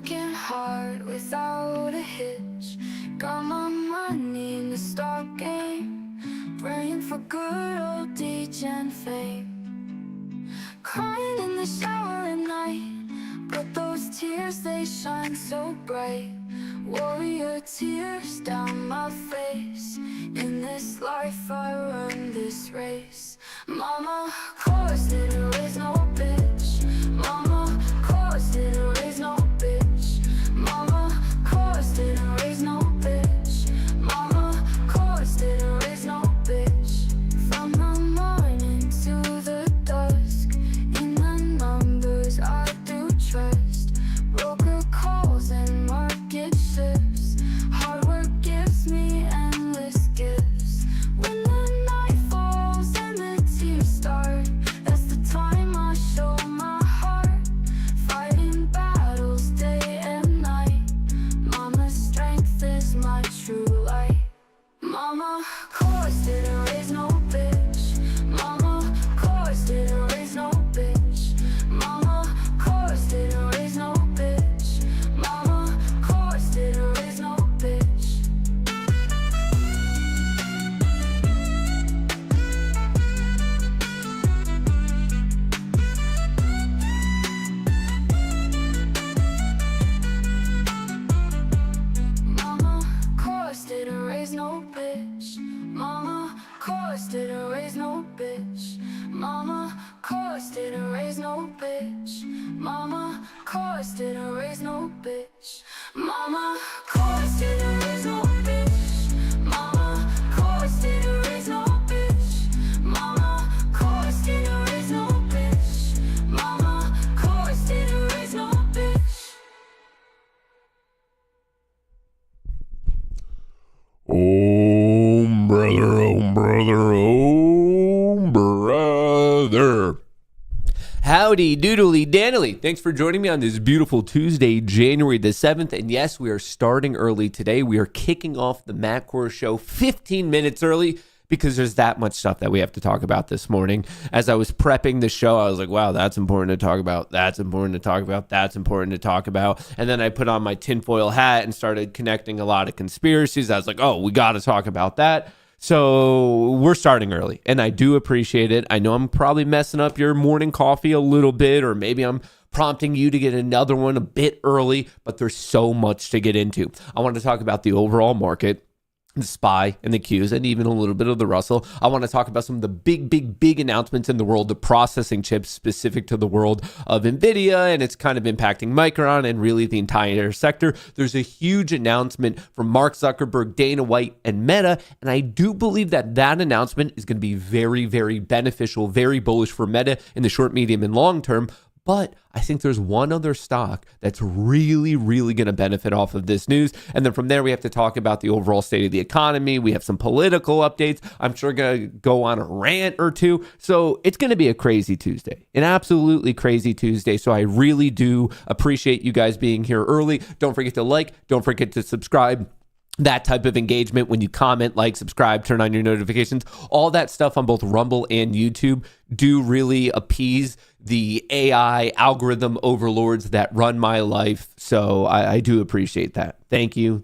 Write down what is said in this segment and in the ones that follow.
working hard without a hitch. Got my money in the stock game, praying for good old degen fame. Crying in the shower at night, but those tears, they shine so bright. Warrior tears down my face. In this life I run this race. Mama, course didn't raise no bitch. Mama, course didn't raise no bitch. Mama, course didn't raise no bitch. Mama, course didn't raise no bitch. From the morning to the dusk, in the numbers I do trust. Broker calls and market shifts. Hard work gives me endless gifts. When the night falls and the tears start, that's the time I show my heart. Fighting battles day and night. Mama's strength is my true light. Mama, course didn't raise no bitch. Mama, course didn't raise no bitch. Mama, course didn't raise no bitch. Mama, course didn't raise no bitch. Mama, course didn't raise no bitch. Mama, course didn't raise no bitch. Mama, course didn't raise no bitch. Mama, course didn't raise no bitch. Mama, course didn't raise no bitch. Mama, course didn't raise no bitch. Mama, course didn't raise no bitch. Mama, course didn't raise no bitch. Oh, brother, oh, brother, oh, brother. Howdy doodly dandly. Thanks for joining me on this beautiful Tuesday, January the 7th. And yes, we are starting early today. We are kicking off the Matt Core Show 15 minutes early because there's that much stuff that we have to talk about this morning. As I was prepping the show, I was like, wow, that's important to talk about. That's important to talk about. That's important to talk about. And then I put on my tinfoil hat and started connecting a lot of conspiracies. I was like, oh, we got to talk about that. So we're starting early, and I do appreciate it. I know I'm probably messing up your morning coffee a little bit, or maybe I'm prompting you to get another one a bit early, but there's so much to get into. I want to talk about the overall market, the SPY and the Qs, and even a little bit of the Russell. I want to talk about some of the big announcements in the world of processing chips specific to the world of NVIDIA, and it's kind of impacting Micron and really the entire sector. There's a huge announcement from Mark Zuckerberg, Dana White, and Meta, and I do believe that that announcement is going to be very beneficial, very bullish for Meta in the short, medium, and long term. But I think there's one other stock that's really going to benefit off of this news. And then from there, we have to talk about the overall state of the economy. We have some political updates. I'm sure going to go on a rant or two. So it's going to be a crazy Tuesday, an absolutely crazy Tuesday. So I really do appreciate you guys being here early. Don't forget to like, don't forget to subscribe. That type of engagement when you comment, like, subscribe, turn on your notifications, all that stuff on both Rumble and YouTube do really appease the AI algorithm overlords that run my life. So I do appreciate that. Thank you.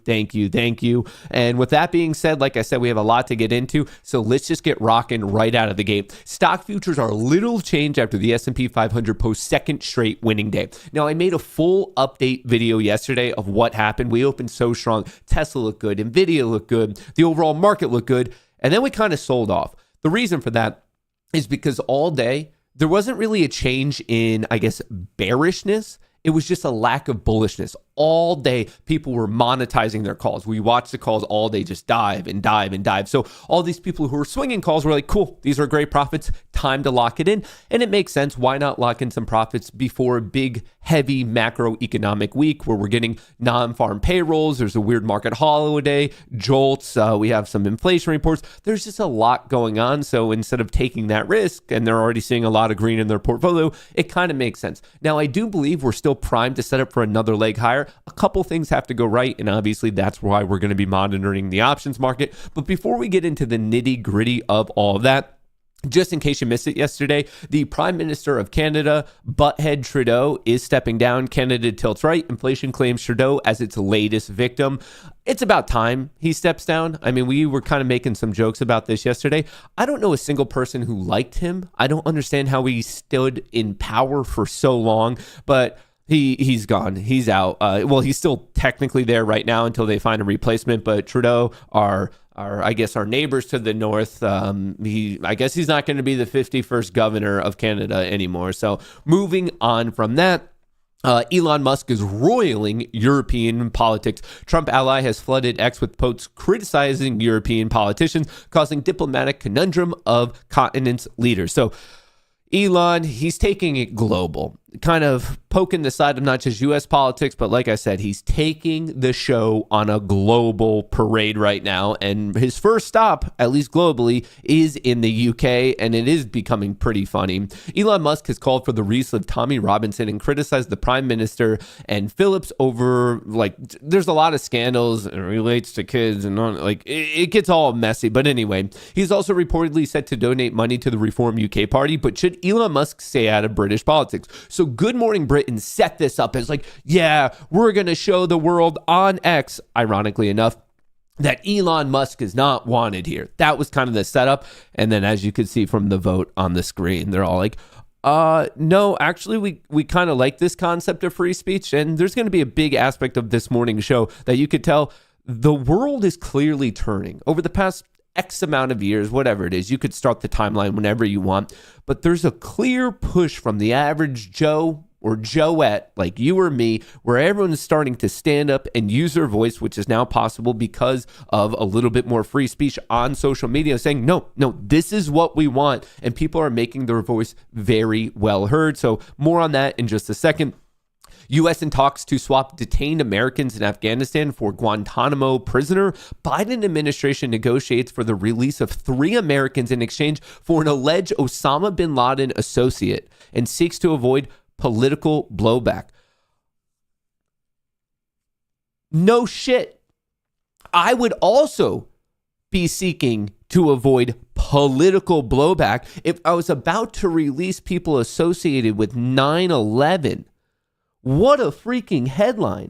And with that being said, like I said, we have a lot to get into. So let's just get rocking right out of the gate. Stock futures are little change after the S&P 500 post second straight winning day. Now, I made a full update video yesterday of what happened. We opened so strong. Tesla looked good. NVIDIA looked good. The overall market looked good. And then we kind of sold off. The reason for that is because all day, there wasn't really a change in, I guess, bearishness. It was just a lack of bullishness. All day, people were monetizing their calls. We watched the calls all day just dive. So all these people who were swinging calls were like, cool, these are great profits. Time to lock it in. And it makes sense. Why not lock in some profits before a big, heavy macroeconomic week where we're getting non-farm payrolls? There's a weird market holiday, jolts. We have some inflation reports. There's just a lot going on. So instead of taking that risk, and they're already seeing a lot of green in their portfolio, it kind of makes sense. Now, I do believe we're still primed to set up for another leg higher. A couple things have to go right, and obviously that's why we're going to be monitoring the options market. But before we get into the nitty gritty of all of that, Just in case you missed it yesterday, the Prime Minister of Canada, Butthead Trudeau, is stepping down. Canada tilts right. Inflation claims Trudeau as its latest victim. It's about time he steps down. I mean, we were kind of making some jokes about this yesterday. I don't know a single person who liked him. I don't understand how he stood in power for so long, but he's gone. He's out. Well, he's still technically there right now until they find a replacement, but Trudeau I guess our neighbors to the north. I guess he's not going to be the 51st governor of Canada anymore. So moving on from that, Elon Musk is roiling European politics. Trump ally has flooded X with posts criticizing European politicians, causing diplomatic conundrum of continent's leaders. So Elon, he's taking it global, kind of poking the side of not just U.S. politics, but like I said, he's taking the show on a global parade right now. And his first stop, at least globally, is in the UK, and it is becoming pretty funny. Elon Musk has called for the release of Tommy Robinson and criticized the Prime Minister and Phillips over, there's a lot of scandals and it relates to kids and it gets all messy. But anyway, he's also reportedly set to donate money to the Reform UK Party, but should Elon Musk stay out of British politics? So Good Morning Britain set this up as we're going to show the world on X, ironically enough, that Elon Musk is not wanted here. That was kind of the setup. And then as you could see from the vote on the screen, they're all like, no, actually, we kind of like this concept of free speech. And there's going to be a big aspect of this morning's show that you could tell the world is clearly turning over the past X amount of years, whatever it is. You could start the timeline whenever you want, but there's a clear push from the average Joe or Joette, like you or me, where everyone's starting to stand up and use their voice, which is now possible because of a little bit more free speech on social media, saying, no, this is what we want. And people are making their voice very well heard. So more on that in just a second. U.S. in talks to swap detained Americans in Afghanistan for Guantanamo prisoner. Biden administration negotiates for the release of 3 Americans in exchange for an alleged Osama bin Laden associate and seeks to avoid political blowback. No shit. I would also be seeking to avoid political blowback if I was about to release people associated with 9/11. What a freaking headline.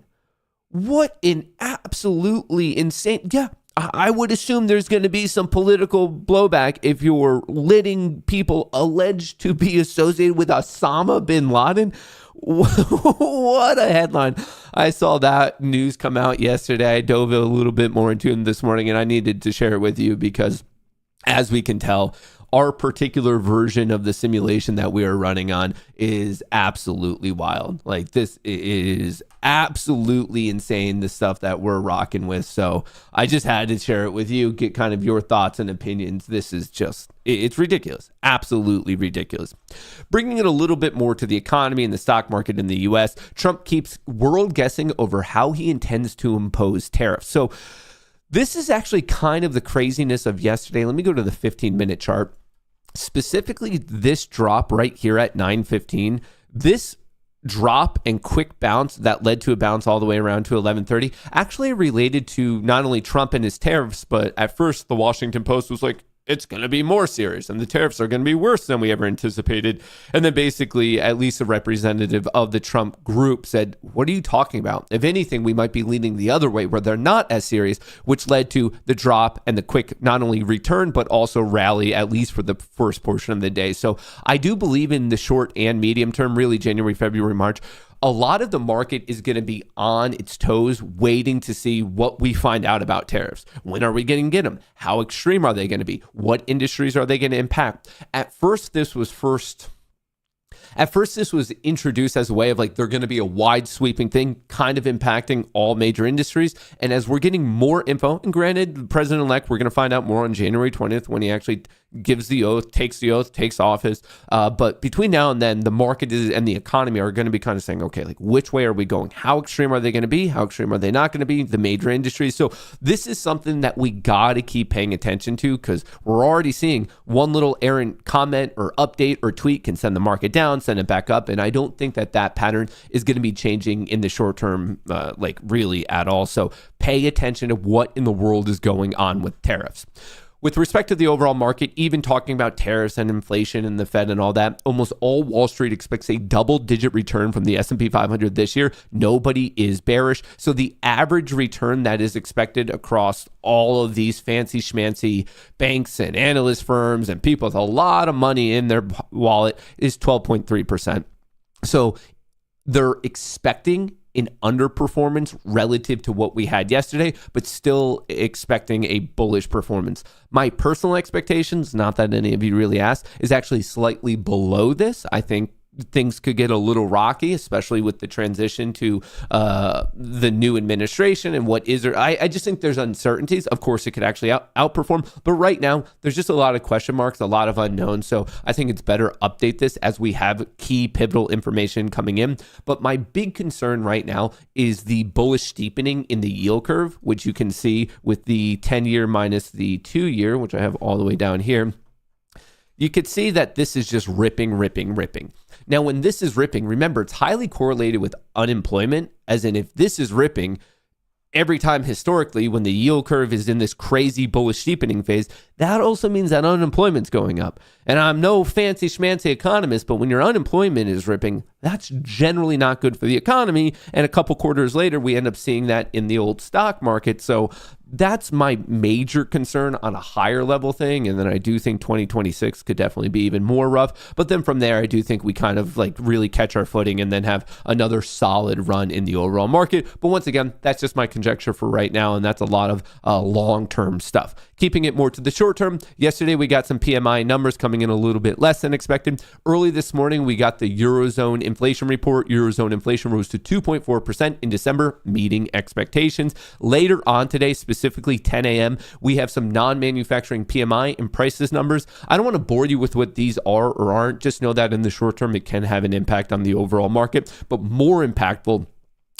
What an absolutely insane. Yeah, I would assume there's going to be some political blowback if you're letting people alleged to be associated with Osama bin Laden. What a headline. I saw that news come out yesterday. I dove a little bit more into it this morning, and I needed to share it with you because, as we can tell, our particular version of the simulation that we are running on is absolutely wild. This is absolutely insane, the stuff that we're rocking with. So I just had to share it with you, get kind of your thoughts and opinions. This is just, it's ridiculous. Absolutely ridiculous. Bringing it a little bit more to the economy and the stock market in the US, Trump keeps world guessing over how he intends to impose tariffs. So this is actually kind of the craziness of yesterday. Let me go to the 15-minute chart. Specifically, this drop right here at 9:15, this drop and quick bounce that led to a bounce all the way around to 11:30 actually related to not only Trump and his tariffs, but at first the Washington Post was like, it's going to be more serious and the tariffs are going to be worse than we ever anticipated. And then basically, at least a representative of the Trump group said, what are you talking about? If anything, we might be leaning the other way where they're not as serious, which led to the drop and the quick not only return, but also rally, at least for the first portion of the day. So I do believe in the short and medium term, really January, February, March. A lot of the market is going to be on its toes waiting to see what we find out about tariffs. When are we going to get them? How extreme are they going to be? What industries are they going to impact? At first, this was introduced as a way of they're going to be a wide sweeping thing, kind of impacting all major industries. And as we're getting more info, and granted, the president-elect, we're going to find out more on January 20th when he actually gives the oath, takes office. But between now and then, the market and the economy are going to be kind of saying, okay, which way are we going? How extreme are they going to be? How extreme are they not going to be? The major industries. So this is something that we got to keep paying attention to because we're already seeing one little errant comment or update or tweet can send the market down, send it back up. And I don't think that pattern is going to be changing in the short term, really at all. So pay attention to what in the world is going on with tariffs. With respect to the overall market, even talking about tariffs and inflation and the Fed and all that, almost all Wall Street expects a double-digit return from the S&P 500 this year. Nobody is bearish. So the average return that is expected across all of these fancy schmancy banks and analyst firms and people with a lot of money in their wallet is 12.3%. So they're expecting an underperformance relative to what we had yesterday, but still expecting a bullish performance. My personal expectations, not that any of you really asked, is actually slightly below this. I think things could get a little rocky, especially with the transition to the new administration and what is there. I just think there's uncertainties. Of course, it could actually outperform, but right now there's just a lot of question marks, a lot of unknowns. So I think it's better update this as we have key pivotal information coming in. But my big concern right now is the bullish steepening in the yield curve, which you can see with the 10-year minus the 2-year, which I have all the way down here. You could see that this is just ripping. Now, when this is ripping, remember, it's highly correlated with unemployment, as in if this is ripping, every time historically when the yield curve is in this crazy bullish steepening phase, that also means that unemployment's going up. And I'm no fancy schmancy economist, but when your unemployment is ripping, that's generally not good for the economy. And a couple quarters later, we end up seeing that in the old stock market. So that's my major concern on a higher level thing. And then I do think 2026 could definitely be even more rough. But then from there, I do think we kind of like really catch our footing and then have another solid run in the overall market. But once again, that's just my conjecture for right now. And that's a lot of long-term stuff. Keeping it more to the short term, yesterday we got some PMI numbers coming in a little bit less than expected. Early this morning, we got the Eurozone inflation report. Eurozone inflation rose to 2.4% in December, meeting expectations. Later on today, specifically 10 a.m., we have some non-manufacturing PMI and prices numbers. I don't want to bore you with what these are or aren't. Just know that in the short term, it can have an impact on the overall market, but more impactful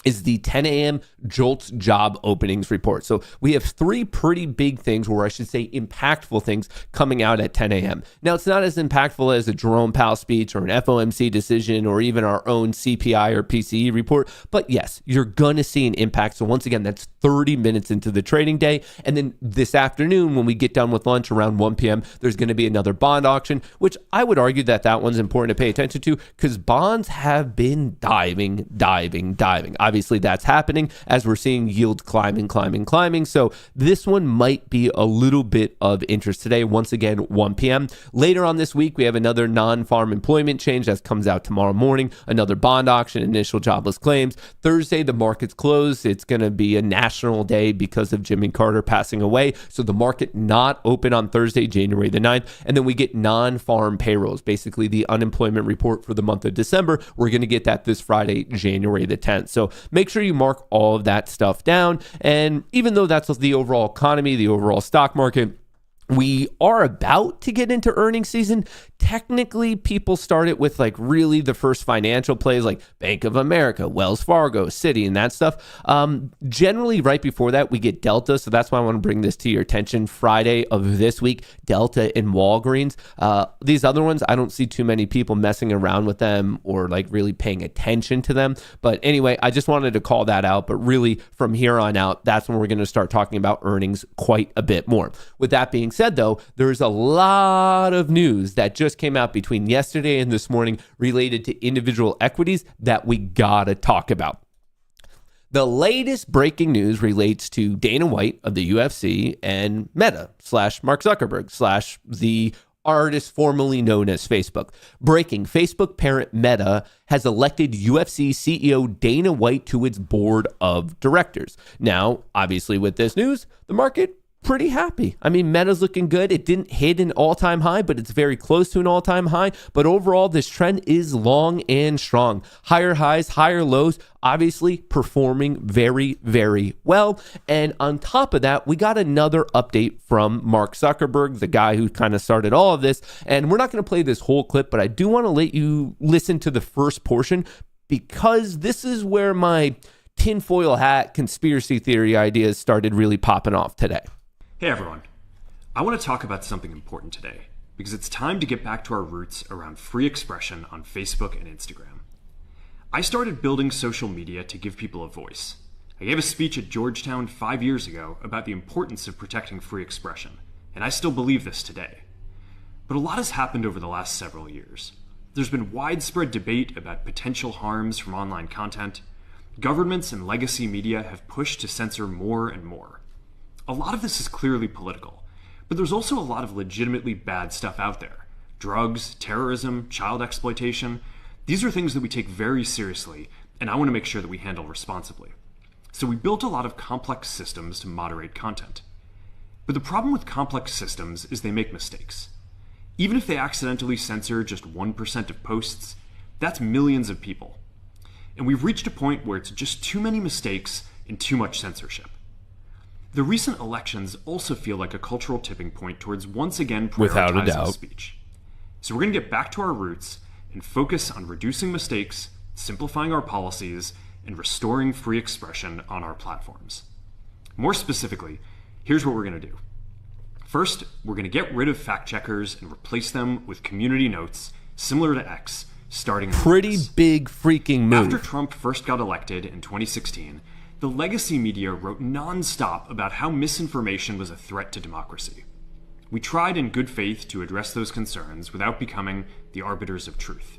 is the 10 a.m. JOLTS job openings report. So we have three pretty big things, or I should say impactful things, coming out at 10 a.m. Now, it's not as impactful as a Jerome Powell speech or an FOMC decision or even our own CPI or PCE report. But yes, you're going to see an impact. So once again, that's 30 minutes into the trading day. And then this afternoon, when we get done with lunch around 1 p.m., there's going to be another bond auction, which I would argue that that one's important to pay attention to because bonds have been diving. Obviously, that's happening as we're seeing yields climbing. So this one might be a little bit of interest today. Once again, 1 p.m. Later on this week, we have another non-farm employment change that comes out tomorrow morning, another bond auction, initial jobless claims. Thursday, the market's closed. It's going to be a national day because of Jimmy Carter passing away. So the market not open on Thursday, January the 9th. And then we get non-farm payrolls, basically the unemployment report for the month of December. We're going to get that this Friday, January the 10th. So make sure you mark all of that stuff down. And even though that's the overall economy, the overall stock market, we are about to get into earnings season. Technically, people started with like really the first financial plays like Bank of America, Wells Fargo, Citi, and that stuff. Generally, right before that, we get Delta. So that's why I want to bring this to your attention. Friday of this week, Delta and Walgreens. These other ones, I don't see too many people messing around with them or like really paying attention to them. But anyway, I just wanted to call that out. But really, from here on out, that's when we're going to start talking about earnings quite a bit more. With that being said, though, there's a lot of news that just came out between yesterday and this morning related to individual equities that we gotta talk about. The latest breaking news relates to Dana White of the UFC and Meta / Mark Zuckerberg / the artist formerly known as Facebook. Breaking: Facebook parent Meta has elected UFC CEO Dana White to its board of directors. Now, obviously with this news, the market pretty happy. I mean, Meta's looking good. It didn't hit an all-time high, but it's very close to an all-time high. But overall, this trend is long and strong. Higher highs, higher lows, obviously performing very, very well. And on top of that, we got another update from Mark Zuckerberg, the guy who kind of started all of this. And we're not going to play this whole clip, but I do want to let you listen to the first portion because this is where my tinfoil hat conspiracy theory ideas started really popping off today. Hey everyone, I want to talk about something important today because it's time to get back to our roots around free expression on Facebook and Instagram. I started building social media to give people a voice. I gave a speech at Georgetown 5 years ago about the importance of protecting free expression, and I still believe this today. But a lot has happened over the last several years. There's been widespread debate about potential harms from online content. Governments and legacy media have pushed to censor more and more. A lot of this is clearly political, but there's also a lot of legitimately bad stuff out there. Drugs, terrorism, child exploitation. These are things that we take very seriously, and I want to make sure that we handle responsibly. So we built a lot of complex systems to moderate content. But the problem with complex systems is they make mistakes. Even if they accidentally censor just 1% of posts, that's millions of people. And we've reached a point where it's just too many mistakes and too much censorship. The recent elections also feel like a cultural tipping point towards once again Without a prioritizing doubt. speech. So we're going to get back to our roots and focus on reducing mistakes, simplifying our policies, and restoring free expression on our platforms. More specifically, here's what we're going to do. First, we're going to get rid of fact checkers and replace them with community notes, similar to X, starting in the Pretty US. big freaking move. After Trump first got elected in 2016, the legacy media wrote nonstop about how misinformation was a threat to democracy. We tried in good faith to address those concerns without becoming the arbiters of truth.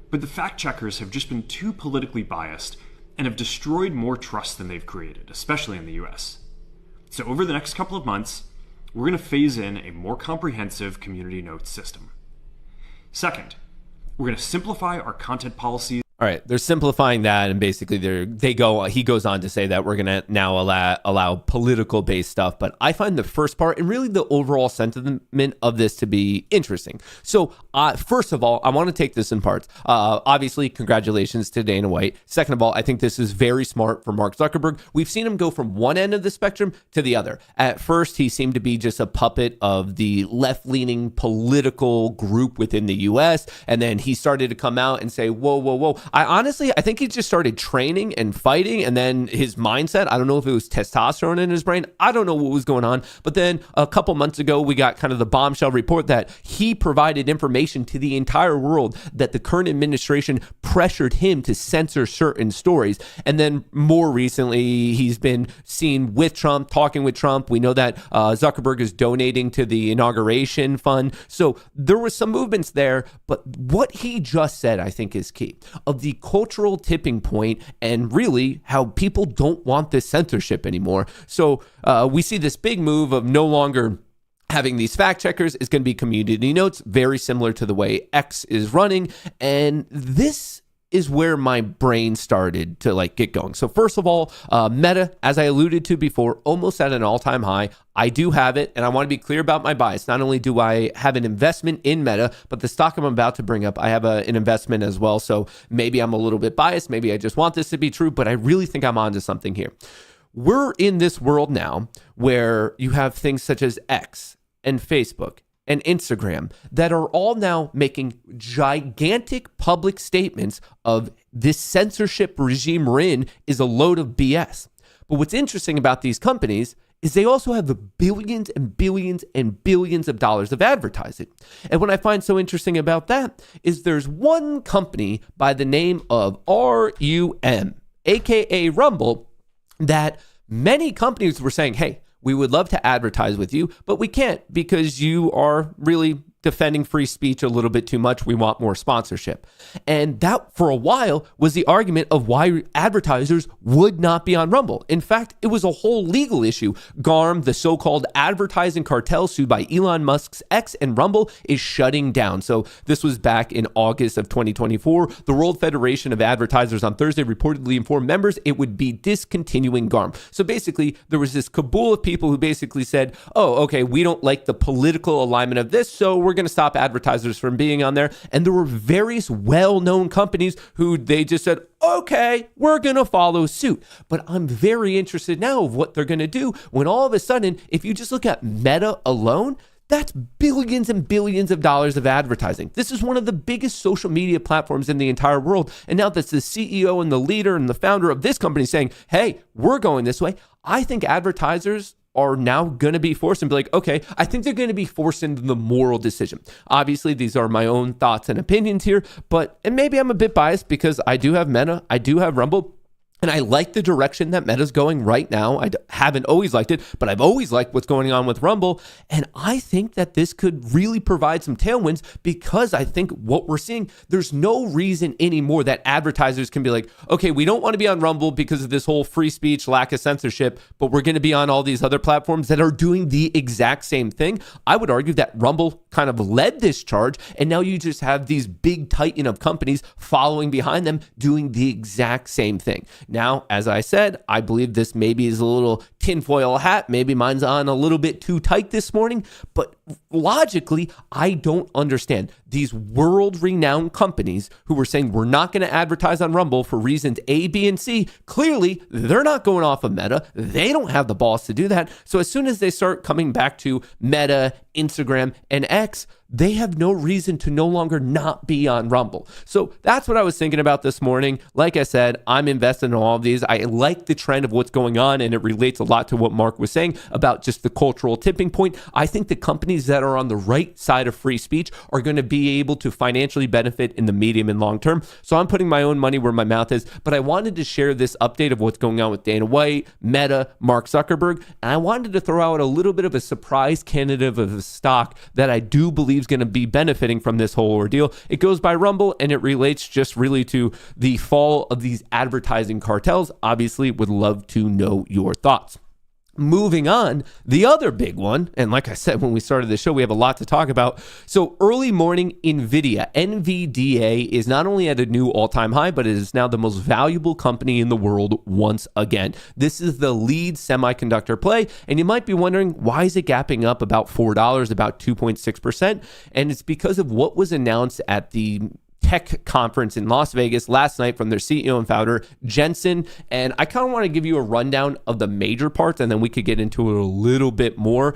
But the fact checkers have just been too politically biased and have destroyed more trust than they've created, especially in the US. So over the next couple of months, we're going to phase in a more comprehensive community notes system. Second, we're going to simplify our content policies. All right, they're simplifying that, and basically he goes on to say that we're going to now allow political based stuff. But I find the first part and really the overall sentiment of this to be interesting. So first of all, I want to take this in parts. Obviously, congratulations to Dana White. Second of all, I think this is very smart for Mark Zuckerberg. We've seen him go from one end of the spectrum to the other. At first, he seemed to be just a puppet of the left-leaning political group within the US. And then he started to come out and say, whoa. I think he just started training and fighting, and then his mindset, I don't know if it was testosterone in his brain. I don't know what was going on. But then a couple months ago, we got kind of the bombshell report that he provided information to the entire world that the current administration pressured him to censor certain stories. And then more recently, he's been seen with Trump, talking with Trump. We know that Zuckerberg is donating to the inauguration fund. So there was some movements there, but what he just said, I think, is key. Of the cultural tipping point and really how people don't want this censorship anymore. So we see this big move of no longer having these fact checkers. Is going to be community notes, very similar to the way X is running. And this is where my brain started to get going. So first of all, Meta, as I alluded to before, almost at an all-time high. I do have it, and I want to be clear about my bias. Not only do I have an investment in Meta, but the stock I'm about to bring up, I have an investment as well. So maybe I'm a little bit biased. Maybe I just want this to be true, but I really think I'm onto something here. We're in this world now where you have things such as X and Facebook and Instagram that are all now making gigantic public statements of this censorship regime we're in is a load of BS. But what's interesting about these companies is they also have the billions and billions and billions of dollars of advertising. And what I find so interesting about that is there's one company by the name of RUM, aka Rumble, that many companies were saying, hey, we would love to advertise with you, but we can't because you are really defending free speech a little bit too much. We want more sponsorship. And that, for a while, was the argument of why advertisers would not be on Rumble. In fact, it was a whole legal issue. GARM, the so-called advertising cartel sued by Elon Musk's X and Rumble, is shutting down. So this was back in August of 2024. The World Federation of Advertisers on Thursday reportedly informed members it would be discontinuing GARM. So basically, there was this cabal of people who basically said, oh, okay, we don't like the political alignment of this, so we're going to stop advertisers from being on there. And there were various well-known companies who they just said, okay, we're going to follow suit. But I'm very interested now of what they're going to do when all of a sudden, if you just look at Meta alone, that's billions and billions of dollars of advertising. This is one of the biggest social media platforms in the entire world. And now that's the CEO and the leader and the founder of this company saying, hey, we're going this way. I think advertisers are now going to be forced and be like, okay, I think they're going to be forced into the moral decision. Obviously, these are my own thoughts and opinions here, and maybe I'm a bit biased because I do have Meta, I do have Rumble. And I like the direction that Meta's going right now. Haven't always liked it, but I've always liked what's going on with Rumble. And I think that this could really provide some tailwinds because I think what we're seeing, there's no reason anymore that advertisers can be like, okay, we don't want to be on Rumble because of this whole free speech, lack of censorship, but we're going to be on all these other platforms that are doing the exact same thing. I would argue that Rumble kind of led this charge, and now you just have these big titan of companies following behind them doing the exact same thing. Now, as I said, I believe this maybe is a little tinfoil hat. Maybe mine's on a little bit too tight this morning, but logically, I don't understand these world-renowned companies who were saying we're not going to advertise on Rumble for reasons A, B, and C. Clearly, they're not going off of Meta. They don't have the balls to do that. So as soon as they start coming back to Meta, Instagram, and X, they have no reason to no longer not be on Rumble. So that's what I was thinking about this morning. Like I said, I'm invested in all of these. I like the trend of what's going on, and it relates a lot to what Mark was saying about just the cultural tipping point. I think the companies that are on the right side of free speech are going to be able to financially benefit in the medium and long term. So I'm putting my own money where my mouth is, but I wanted to share this update of what's going on with Dana White, Meta, Mark Zuckerberg, and I wanted to throw out a little bit of a surprise candidate of a stock that I do believe is going to be benefiting from this whole ordeal. It goes by Rumble, and it relates just really to the fall of these advertising cartels. Obviously, would love to know your thoughts. Moving on, the other big one, and like I said, when we started the show, we have a lot to talk about. So early morning, NVDA is not only at a new all-time high, but it is now the most valuable company in the world once again. This is the lead semiconductor play, and you might be wondering, why is it gapping up about $4, about 2.6%? And it's because of what was announced at the tech conference in Las Vegas last night from their CEO and founder, Jensen. And I kind of want to give you a rundown of the major parts, and then we could get into it a little bit more.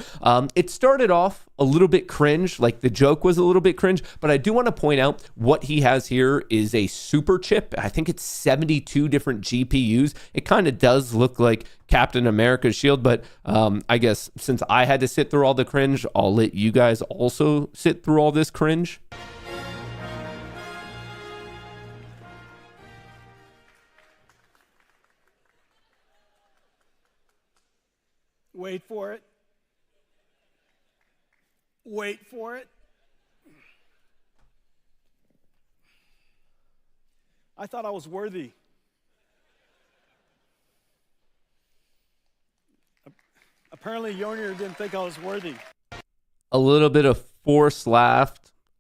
It started off a little bit cringe, like the joke was a little bit cringe, but I do want to point out what he has here is a super chip. I think it's 72 different GPUs. It kind of does look like Captain America's shield, but I guess since I had to sit through all the cringe, I'll let you guys also sit through all this cringe. Wait for it. Wait for it. I thought I was worthy. Apparently, Yonir didn't think I was worthy. A little bit of forced laugh,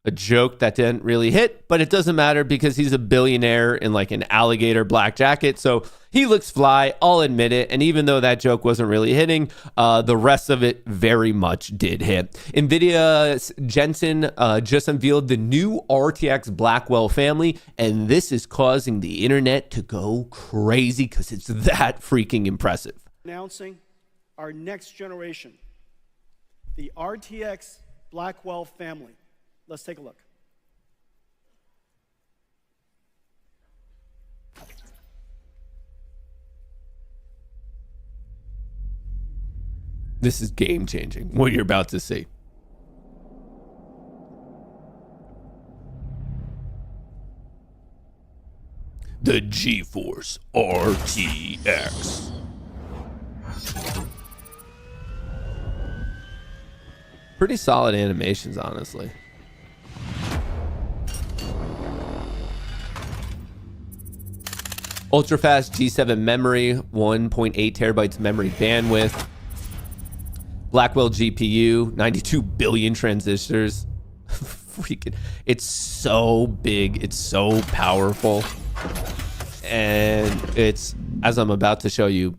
a joke that didn't really hit, but it doesn't matter because he's a billionaire in like an alligator black jacket. So he looks fly, I'll admit it. And even though that joke wasn't really hitting, the rest of it very much did hit. NVIDIA Jensen just unveiled the new RTX Blackwell family, and this is causing the internet to go crazy because it's that freaking impressive. Announcing our next generation, the RTX Blackwell family. Let's take a look. This is game changing, what you're about to see. The GeForce RTX. Pretty solid animations, honestly. Ultra-fast G7 memory, 1.8 terabytes memory bandwidth. Blackwell GPU, 92 billion transistors. Freaking, it's so big, it's so powerful. And it's, as I'm about to show you,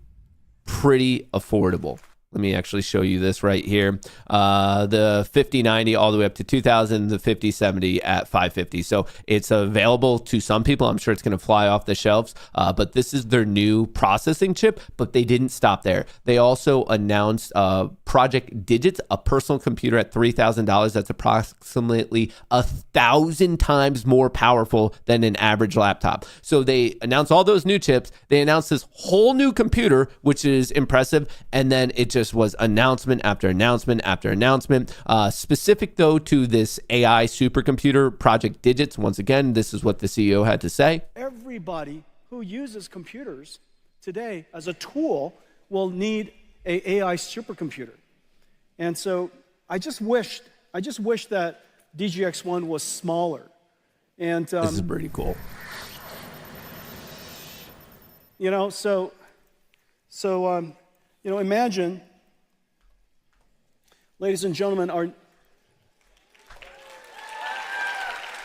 pretty affordable. Let me actually show you this right here. The 5090 all the way up to 2000, the 5070 at 550. So it's available to some people. I'm sure it's going to fly off the shelves, but this is their new processing chip, but they didn't stop there. They also announced Project Digits, a personal computer at $3,000 that's approximately 1,000 times more powerful than an average laptop. So they announced all those new chips. They announced this whole new computer, which is impressive. And then it just was announcement after announcement after announcement. Specific though to this AI supercomputer, Project Digits. Once again, this is what the CEO had to say. Everybody who uses computers today as a tool will need a AI supercomputer. And so I just wish that DGX-1 was smaller. And This is pretty cool. you know, imagine, ladies and gentlemen,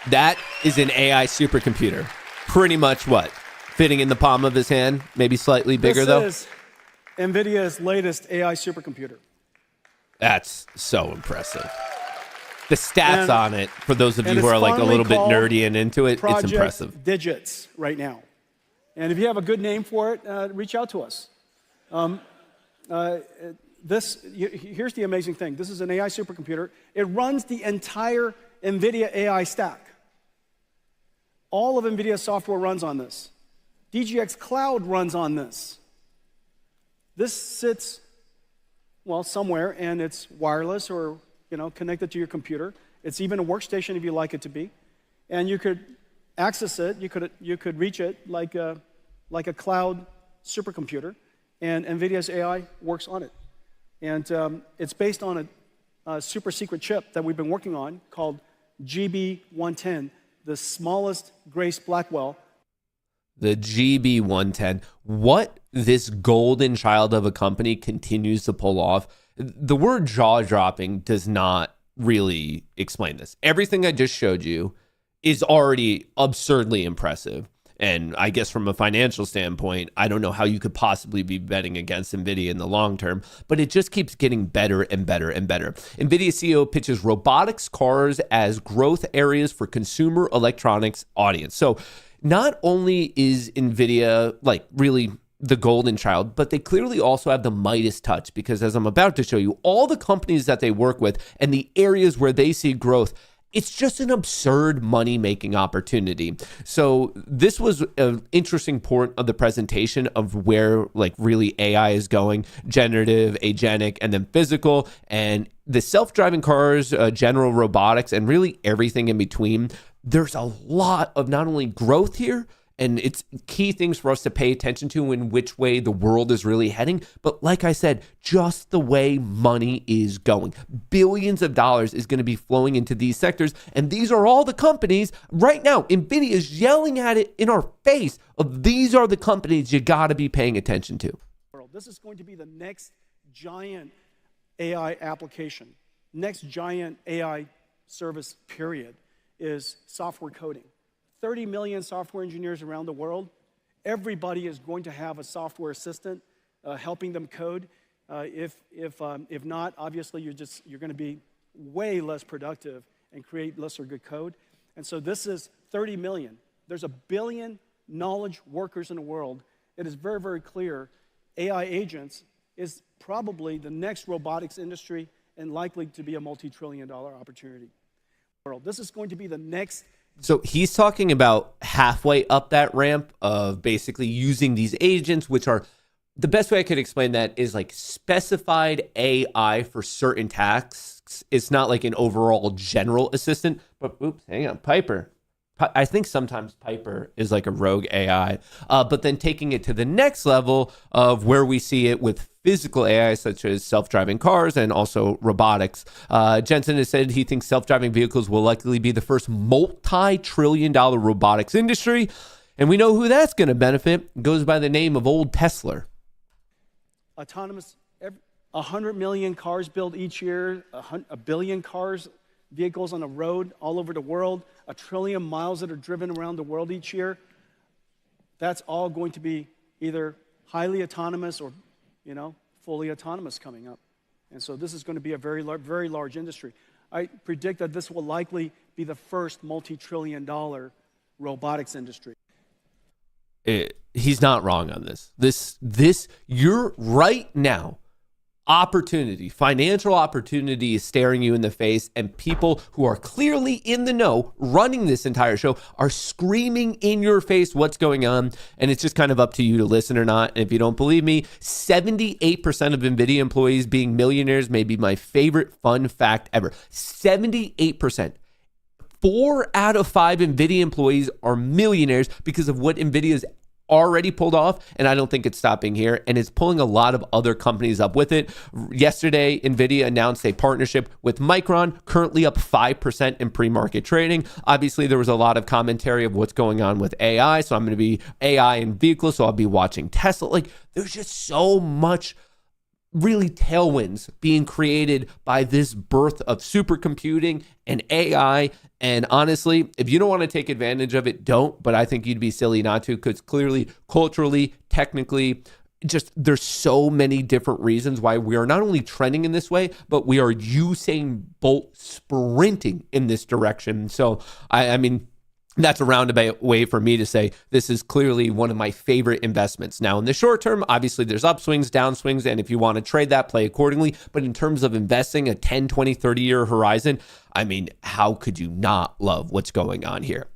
That is an AI supercomputer. Pretty much what? Fitting in the palm of his hand, maybe slightly bigger though? This is NVIDIA's latest AI supercomputer. That's so impressive. The stats And- on it, for those of you and who it's are like a fondly little bit called nerdy and into it, it's Project impressive. Digits right now. And if you have a good name for it, reach out to us. Here's the amazing thing. This is an AI supercomputer. It runs the entire NVIDIA AI stack. All of NVIDIA's software runs on this. DGX Cloud runs on this. This sits, well, somewhere, and it's wireless or connected to your computer. It's even a workstation if you like it to be. And you could access it, you could reach it like a cloud supercomputer, and NVIDIA's AI works on it. And it's based on a super secret chip that we've been working on called GB110, the smallest Grace Blackwell. The GB110. What this golden child of a company continues to pull off, the word jaw-dropping does not really explain this. Everything I just showed you is already absurdly impressive. And I guess from a financial standpoint, I don't know how you could possibly be betting against NVIDIA in the long term, but it just keeps getting better and better and better. NVIDIA CEO pitches robotics cars as growth areas for consumer electronics audience. So not only is NVIDIA like really the golden child, but they clearly also have the Midas touch, because as I'm about to show you, all the companies that they work with and the areas where they see growth, it's just an absurd money-making opportunity. So this was an interesting part of the presentation of where like really AI is going, generative, agentic, and then physical, and the self-driving cars, general robotics, and really everything in between. There's a lot of not only growth here, and it's key things for us to pay attention to in which way the world is really heading. But like I said, just the way money is going. Billions of dollars is going to be flowing into these sectors. And these are all the companies right now. NVIDIA is yelling at it in our face of these are the companies you got to be paying attention to. This is going to be the next giant AI application. Next giant AI service, period, is software coding. 30 million software engineers around the world. Everybody is going to have a software assistant helping them code. If not, obviously you're going to be way less productive and create lesser good code. And so this is 30 million. There's 1 billion knowledge workers in the world. It is very, very clear AI agents is probably the next robotics industry and likely to be a multi-trillion-dollar opportunity. This is going to be the next. So he's talking about halfway up that ramp of basically using these agents, which are, the best way I could explain that is like specified AI for certain tasks. It's not like an overall general assistant, but oops, hang on, Piper. I think sometimes Piper is like a rogue AI, but then taking it to the next level of where we see it with physical AI, such as self-driving cars and also robotics. Jensen has said he thinks self-driving vehicles will likely be the first multi-trillion-dollar robotics industry. And we know who that's going to benefit. It goes by the name of old Tesla. Autonomous, 100 million cars built each year, 1 billion vehicles on the road all over the world, 1 trillion miles that are driven around the world each year. That's all going to be either highly autonomous or, fully autonomous coming up. And so this is going to be a very large industry. I predict that this will likely be the first multi-trillion-dollar robotics industry. He's not wrong on this. You're right now. Financial opportunity is staring you in the face, and people who are clearly in the know running this entire show are screaming in your face what's going on, and it's just kind of up to you to listen or not. And if you don't believe me, 78% of NVIDIA employees being millionaires may be my favorite fun fact ever. 78%. 4 out of 5 NVIDIA employees are millionaires because of what NVIDIA is already pulled off, and I don't think it's stopping here, and it's pulling a lot of other companies up with it. Yesterday, NVIDIA announced a partnership with Micron, currently up 5% in pre-market trading. Obviously, there was a lot of commentary of what's going on with AI, so I'm going to be AI in vehicles, so I'll be watching Tesla. Like, there's just so much really tailwinds being created by this birth of supercomputing and AI. And honestly, if you don't want to take advantage of it, don't. But I think you'd be silly not to, because clearly, culturally, technically, just there's so many different reasons why we are not only trending in this way, but we are Usain Bolt sprinting in this direction. So, I mean, that's a roundabout way for me to say this is clearly one of my favorite investments. Now, in the short term, obviously there's upswings, downswings, and if you want to trade that, play accordingly. But in terms of investing a 10, 20, 30-year horizon, I mean, how could you not love what's going on here?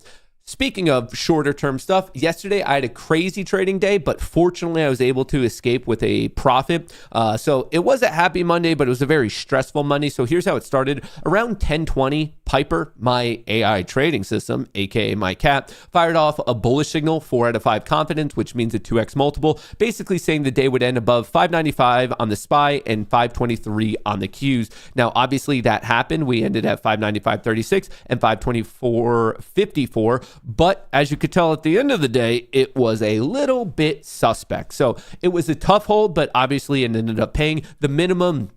Speaking of shorter term stuff, yesterday I had a crazy trading day, but fortunately I was able to escape with a profit. So it was a happy Monday, but it was a very stressful Monday. So here's how it started. Around 10:20, Piper, my AI trading system, aka my cat, fired off a bullish signal, 4 out of 5 confidence, which means a 2x multiple, basically saying the day would end above 595 on the SPY and 523 on the Qs. Now, obviously that happened. We ended at 595.36 and 524.54. But as you could tell at the end of the day, it was a little bit suspect. So it was a tough hold, but obviously it ended up paying. The minimum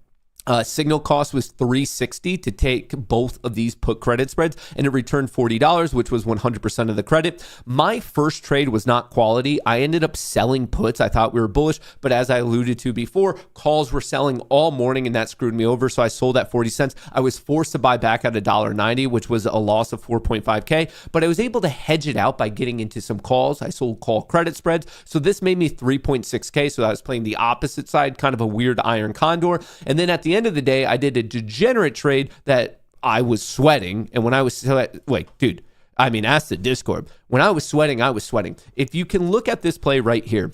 signal cost was $3.60 to take both of these put credit spreads, and it returned $40, which was 100% of the credit. My first trade was not quality. I ended up selling puts. I thought we were bullish, but as I alluded to before, calls were selling all morning, and that screwed me over. So I sold at 40 cents. I was forced to buy back at $1.90, which was a loss of 4.5K, but I was able to hedge it out by getting into some calls. I sold call credit spreads. So this made me 3.6K. So I was playing the opposite side, kind of a weird iron condor. And then at the end of the day, I did a degenerate trade that I was sweating. And when I was like, dude, I mean, ask the Discord. When I was sweating, I was sweating. If you can look at this play right here,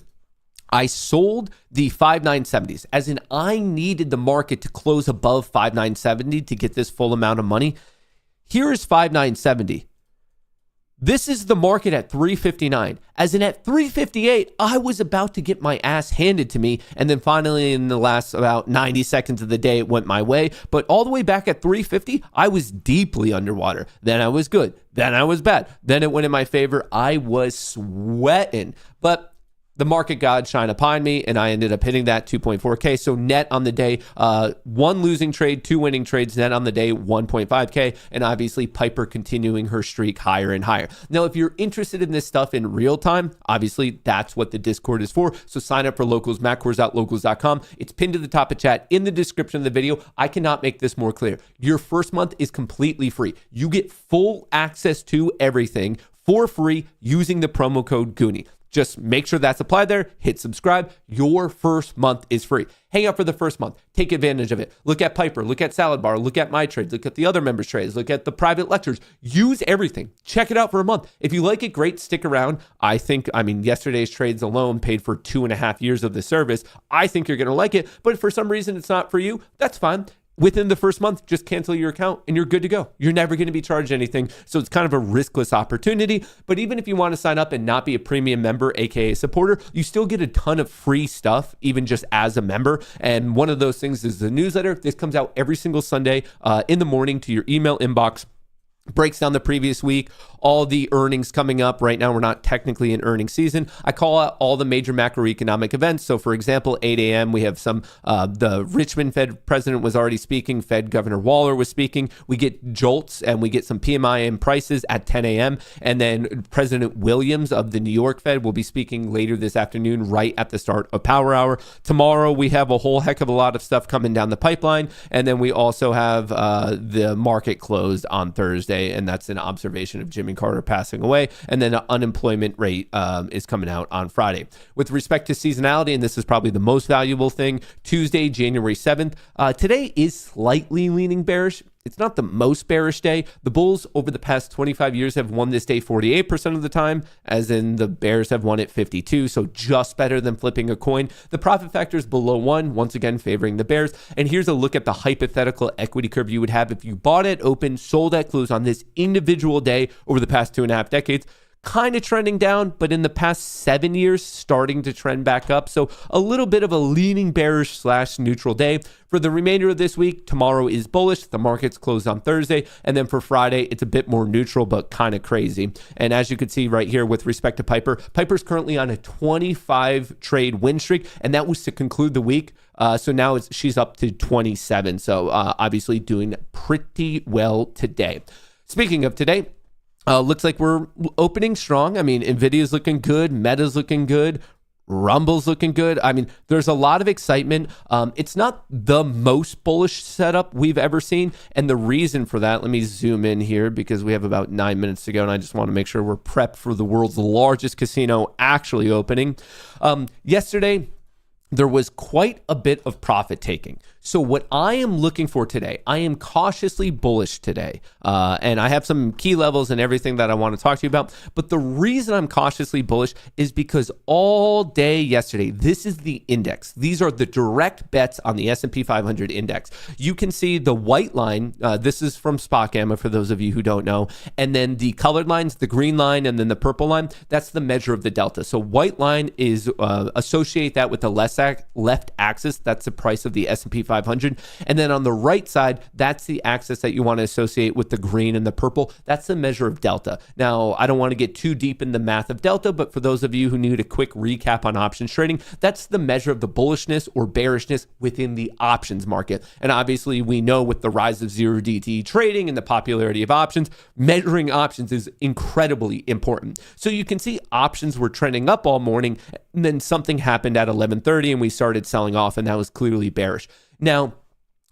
I sold the 5,970s, as in I needed the market to close above 5,970 to get this full amount of money. Here is 5,970. This is the market at 359. As in at 358, I was about to get my ass handed to me. And then finally in the last about 90 seconds of the day, it went my way. But all the way back at 350, I was deeply underwater. Then I was good. Then I was bad. Then it went in my favor. I was sweating. But the market god shine upon me, and I ended up hitting that 2.4K. So net on the day, 1 losing trade, 2 winning trades, net on the day, 1.5K. And obviously Piper continuing her streak higher and higher. Now, if you're interested in this stuff in real time, obviously that's what the Discord is for. So sign up for Locals, mattcors.locals.com. It's pinned to the top of chat in the description of the video. I cannot make this more clear. Your first month is completely free. You get full access to everything for free using the promo code Goonie. Just make sure that's applied there. Hit subscribe. Your first month is free. Hang out for the first month. Take advantage of it. Look at Piper. Look at Salad Bar. Look at my trades. Look at the other members' trades. Look at the private lectures. Use everything. Check it out for a month. If you like it, great. Stick around. I mean, yesterday's trades alone paid for 2.5 years of the service. I think you're going to like it. But if for some reason it's not for you, that's fine. Within the first month, just cancel your account and you're good to go. You're never going to be charged anything. So it's kind of a riskless opportunity. But even if you want to sign up and not be a premium member, aka supporter, you still get a ton of free stuff, even just as a member. And one of those things is the newsletter. This comes out every single Sunday in the morning to your email inbox. Breaks down the previous week, all the earnings coming up. Right now, we're not technically in earnings season. I call out all the major macroeconomic events. So, for example, 8 a.m., we have some, the Richmond Fed president was already speaking. Fed Governor Waller was speaking. We get jolts and we get some PMI and prices at 10 a.m. And then President Williams of the New York Fed will be speaking later this afternoon, right at the start of Power Hour. Tomorrow, we have a whole heck of a lot of stuff coming down the pipeline. And then we also have the market closed on Thursday. And that's an observation of Jimmy Carter passing away. And then the unemployment rate is coming out on Friday. With respect to seasonality, and this is probably the most valuable thing, Tuesday, January 7th. Today is slightly leaning bearish. It's not the most bearish day. The bulls over the past 25 years have won this day 48% of the time, as in the bears have won it 52%, so just better than flipping a coin. The profit factor is below 1, once again favoring the bears. And here's a look at the hypothetical equity curve you would have if you bought at open, sold at close on this individual day over the past 2.5 decades. kind of trending down, but in the past 7 years, starting to trend back up. So a little bit of a leaning bearish / neutral day. For the remainder of this week, tomorrow is bullish. The market's closed on Thursday. And then for Friday, it's a bit more neutral, but kind of crazy. And as you can see right here with respect to Piper, Piper's currently on a 25 trade win streak, and that was to conclude the week. So now she's up to 27. So obviously doing pretty well today. Speaking of today, looks like we're opening strong. I mean, NVIDIA's looking good. Meta's looking good. Rumble's looking good. I mean, there's a lot of excitement. It's not the most bullish setup we've ever seen. And the reason for that, let me zoom in here because we have about 9 minutes to go. And I just want to make sure we're prepped for the world's largest casino actually opening. Yesterday, there was quite a bit of profit taking. So what I am looking for today, I am cautiously bullish today. And I have some key levels and everything that I want to talk to you about. But the reason I'm cautiously bullish is because all day yesterday, this is the index. These are the direct bets on the S&P 500 index. You can see the white line. This is from Spot Gamma for those of you who don't know. And then the colored lines, the green line, and then the purple line, that's the measure of the delta. So white line is associate that with the left axis. That's the price of the S&P 500. And then on the right side, that's the axis that you want to associate with the green and the purple. That's the measure of delta. Now, I don't want to get too deep in the math of delta, but for those of you who need a quick recap on options trading, that's the measure of the bullishness or bearishness within the options market. And obviously, we know with the rise of 0DTE trading and the popularity of options, measuring options is incredibly important. So you can see options were trending up all morning, and then something happened at 11:30 and we started selling off, and that was clearly bearish. Now,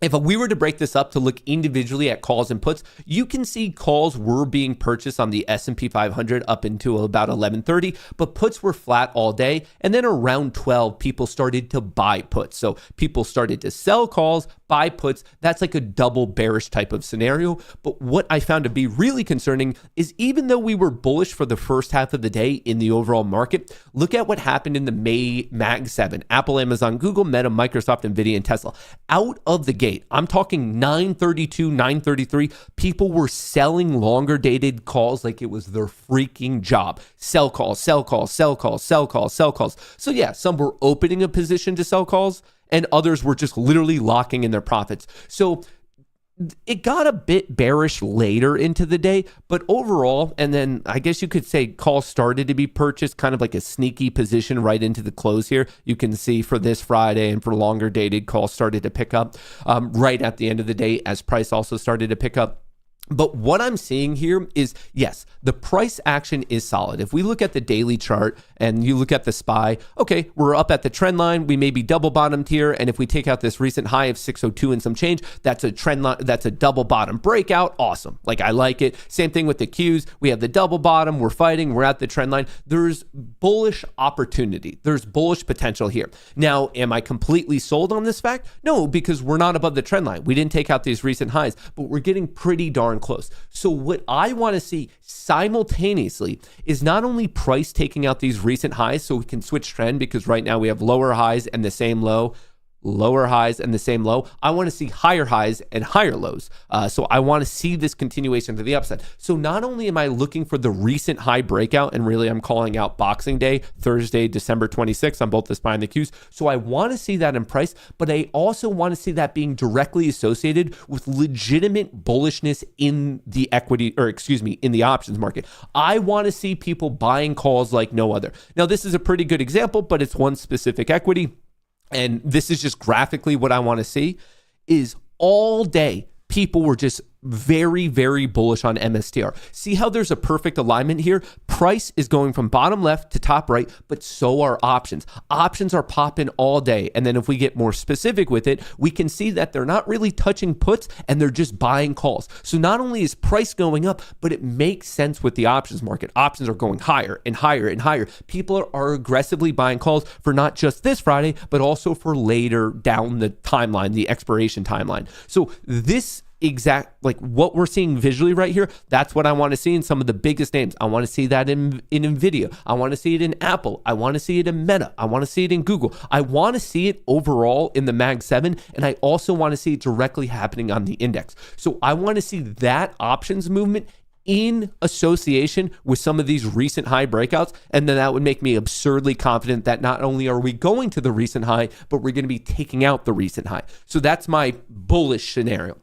if we were to break this up to look individually at calls and puts, you can see calls were being purchased on the S&P 500 up until about 11:30, but puts were flat all day. And then around 12, people started to buy puts. So people started to sell calls, buy puts. That's like a double bearish type of scenario. But what I found to be really concerning is even though we were bullish for the first half of the day in the overall market, look at what happened in the May Mag 7. Apple, Amazon, Google, Meta, Microsoft, NVIDIA, and Tesla. Out of the gate, I'm talking 932, 933. People were selling longer dated calls like it was their freaking job. Sell calls, sell calls, sell calls, sell calls, sell calls. So yeah, some were opening a position to sell calls and others were just literally locking in their profits. So it got a bit bearish later into the day, but overall, and then I guess you could say calls started to be purchased, kind of like a sneaky position right into the close here. You can see for this Friday and for longer dated, calls started to pick up right at the end of the day as price also started to pick up. But what I'm seeing here is, yes, the price action is solid. If we look at the daily chart and you look at the SPY, okay, we're up at the trend line. We may be double bottomed here. And if we take out this recent high of 602 and some change, that's a trend line. That's a double bottom breakout. Awesome. Like I like it. Same thing with the Qs. We have the double bottom. We're fighting. We're at the trend line. There's bullish opportunity. There's bullish potential here. Now, am I completely sold on this fact? No, because we're not above the trend line. We didn't take out these recent highs, but we're getting pretty darn close. So what I want to see simultaneously is not only price taking out these recent highs so we can switch trend, because right now we have lower highs and the same low, lower highs and the same low. I want to see higher highs and higher lows. So I want to see this continuation to the upside. So not only am I looking for the recent high breakout, and really I'm calling out Boxing Day, Thursday, December 26th on both the SPY and the Qs. So I want to see that in price, but I also want to see that being directly associated with legitimate bullishness in the equity, or excuse me, in the options market. I want to see people buying calls like no other. Now, this is a pretty good example, but it's one specific equity. And this is just graphically what I want to see is all day people were just very, very bullish on MSTR. See how there's a perfect alignment here? Price is going from bottom left to top right, but so are options. Options are popping all day. And then if we get more specific with it, we can see that they're not really touching puts and they're just buying calls. So not only is price going up, but it makes sense with the options market. Options are going higher and higher and higher. People are aggressively buying calls for not just this Friday, but also for later down the timeline, the expiration timeline. So this exact, like what we're seeing visually right here, that's what I want to see in some of the biggest names. I want to see that in NVIDIA. I want to see it in Apple. I want to see it in Meta. I want to see it in Google. I want to see it overall in the Mag 7, and I also want to see it directly happening on the index. So I want to see that options movement in association with some of these recent high breakouts. And then that would make me absurdly confident that not only are we going to the recent high, but we're going to be taking out the recent high. So that's my bullish scenario.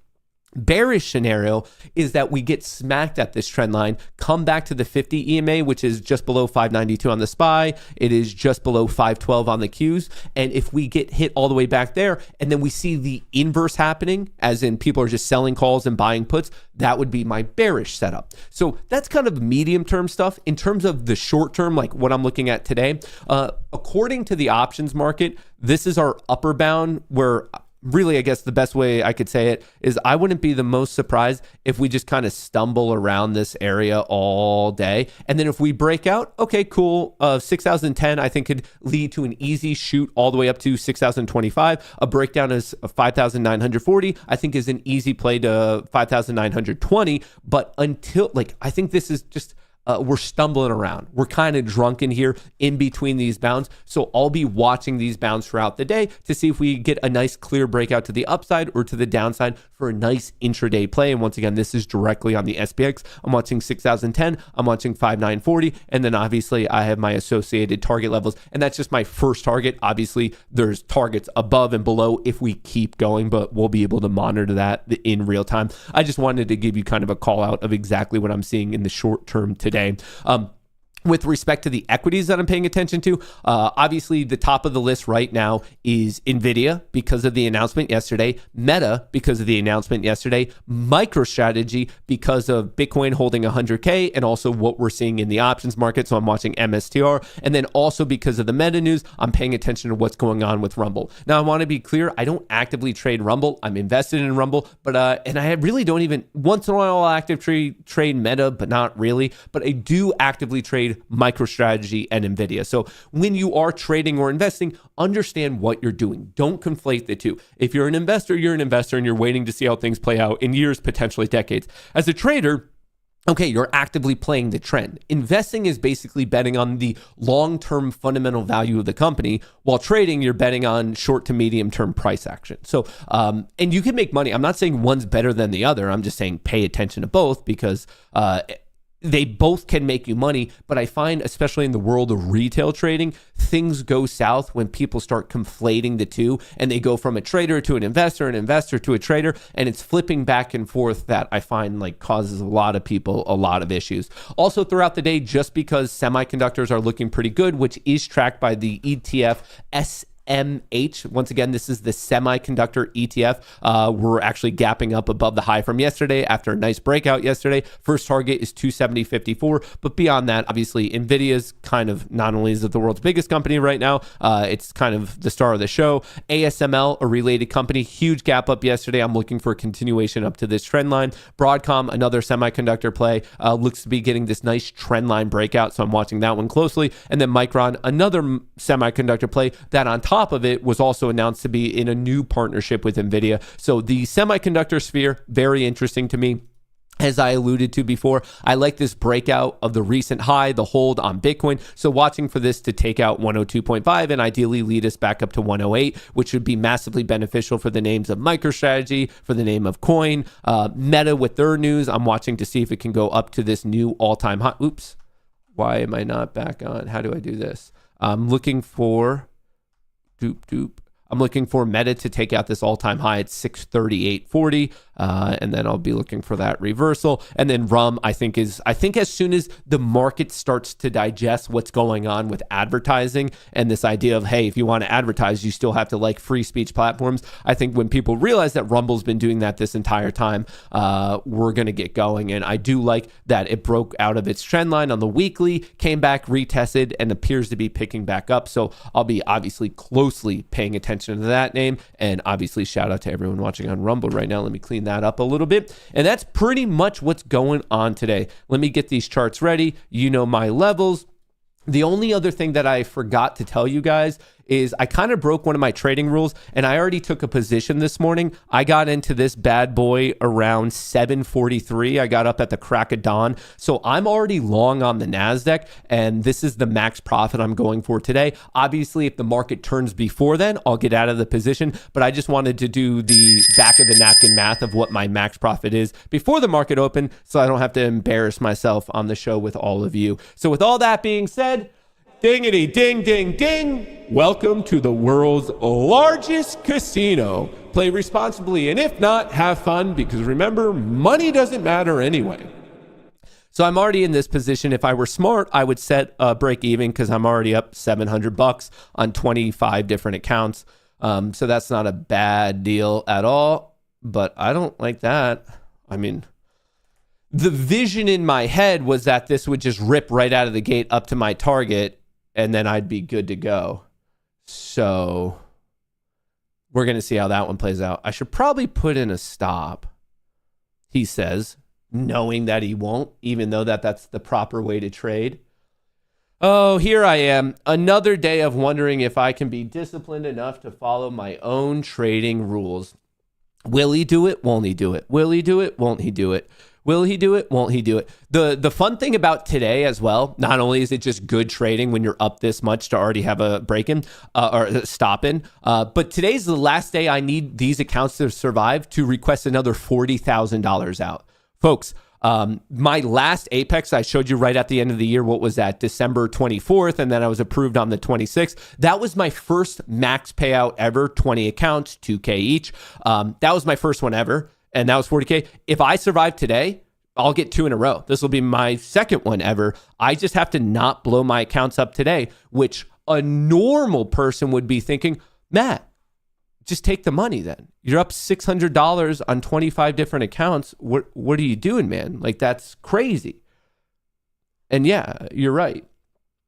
Bearish scenario is that we get smacked at this trend line, come back to the 50 EMA, which is just below 592 on the SPY. It is just below 512 on the Qs. And if we get hit all the way back there, and then we see the inverse happening, as in people are just selling calls and buying puts, that would be my bearish setup. So that's kind of medium term stuff. In terms of the short term, like what I'm looking at today, according to the options market, this is our upper bound where really, I guess the best way I could say it is I wouldn't be the most surprised if we just kind of stumble around this area all day. And then if we break out, okay, cool. 6,010, I think could lead to an easy shoot all the way up to 6,025. A breakdown is 5,940, I think is an easy play to 5,920. But until, like, I think this is just, we're stumbling around. We're kind of drunken here in between these bounds. So I'll be watching these bounds throughout the day to see if we get a nice clear breakout to the upside or to the downside for a nice intraday play. And once again, this is directly on the SPX. I'm watching 6,010. I'm watching 5,940. And then obviously I have my associated target levels. And that's just my first target. Obviously there's targets above and below if we keep going, but we'll be able to monitor that in real time. I just wanted to give you kind of a call out of exactly what I'm seeing in the short term today. With respect to the equities that I'm paying attention to, obviously the top of the list right now is NVIDIA because of the announcement yesterday, Meta because of the announcement yesterday, MicroStrategy because of Bitcoin holding 100K and also what we're seeing in the options market. So I'm watching MSTR. And then also because of the Meta news, I'm paying attention to what's going on with Rumble. Now, I want to be clear, I don't actively trade Rumble. I'm invested in Rumble, but and I really don't even, once in a while I'll actively trade Meta, but not really. But I do actively trade MicroStrategy and NVIDIA. So when you are trading or investing, understand what you're doing. Don't conflate the two. If you're an investor and you're waiting to see how things play out in years, potentially decades. As a trader, okay, you're actively playing the trend. Investing is basically betting on the long-term fundamental value of the company, while trading, you're betting on short to medium-term price action. So, and you can make money. I'm not saying one's better than the other. I'm just saying pay attention to both because they both can make you money, but I find, especially in the world of retail trading, things go south when people start conflating the two and they go from a trader to an investor to a trader, and it's flipping back and forth that I find like causes a lot of people a lot of issues. Also throughout the day, just because semiconductors are looking pretty good, which is tracked by the ETF SMH. Once again, this is the semiconductor ETF. We're actually gapping up above the high from yesterday after a nice breakout yesterday. First target is 270.54. But beyond that, obviously, NVIDIA's kind of not only is it the world's biggest company right now, it's kind of the star of the show. ASML, a related company, huge gap up yesterday. I'm looking for a continuation up to this trend line. Broadcom, another semiconductor play, looks to be getting this nice trend line breakout. So I'm watching that one closely. And then Micron, another semiconductor play that on top of it was also announced to be in a new partnership with NVIDIA. So the semiconductor sphere, very interesting to me. As I alluded to before, I like this breakout of the recent high, the hold on Bitcoin. So watching for this to take out 102.5 and ideally lead us back up to 108, which would be massively beneficial for the names of MicroStrategy, for the name of Coin. Meta with their news, I'm watching to see if it can go up to this new all-time high. Oops, why am I not back on? How do I do this? I'm looking for... I'm looking for Meta to take out this all-time high at 638.40, and then I'll be looking for that reversal. And then RUM, I think as soon as the market starts to digest what's going on with advertising and this idea of, hey, if you want to advertise, you still have to like free speech platforms. I think when people realize that Rumble's been doing that this entire time, we're going to get going. And I do like that it broke out of its trend line on the weekly, came back, retested, and appears to be picking back up. So I'll be obviously closely paying attention to that name. And obviously shout out to everyone watching on Rumble right now. Let me clean that up a little bit. And that's pretty much what's going on today. Let me get these charts ready. You know my levels. The only other thing that I forgot to tell you guys is I kind of broke one of my trading rules, and I already took a position this morning. I got into this bad boy around 7:43. I got up at the crack of dawn. So I'm already long on the NASDAQ, and this is the max profit I'm going for today. Obviously, if the market turns before then, I'll get out of the position, but I just wanted to do the back of the napkin math of what my max profit is before the market opened, so I don't have to embarrass myself on the show with all of you. So with all that being said, dingity ding ding ding, welcome to the world's largest casino. Play responsibly, and if not, have fun, because remember, money doesn't matter anyway. So I'm already in this position. If I were smart, I would set a break even, because I'm already up $700 on 25 different accounts. So that's not a bad deal at all, but I don't like that. I mean, the vision in my head was that this would just rip right out of the gate up to my target, and then I'd be good to go. So we're going to see how that one plays out. I should probably put in a stop, he says, knowing that he won't, even though that's the proper way to trade. Oh, here I am. Another day of wondering if I can be disciplined enough to follow my own trading rules. Will he do it? Won't he do it? Will he do it? Won't he do it? Will he do it? Won't he do it? The fun thing about today as well, not only is it just good trading when you're up this much to already have a break in or a stop in, but today's the last day I need these accounts to survive to request another $40,000 out. Folks, my last Apex, I showed you right at the end of the year, what was that, December 24th, and then I was approved on the 26th. That was my first max payout ever, 20 accounts, 2K each. That was my first one ever, and that was 40K. If I survive today, I'll get 2 in a row. This will be my second one ever. I just have to not blow my accounts up today, which a normal person would be thinking, Matt, just take the money then. You're up $600 on 25 different accounts. What are you doing, man? Like, that's crazy. And yeah, you're right.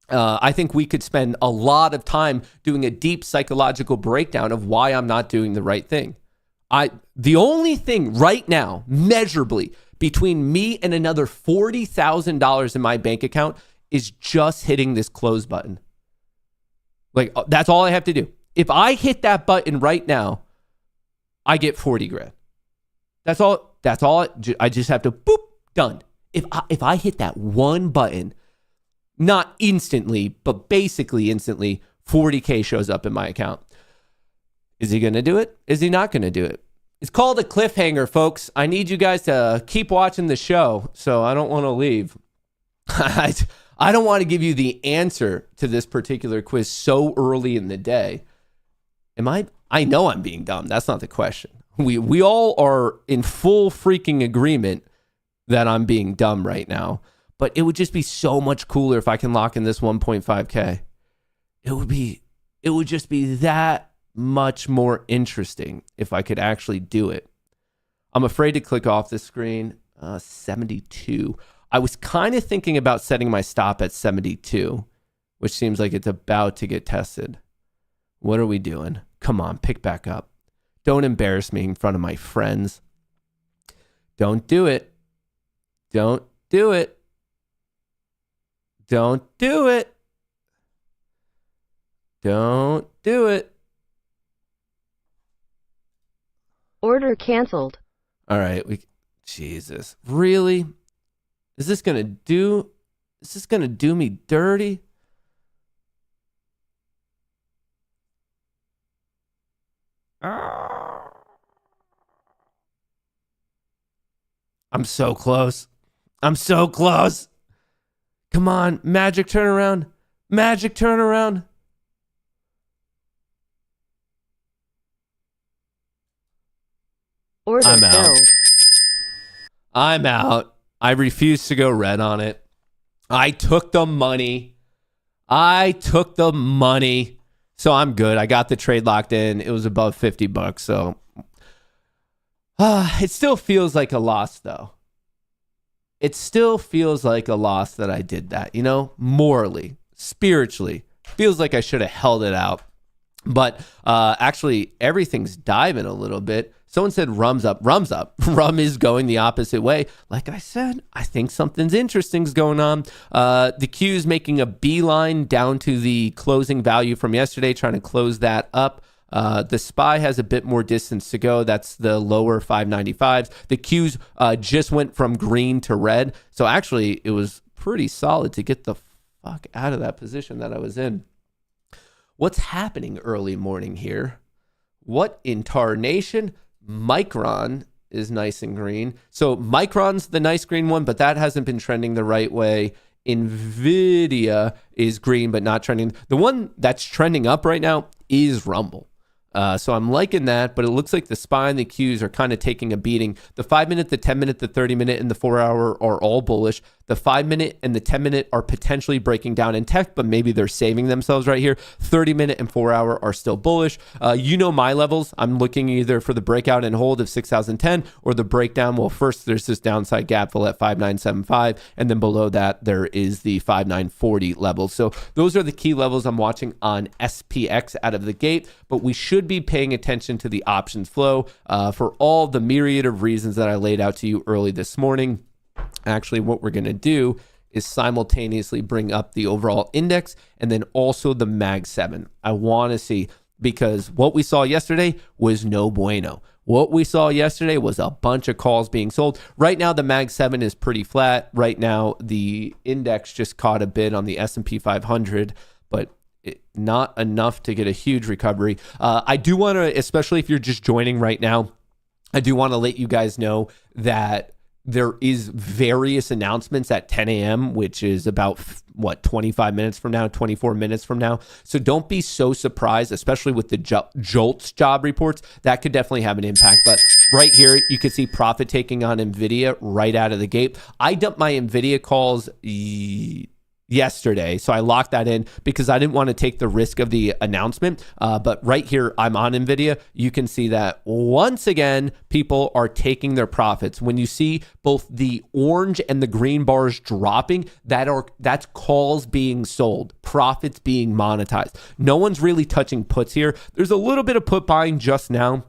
I think we could spend a lot of time doing a deep psychological breakdown of why I'm not doing the right thing. The only thing right now, measurably, between me and another $40,000 in my bank account is just hitting this close button. Like, that's all I have to do. If I hit that button right now, I get 40 grand. That's all. I just have to boop, done. If I hit that one button, not instantly, but basically instantly, 40K shows up in my account. Is he going to do it? Is he not going to do it? It's called a cliffhanger, folks. I need you guys to keep watching the show, so I don't want to leave. I don't want to give you the answer to this particular quiz so early in the day. I know I'm being dumb. That's not the question. We all are in full freaking agreement that I'm being dumb right now. But it would just be so much cooler if I can lock in this 1.5K. It would just be that much more interesting if I could actually do it. I'm afraid to click off the screen. 72. I was kind of thinking about setting my stop at 72, which seems like it's about to get tested. What are we doing? Come on, pick back up. Don't embarrass me in front of my friends. Don't do it. Don't do it. Don't do it. Don't do it. Order canceled. All right, Jesus. Really? Is this gonna do me dirty? I'm so close. I'm so close. Come on, magic turnaround. Magic turnaround. Order I'm out. filled. I'm out. I refuse to go red on it. I took the money. So I'm good. I got the trade locked in. It was above $50. So it still feels like a loss, though. It still feels like a loss that I did that, morally, spiritually. Feels like I should have held it out. But actually, everything's diving a little bit. Someone said rum's up. Rum's up. Rum is going the opposite way. Like I said, I think something's interesting's going on. The Q's making a beeline down to the closing value from yesterday, trying to close that up. The SPY has a bit more distance to go. That's the lower 595s. The Q's just went from green to red. So actually, it was pretty solid to get the fuck out of that position that I was in. What's happening early morning here? What in tarnation? Micron is nice and green. So Micron's the nice green one, but that hasn't been trending the right way. NVDA is green, but not trending. The one that's trending up right now is Rumble. So I'm liking that, but it looks like the SPY and the Qs are kind of taking a beating. The 5-minute, the 10-minute, the 30-minute, and the 4-hour are all bullish. The 5-minute and the 10-minute are potentially breaking down in tech, but maybe they're saving themselves right here. 30-minute and 4-hour are still bullish. You know my levels. I'm looking either for the breakout and hold of 6,010 or the breakdown. Well, first there's this downside gap fill at 5,975, and then below that there is the 5,940 level. So those are the key levels I'm watching on SPX out of the gate, but we should be paying attention to the options flow for all the myriad of reasons that I laid out to you early this morning. Actually, what we're going to do is simultaneously bring up the overall index and then also the Mag 7. I want to see, because what we saw yesterday was no bueno. What we saw yesterday was a bunch of calls being sold. Right now, the Mag 7 is pretty flat. Right now, the index just caught a bid on the S&P 500, but not enough to get a huge recovery. I do want to, especially if you're just joining right now, I do want to let you guys know that there is various announcements at 10 a.m., which is about, 25 minutes from now, 24 minutes from now. So don't be so surprised, especially with the JOLTS job reports. That could definitely have an impact. But right here, you can see profit taking on NVIDIA right out of the gate. I dumped my NVIDIA calls yesterday, so I locked that in because I didn't want to take the risk of the announcement. But right here, I'm on NVIDIA. You can see that once again, people are taking their profits. When you see both the orange and the green bars dropping, that's calls being sold, profits being monetized. No one's really touching puts here. There's a little bit of put buying just now.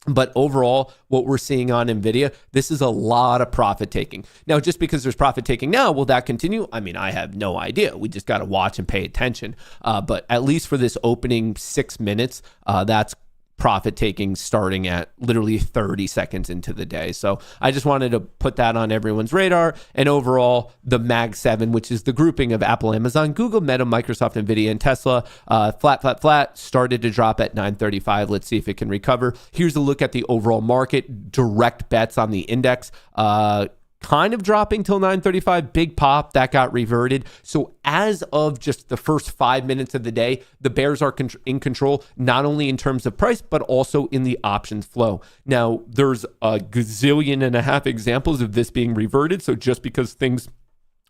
But overall, what we're seeing on NVIDIA, this is a lot of profit taking. Now, just because there's profit taking now, will that continue? I mean, I have no idea. We just got to watch and pay attention. But at least for this opening 6 minutes, that's profit taking starting at literally 30 seconds into the day. So I just wanted to put that on everyone's radar. And overall, the Mag 7, which is the grouping of Apple, Amazon, Google, Meta, Microsoft, NVIDIA, and Tesla, flat, started to drop at 935. Let's see if it can recover. Here's a look at the overall market, direct bets on the index. Kind of dropping till 935, big pop, that got reverted. So as of just the first 5 minutes of the day, the bears are in control, not only in terms of price, but also in the options flow. Now, there's a gazillion and a half examples of this being reverted. So just because things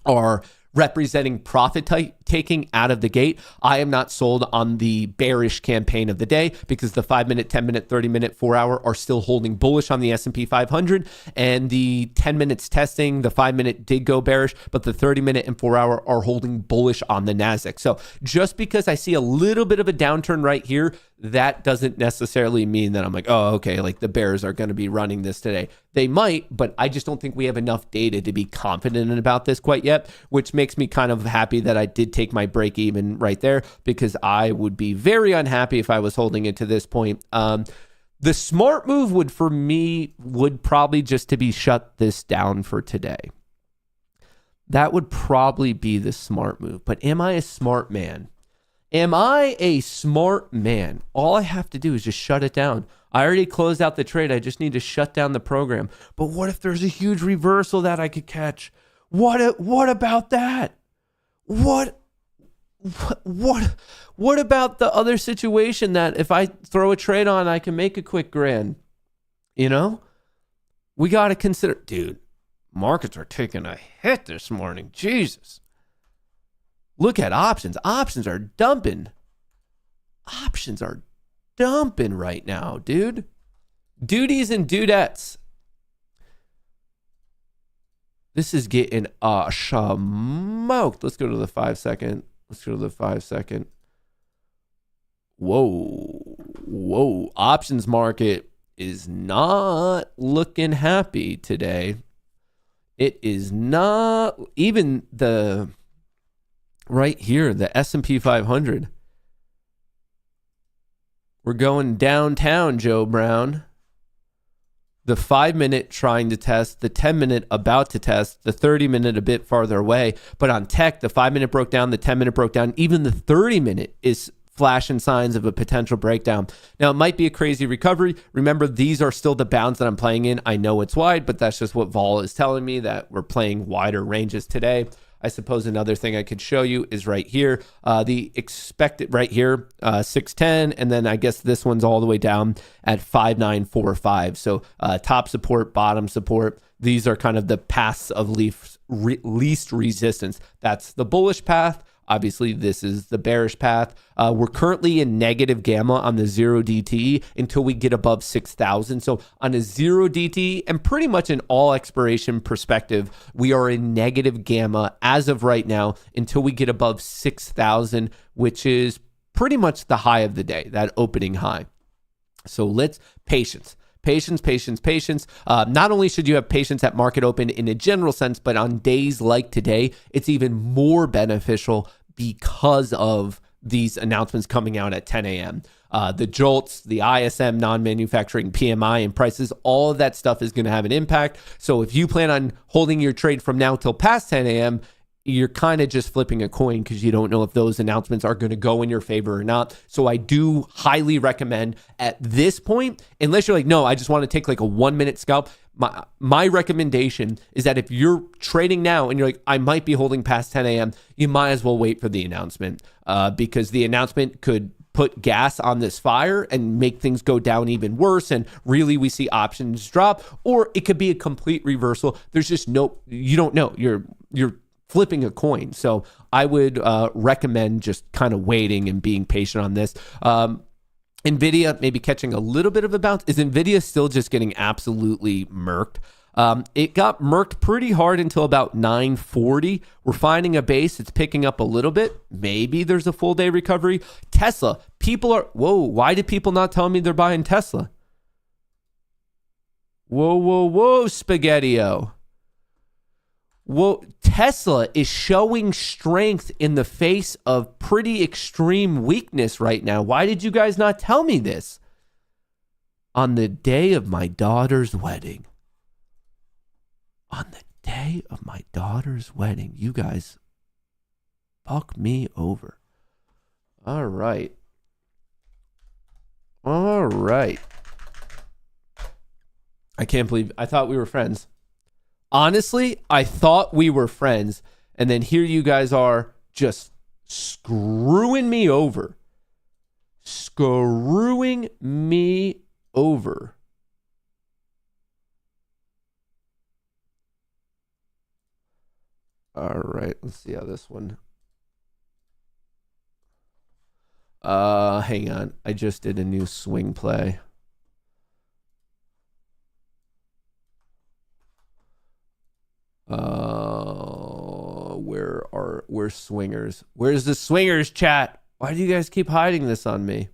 are representing profit taking out of the gate, I am not sold on the bearish campaign of the day because the 5-minute, 10-minute, 30-minute, 4-hour are still holding bullish on the S&P 500, and the 10 minutes testing, the 5-minute did go bearish, but the 30-minute and 4-hour are holding bullish on the Nasdaq. So just because I see a little bit of a downturn right here, that doesn't necessarily mean that I'm like, oh, okay, like the bears are going to be running this today. They might, but I just don't think we have enough data to be confident about this quite yet, which makes me kind of happy that I did take my break even right there, because I would be very unhappy if I was holding it to this point. The smart move would probably just to be shut this down for today. That would probably be the smart move. But am I a smart man? Am I a smart man? All I have to do is just shut it down. I already closed out the trade. I just need to shut down the program. But what if there's a huge reversal that I could catch? What about that? What about the other situation that if I throw a trade on, I can make a quick grand? You know? We got to consider, dude, markets are taking a hit this morning. Jesus. Look at options. Options are dumping. Options are dumping right now, dude. Duties and dudettes. This is getting smoked. Let's go to the 5 second. Whoa. Options market is not looking happy today. It is not. Even the right here, the S&P 500. We're going downtown, Joe Brown. The 5-minute trying to test, the 10-minute about to test, the 30-minute a bit farther away. But on tech, the 5-minute broke down, the 10-minute broke down. Even the 30-minute is flashing signs of a potential breakdown. Now, it might be a crazy recovery. Remember, these are still the bounds that I'm playing in. I know it's wide, but that's just what vol is telling me, that we're playing wider ranges today. I suppose another thing I could show you is right here, the expected right here, 610, and then I guess this one's all the way down at 5945. So top support, bottom support. These are kind of the paths of least resistance. That's the bullish path. Obviously, this is the bearish path. We're currently in negative gamma on the 0 DTE until we get above 6,000. So on a 0 DTE and pretty much an all expiration perspective, we are in negative gamma as of right now until we get above 6,000, which is pretty much the high of the day, that opening high. So patience. Not only should you have patience at market open in a general sense, but on days like today, it's even more beneficial because of these announcements coming out at 10 a.m. The jolts, the ISM, non-manufacturing PMI and prices, all of that stuff is going to have an impact. So if you plan on holding your trade from now till past 10 a.m., you're kind of just flipping a coin because you don't know if those announcements are going to go in your favor or not. So I do highly recommend at this point, unless you're like, no, I just want to take like a 1-minute scalp. My recommendation is that if you're trading now and you're like, I might be holding past 10 a.m., you might as well wait for the announcement because the announcement could put gas on this fire and make things go down even worse. And really we see options drop, or it could be a complete reversal. There's just you don't know. You're flipping a coin. So I would recommend just kind of waiting and being patient on this. NVIDIA maybe catching a little bit of a bounce. Is NVIDIA still just getting absolutely murked? It got murked pretty hard until about 940. We're finding a base. It's picking up a little bit. Maybe there's a full day recovery. Tesla, why did people not tell me they're buying Tesla? Whoa, Spaghetti-O. Well, Tesla is showing strength in the face of pretty extreme weakness right now. Why did you guys not tell me this? On the day of my daughter's wedding. You guys fuck me over. All right. I can't believe I thought we were friends. Honestly, I thought we were friends, and then here you guys are just screwing me over. All right, let's see how this one. Hang on. I just did a new swing play. Where's swingers? Where's the swingers chat? Why do you guys keep hiding this on me?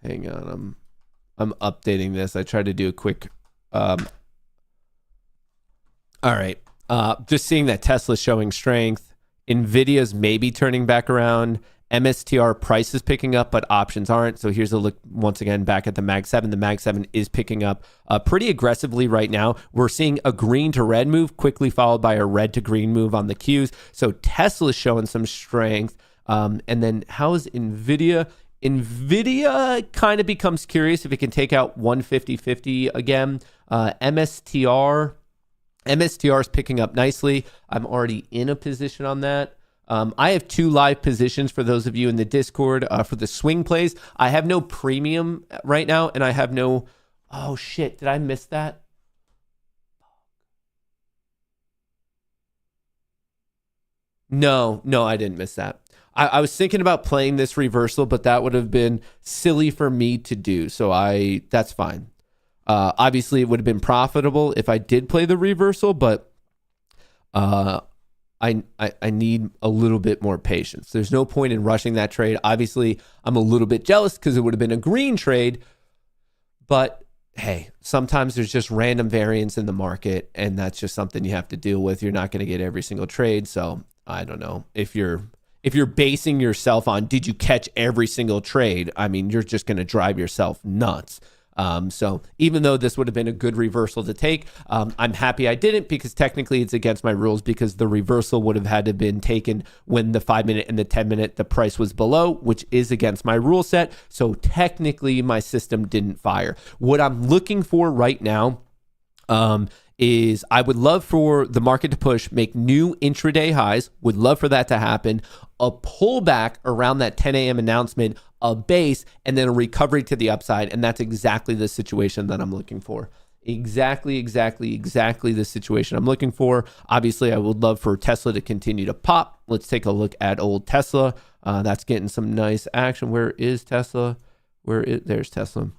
Hang on, I'm updating this. I tried to do a quick all right. Just seeing that Tesla's showing strength. NVIDIA's maybe turning back around. MSTR price is picking up, but options aren't. So here's a look once again back at the Mag 7. The Mag 7 is picking up pretty aggressively right now. We're seeing a green to red move, quickly followed by a red to green move on the Qs. So Tesla's showing some strength. And then how is NVIDIA? NVIDIA kind of becomes curious if it can take out 150.50 again. MSTR is picking up nicely. I'm already in a position on that. I have 2 live positions for those of you in the Discord for the swing plays. I have no premium right now, and I have no... Oh, shit. Did I miss that? No, I didn't miss that. I was thinking about playing this reversal, but that would have been silly for me to do. So that's fine. Obviously, it would have been profitable if I did play the reversal, but I need a little bit more patience. There's no point in rushing that trade. Obviously, I'm a little bit jealous because it would have been a green trade, but hey, sometimes there's just random variance in the market, and that's just something you have to deal with. You're not going to get every single trade, so I don't know. If you're basing yourself on did you catch every single trade, I mean, you're just going to drive yourself nuts. So even though this would have been a good reversal to take, I'm happy I didn't, because technically it's against my rules, because the reversal would have had to have been taken when the 5 minute and the 10 minute, the price was below, which is against my rule set. So technically my system didn't fire. What I'm looking for right now, is I would love for the market to push, make new intraday highs, would love for that to happen, a pullback around that 10 a.m. announcement, a base, and then a recovery to the upside. And that's exactly the situation that I'm looking for. Exactly the situation I'm looking for. Obviously, I would love for Tesla to continue to pop. Let's take a look at old Tesla. That's getting some nice action. Where is Tesla? There's Tesla.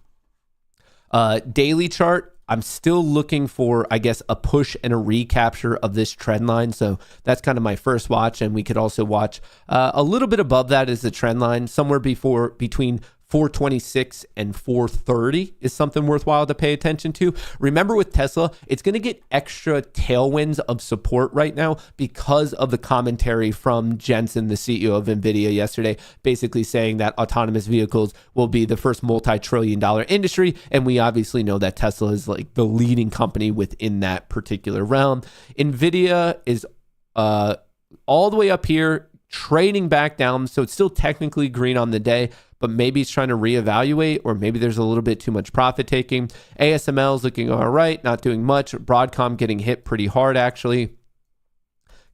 Daily chart. I'm still looking for, I guess, a push and a recapture of this trend line. So that's kind of my first watch. And we could also watch a little bit above that is the trend line. Somewhere between 426 and 430 is something worthwhile to pay attention to. Remember, with Tesla, it's going to get extra tailwinds of support right now because of the commentary from Jensen, the CEO of NVIDIA, yesterday, basically saying that autonomous vehicles will be the first multi-trillion-dollar industry. And we obviously know that Tesla is like the leading company within that particular realm. NVIDIA is all the way up here, trading back down. So it's still technically green on the day, but maybe it's trying to reevaluate, or maybe there's a little bit too much profit taking. ASML is looking all right, not doing much. Broadcom getting hit pretty hard, actually.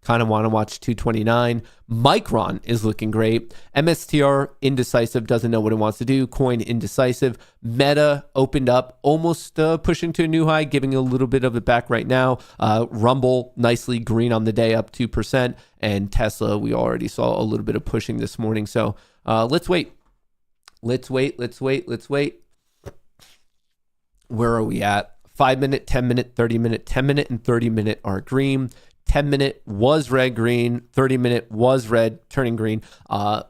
Kind of want to watch 229. Micron is looking great. MSTR indecisive, doesn't know what it wants to do. Coin indecisive. Meta opened up, almost pushing to a new high, giving a little bit of it back right now. Rumble nicely green on the day, up 2%. And Tesla, we already saw a little bit of pushing this morning. So let's wait. Let's wait. Where are we at? 5 minute, 10 minute, 30 minute, 10 minute, and 30 minute are green. 10 minute was red, green. 30 minute was red, turning green.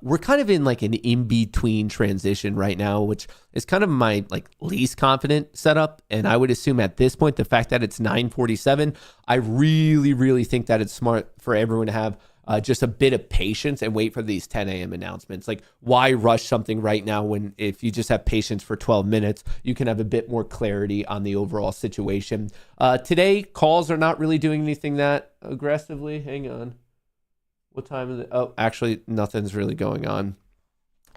We're kind of in like an in-between transition right now, which is kind of my like least confident setup. And I would assume at this point, the fact that it's 9:47, I really think that it's smart for everyone to have just a bit of patience and wait for these 10 a.m. announcements. Like, why rush something right now when if you just have patience for 12 minutes, you can have a bit more clarity on the overall situation. Today, calls are not really doing anything that aggressively. Hang on. What time is it? Oh, actually, nothing's really going on.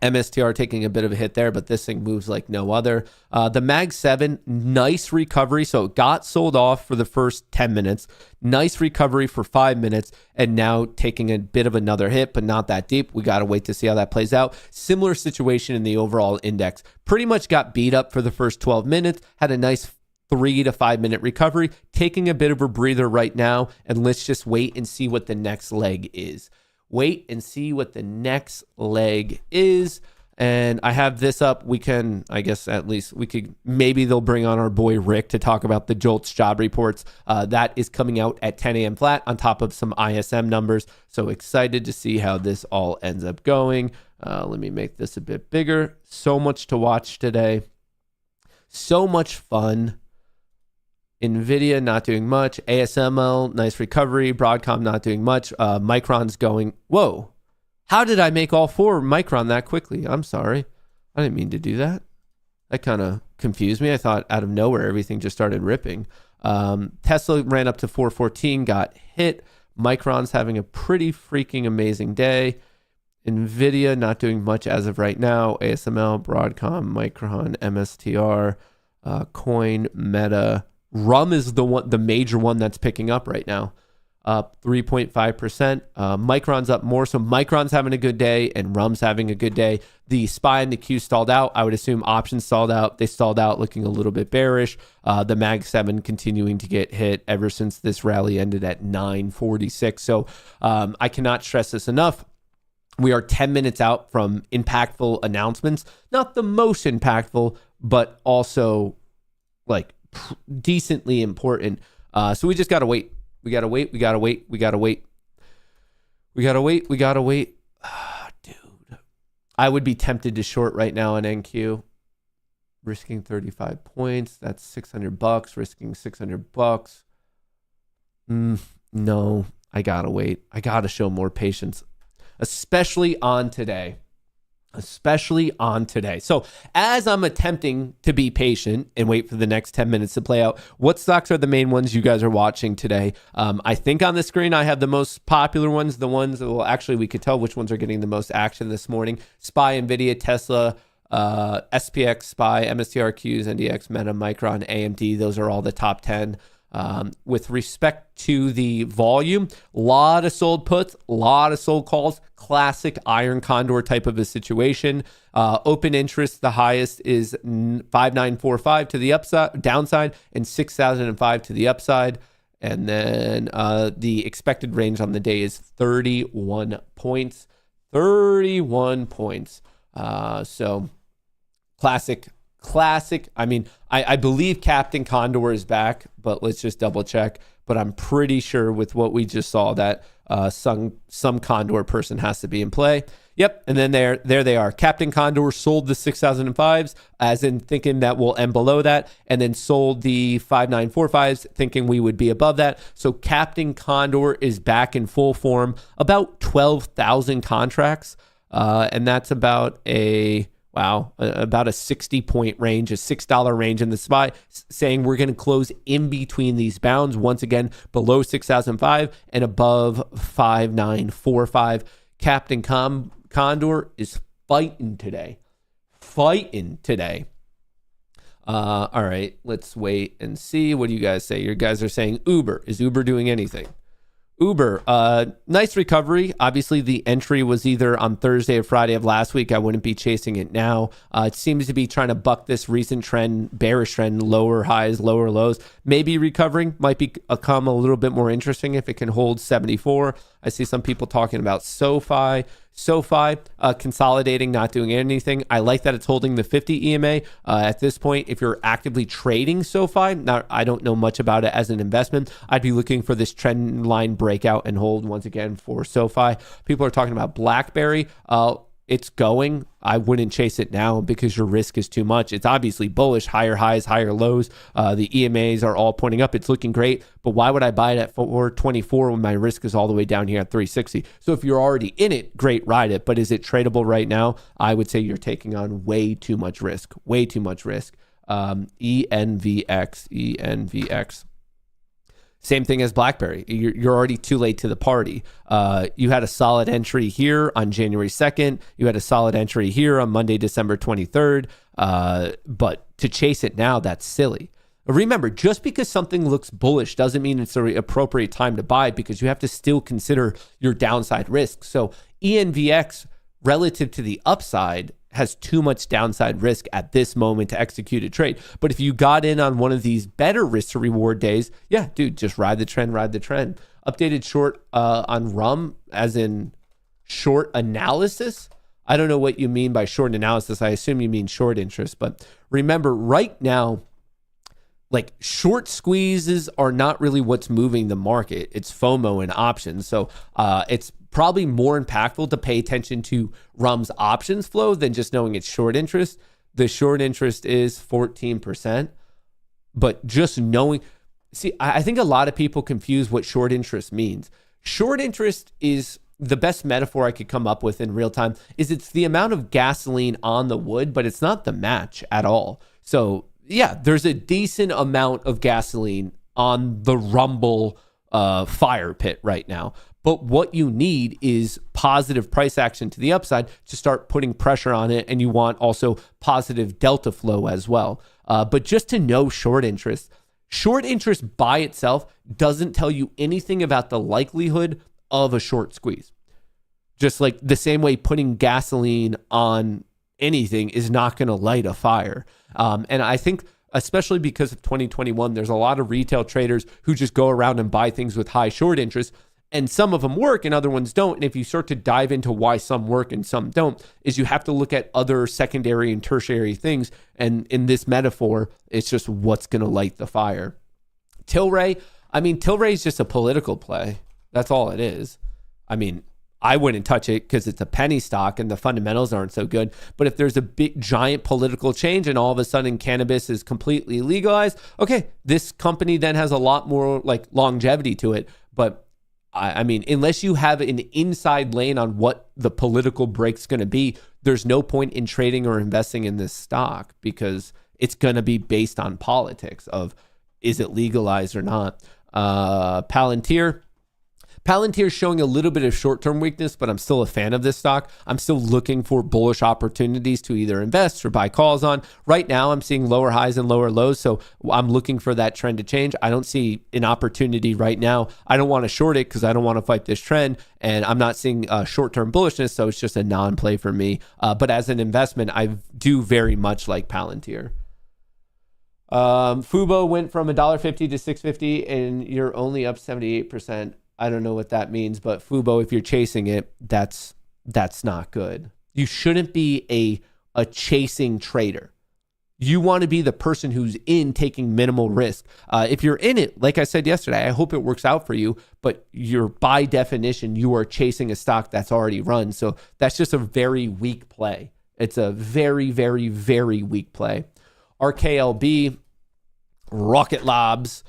MSTR taking a bit of a hit there, but this thing moves like no other. The Mag 7, nice recovery. So it got sold off for the first 10 minutes. Nice recovery for 5 minutes, and now taking a bit of another hit, but not that deep. We got to wait to see how that plays out. Similar situation in the overall index. Pretty much got beat up for the first 12 minutes, had a nice 3 to 5 minute recovery, taking a bit of a breather right now, and let's just wait and see what the next leg is. Wait and see what the next leg is. And I have this up. We can, I guess, at least we could, maybe they'll bring on our boy Rick to talk about the JOLTS job reports. That is coming out at 10 a.m. flat on top of some ISM numbers. So excited to see how this all ends up going. Let me make this a bit bigger. So much to watch today. So much fun. NVIDIA not doing much. ASML, nice recovery. Broadcom not doing much. Micron's going, whoa. How did I make all four Micron that quickly? I'm sorry. I didn't mean to do that. That kind of confused me. I thought out of nowhere everything just started ripping. Tesla ran up to 414, got hit. Micron's having a pretty freaking amazing day. NVIDIA not doing much as of right now. ASML, Broadcom, Micron, MSTR, Coin, Meta. Rum is the major one that's picking up right now. up 3.5%. Micron's up more, so Micron's having a good day and RUM's having a good day. The SPY and the Q stalled out. I would assume options stalled out. They stalled out looking a little bit bearish. The Mag 7 continuing to get hit ever since this rally ended at 946. So I cannot stress this enough. We are 10 minutes out from impactful announcements. Not the most impactful, but also like decently important. So we just got to wait. We got to wait. Dude, I would be tempted to short right now on NQ. Risking 35 points. That's $600. Risking $600. No, I got to wait. I got to show more patience. Especially on today. So as I'm attempting to be patient and wait for the next 10 minutes to play out, what stocks are the main ones you guys are watching today? I think on the screen I have the most popular ones, the ones that, well, actually we could tell which ones are getting the most action this morning. SPY, NVIDIA, Tesla, SPX, SPY, MSTRQs, NDX, Meta, Micron, AMD. Those are all the top 10. With respect to the volume, a lot of sold puts, a lot of sold calls, classic iron condor type of a situation. Open interest, the highest is 5945 to the upside, downside, and 6005 to the upside. And then the expected range on the day is 31 points. 31 points. So classic. I mean, I believe Captain Condor is back, but let's just double check. But I'm pretty sure with what we just saw that some Condor person has to be in play. Yep, and then there they are. Captain Condor sold the 6005s, as in thinking that we'll end below that, and then sold the 5945s, thinking we would be above that. So Captain Condor is back in full form, about 12,000 contracts, and that's about about a 60-point range, a $6 range in the SPY, saying we're going to close in between these bounds, once again, below 6,005 and above 5,945. Captain Condor is fighting today. All right, let's wait and see. What do you guys say? You guys are saying Uber. Is Uber doing anything? Uber, nice recovery. Obviously, the entry was either on Thursday or Friday of last week. I wouldn't be chasing it now. It seems to be trying to buck this recent trend, bearish trend, lower highs, lower lows. Maybe recovering, might become a little bit more interesting if it can hold 74. I see some people talking about SoFi, consolidating, not doing anything. I like that it's holding the 50 EMA. At this point, if you're actively trading SoFi, now I don't know much about it as an investment. I'd be looking for this trend line breakout and hold once again for SoFi. People are talking about BlackBerry. It's going. I wouldn't chase it now because your risk is too much. It's obviously bullish, higher highs, higher lows. The EMAs are all pointing up. It's looking great. But why would I buy it at 424 when my risk is all the way down here at 360? So if you're already in it, great, ride it. But is it tradable right now? I would say you're taking on way too much risk. ENVX. Same thing as BlackBerry. You're already too late to the party. You had a solid entry here on January 2nd. You had a solid entry here on Monday, December 23rd. But to chase it now, that's silly. Remember, just because something looks bullish doesn't mean it's the appropriate time to buy, because you have to still consider your downside risk. So ENVX relative to the upside has too much downside risk at this moment to execute a trade. But if you got in on one of these better risk to reward days, yeah, dude, just ride the trend. Updated short on RUM, as in short analysis. I don't know what you mean by short analysis. I assume you mean short interest. But remember, right now, like, short squeezes are not really what's moving the market. It's FOMO and options. So it's probably more impactful to pay attention to RUM's options flow than just knowing it's short interest. The short interest is 14%. But just knowing, I think a lot of people confuse what short interest means. Short interest is, the best metaphor I could come up with in real time is it's the amount of gasoline on the wood, but it's not the match at all. So yeah, there's a decent amount of gasoline on the Rumble fire pit right now. But what you need is positive price action to the upside to start putting pressure on it. And you want also positive delta flow as well. But just to know short interest Short interest by itself doesn't tell you anything about the likelihood of a short squeeze. Just like the same way putting gasoline on anything is not going to light a fire. And I think, especially because of 2021, there's a lot of retail traders who just go around and buy things with high short interest. And some of them work and other ones don't. And if you start to dive into why some work and some don't, is you have to look at other secondary and tertiary things. And in this metaphor, it's just what's going to light the fire. Tilray is just a political play. That's all it is. I mean, I wouldn't touch it because it's a penny stock and the fundamentals aren't so good. But if there's a big, giant political change and all of a sudden cannabis is completely legalized, okay, this company then has a lot more like longevity to it. But I mean, unless you have an inside lane on what the political break's going to be, there's no point in trading or investing in this stock because it's going to be based on politics of is it legalized or not. Palantir's showing a little bit of short-term weakness, but I'm still a fan of this stock. I'm still looking for bullish opportunities to either invest or buy calls on. Right now, I'm seeing lower highs and lower lows, so I'm looking for that trend to change. I don't see an opportunity right now. I don't want to short it because I don't want to fight this trend, and I'm not seeing short-term bullishness, so it's just a non-play for me. But as an investment, I do very much like Palantir. Fubo went from $1.50 to $6.50, and you're only up 78%. I don't know what that means, but Fubo, if you're chasing it, that's not good. You shouldn't be a chasing trader. You want to be the person who's in taking minimal risk. If you're in it, like I said yesterday, I hope it works out for you, but you're by definition, you are chasing a stock that's already run. So that's just a very weak play. It's a very, very, very weak play. RKLB, Rocket Labs.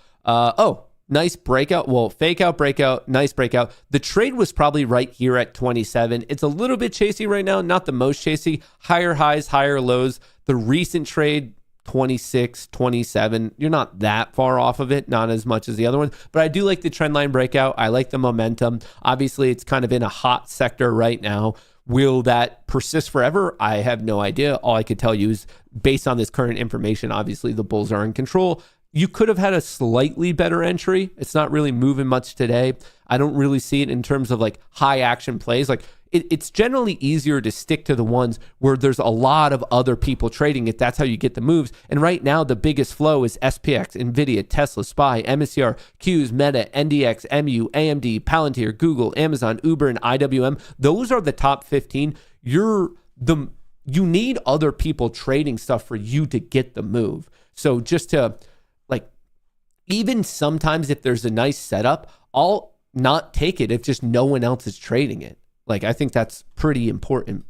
Nice breakout. Well, fake out, breakout, nice breakout. The trade was probably right here at 27. It's a little bit chasey right now, not the most chasey. Higher highs, higher lows. The recent trade, 26, 27. You're not that far off of it, not as much as the other one. But I do like the trend line breakout. I like the momentum. Obviously, it's kind of in a hot sector right now. Will that persist forever? I have no idea. All I could tell you is based on this current information, obviously the bulls are in control. You could have had a slightly better entry. It's not really moving much today. I don't really see it in terms of like high action plays. Like it's generally easier to stick to the ones where there's a lot of other people trading it. That's how you get the moves. And right now, the biggest flow is SPX, NVIDIA, Tesla, SPY, MSCR, Qs, Meta, NDX, MU, AMD, Palantir, Google, Amazon, Uber, and IWM. Those are the top 15. You need other people trading stuff for you to get the move. So just to even sometimes if there's a nice setup, I'll not take it if just no one else is trading it. Like, I think that's pretty important.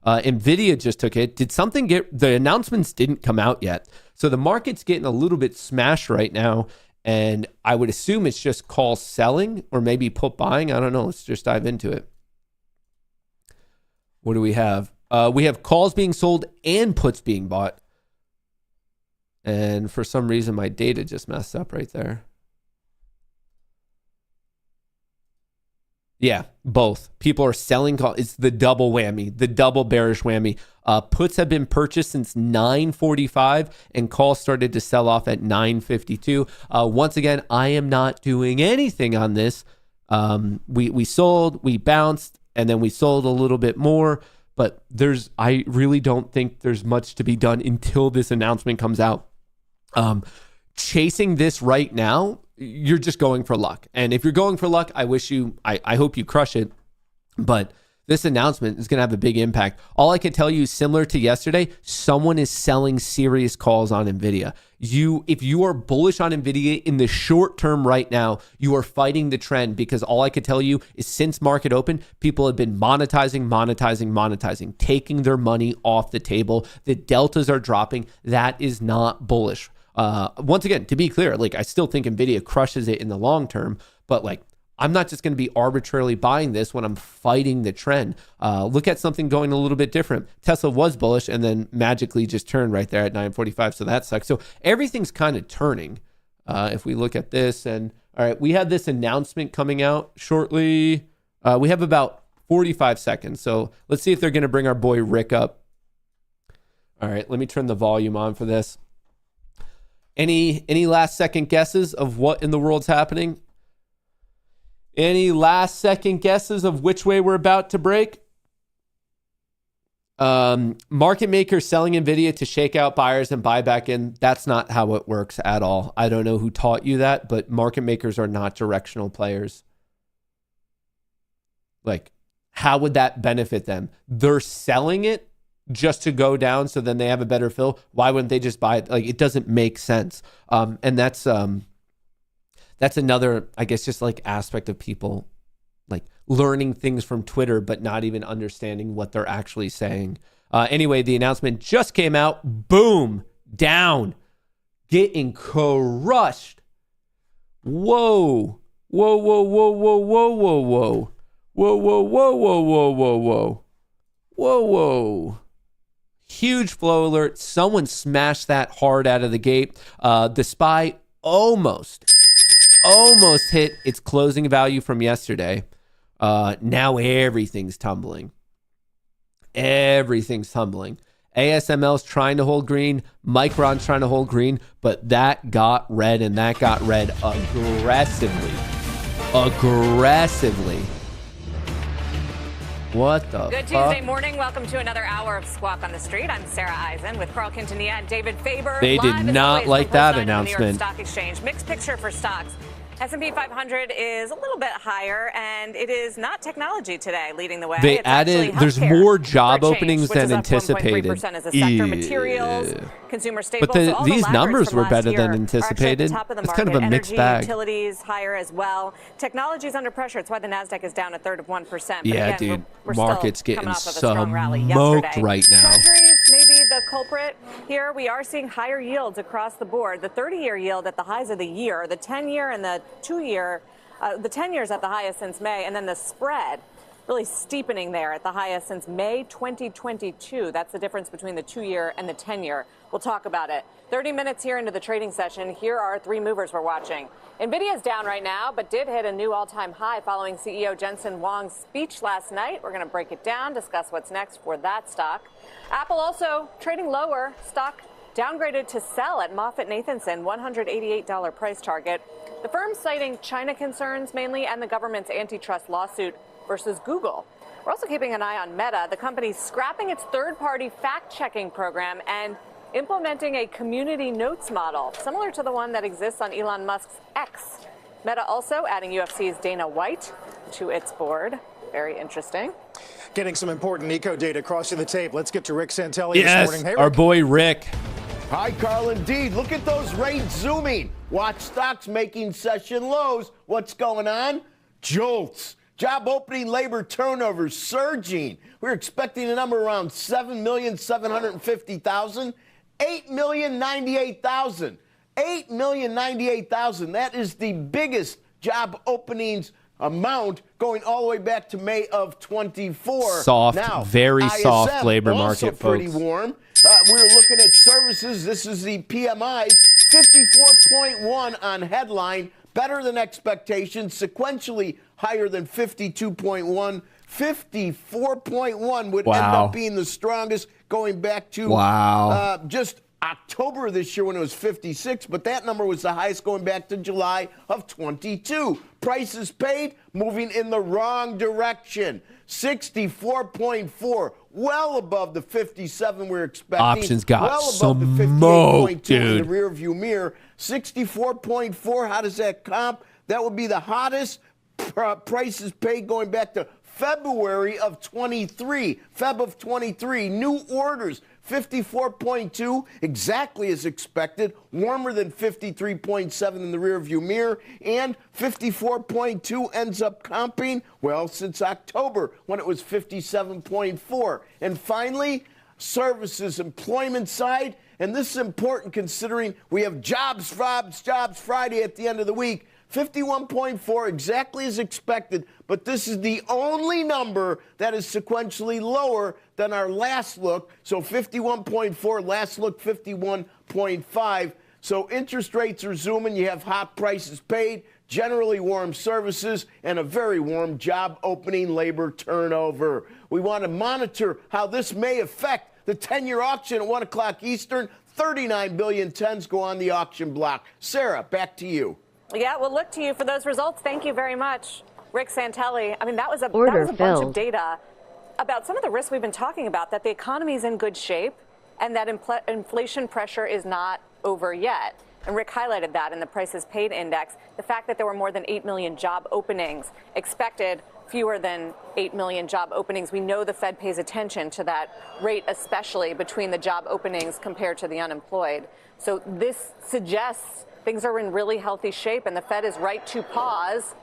NVIDIA just took it. Did something the announcements didn't come out yet. So the market's getting a little bit smashed right now. And I would assume it's just call selling or maybe put buying. I don't know. Let's just dive into it. What do we have? We have calls being sold and puts being bought. And for some reason, my data just messed up right there. Yeah, both. People are selling calls. It's the double whammy, the double bearish whammy. Puts have been purchased since 9:45 and calls started to sell off at 9:52. Once again, I am not doing anything on this. We sold, we bounced, and then we sold a little bit more. But I really don't think there's much to be done until this announcement comes out. Chasing this right now, you're just going for luck. And if you're going for luck, I hope you crush it. But this announcement is going to have a big impact. All I can tell you is similar to yesterday, someone is selling serious calls on NVIDIA. If you are bullish on NVIDIA in the short term right now, you are fighting the trend because all I could tell you is since market open, people have been monetizing, taking their money off the table. The deltas are dropping. That is not bullish. Once again, to be clear, I still think NVIDIA crushes it in the long term, but I'm not just going to be arbitrarily buying this when I'm fighting the trend. Look at something going a little bit different. Tesla was bullish and then magically just turned right there at 9:45. So that sucks. So everything's kind of turning. If we look at this and all right, we had this announcement coming out shortly. We have about 45 seconds. So let's see if they're going to bring our boy Rick up. All right, let me turn the volume on for this. Any last second guesses of what in the world's happening? Any last second guesses of which way we're about to break? Market makers selling NVIDIA to shake out buyers and buy back in. That's not how it works at all. I don't know who taught you that, but market makers are not directional players. Like, how would that benefit them? They're selling it just to go down so then they have a better fill. Why wouldn't they just buy it? Like, it doesn't make sense. And that's another, I guess, just like aspect of people like learning things from Twitter, but not even understanding what they're actually saying. Anyway, the announcement just came out. Boom, down, getting crushed. Whoa, whoa, whoa, whoa, whoa, whoa, whoa, whoa. Whoa, whoa, whoa, whoa, whoa, whoa, whoa. Whoa, whoa. Huge flow alert. Someone smashed that hard out of the gate. The SPY almost hit its closing value from yesterday. Now everything's tumbling. Everything's tumbling. ASML's trying to hold green. Micron's trying to hold green. But that got red, and that got red aggressively. What the Good fuck? Tuesday morning. Welcome to another hour of Squawk on the Street. I'm Sarah Eisen with Carl Quintanilla and David Faber. They did live as not always like from that post 9 on the New York announcement. Stock Exchange. Mixed picture for stocks. S&P 500 is a little bit higher, and it is not technology today leading the way. They It's actually added, there's healthcare more for job a change, openings which than is up anticipated. 1.3% as a sector. Materials, Yeah. consumer staples. But so all the these laggards numbers from were last better year than are actually at the anticipated. top of the It's kind of market. a mixed Energy, bag. utilities higher as well. Technology is under pressure. It's why the Nasdaq is down 1/3%. But Yeah, again, dude. we're Market's still getting coming off of a strong rally smoked yesterday. right now. Treasuries may be the culprit here. We are seeing higher yields across the board. The 30-year yield at the highs of the year, the 10-year and the 2-year. The 10-year's at the highest since May, and then the spread really steepening there at the highest since May 2022. That's the difference between the 2-year and the 10-year. We'll talk about it. 30 minutes here into the trading session. Here are 3 movers we're watching. NVIDIA is down right now, but did hit a new all-time high following CEO Jensen Huang's speech last night. We're going to break it down, discuss what's next for that stock. Apple also trading lower. Stock downgraded to sell at MoffettNathanson, $188 price target. The firm's citing China concerns mainly and the government's antitrust lawsuit versus Google. We're also keeping an eye on Meta. The company's scrapping its third-party fact-checking program and implementing a community notes model, similar to the one that exists on Elon Musk's X. Meta also adding UFC's Dana White to its board. Very interesting. Getting some important eco data crossing the tape. Let's get to Rick Santelli Yes, this morning. Hey, our Rick. boy Rick. Hi, Carl. Indeed. Look at those rates zooming. Watch stocks making session lows. What's going on? Jolts. Job opening labor turnover surging. We're expecting a number around 7,750,000. 8,098,000. 8,098,000. That is the biggest job openings amount going all the way back to May of 24. Soft, now, very soft ISM, labor also market, pretty folks. warm. We're looking at services. This is the PMI, 54.1 on headline, better than expectations, sequentially higher than 52.1. 54.1 would end Wow. up being the strongest going back to just October of this year when it was 56, but that number was the highest going back to July of 22. Prices paid moving in the wrong direction. 64.4, well above the 57 we're expecting. Options got well above the smoked, 58.2 in dude. the rearview mirror. 64.4, how does that comp? That would be the hottest prices paid going back to February of 23. Feb of 23. New orders, 54.2, exactly as expected, warmer than 53.7 in the rearview mirror, and 54.2 ends up comping, well, since October when it was 57.4. And finally, services employment side, and this is important considering we have Jobs Friday at the end of the week. 51.4, exactly as expected, but this is the only number that is sequentially lower than our last look. So 51.4, last look 51.5. So interest rates are zooming. You have hot prices paid, generally warm services, and a very warm job opening labor turnover. We want to monitor how this may affect the 10-year auction at 1 o'clock Eastern, 39 billion tons go on the auction block. Sarah, back to you. Yeah, we'll look to you for those results. Thank you very much, Rick Santelli. I mean, that was a Order bunch of filled. data about some of the risks we've been talking about, that the economy is in good shape and that inflation pressure is not over yet. And Rick highlighted that in the prices paid index, the fact that there were more than 8 million job openings, expected fewer than 8 million job openings. We know the Fed pays attention to that rate, especially between the job openings compared to the unemployed. So this suggests things are in really healthy shape, and the Fed is right to pause.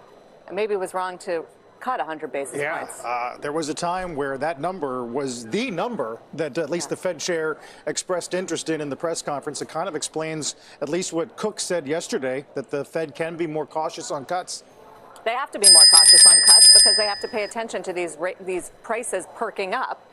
And maybe it was wrong to cut 100 basis points. There was a time where that number was the number that at least the Fed chair expressed interest in the press conference. It kind of explains at least what Cook said yesterday, that the Fed can be more cautious on cuts. They have to be more cautious on cuts because they have to pay attention to these prices perking up.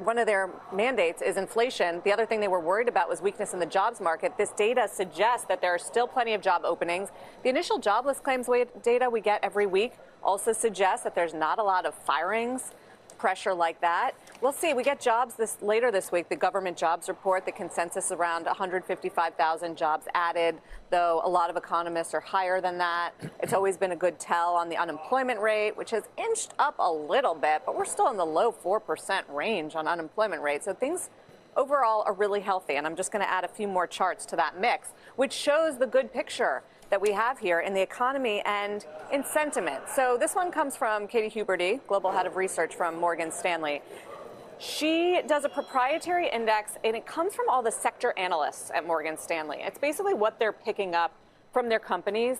One of their mandates is inflation. The other thing they were worried about was weakness in the jobs market. This data suggests that there are still plenty of job openings. The initial jobless claims data we get every week also suggests that there's not a lot of firings, pressure like that. We'll see. We get jobs later this week, the government jobs report, the consensus around 155,000 jobs added, though a lot of economists are higher than that. It's always been a good tell on the unemployment rate, which has inched up a little bit, but we're still in the low 4% range on unemployment rate. So things overall are really healthy. And I'm just going to add a few more charts to that mix, which shows the good picture that we have here in the economy and in sentiment. So this one comes from Katie Huberty, Global Head of Research from Morgan Stanley. She does a proprietary index, and it comes from all the sector analysts at Morgan Stanley. It's basically what they're picking up from their companies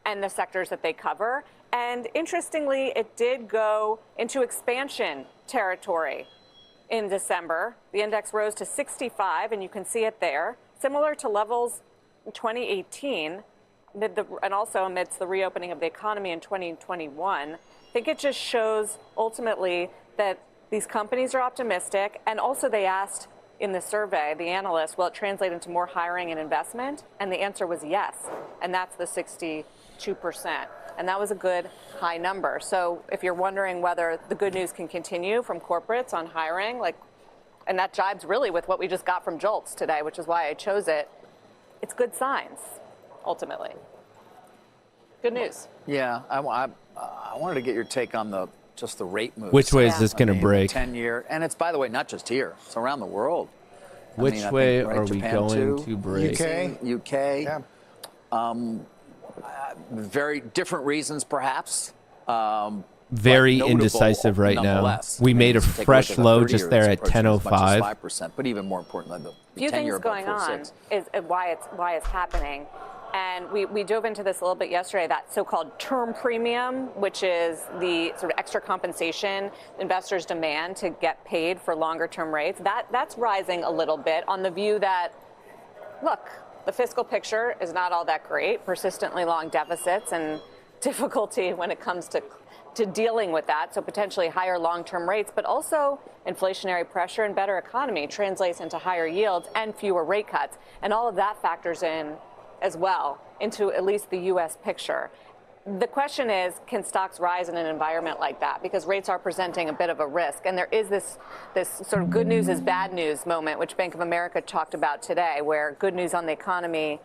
and the sectors that they cover. And interestingly, it did go into expansion territory in December. The index rose to 65, and you can see it there, similar to levels in 2018. And also amidst the reopening of the economy in 2021, I think it just shows ultimately that these companies are optimistic. And also they asked in the survey, the analysts, will it translate into more hiring and investment? And the answer was yes. And that's the 62%. And that was a good high number. So if you're wondering whether the good news can continue from corporates on hiring, and that jibes really with what we just got from JOLTS today, which is why I chose it, it's good signs. Ultimately. Good news. Yeah, I wanted to get your take on just the rate moves. Which way is this going to break? 10-year, and it's, by the way, not just here; it's around the world. Which way are we Japan going to break? UK. Yeah. Very different reasons, perhaps. Very but indecisive right now. Nonetheless. We made a Take fresh look at the low 30-year, just there at it's approaching as much as 10.05. 5%, but even more importantly, the Few 10-year things going above on 4.6. is why it's happening. And we dove into this a little bit yesterday, that so-called term premium, which is the sort of extra compensation investors demand to get paid for longer term rates. That's rising a little bit on the view that, look, the fiscal picture is not all that great, persistently long deficits and difficulty when it comes to dealing with that. So potentially higher long-term rates, but also inflationary pressure and better economy translates into higher yields and fewer rate cuts. And all of that factors in as well into at least the U.S. picture. The question is, can stocks rise in an environment like that? Because rates are presenting a bit of a risk. And there is this sort of good news is bad news moment, which Bank of America talked about today, where good news on the economy,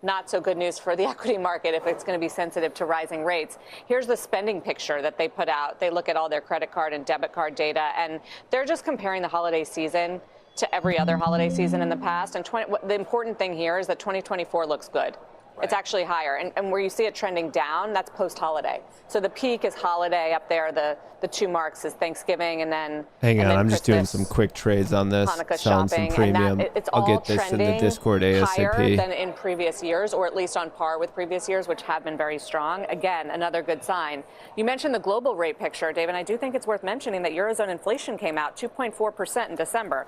not so good news for the equity market if it's going to be sensitive to rising rates. Here's the spending picture that they put out. They look at all their credit card and debit card data, and they're just comparing the holiday season to every other holiday season in the past. And the important thing here is that 2024 looks good. Right. It's actually higher. And where you see it trending down, that's post-holiday. So the peak is holiday up there. The two marks is Thanksgiving and then Hang on, I'm Christmas, just doing some quick trades on this, Hanukkah selling shopping, some premium. and it's I'll all get this in the trending Discord higher ASAP. than in previous years, or at least on par with previous years, which have been very strong. Again, another good sign. You mentioned the global rate picture, Dave, and I do think it's worth mentioning that Eurozone inflation came out 2.4% in December.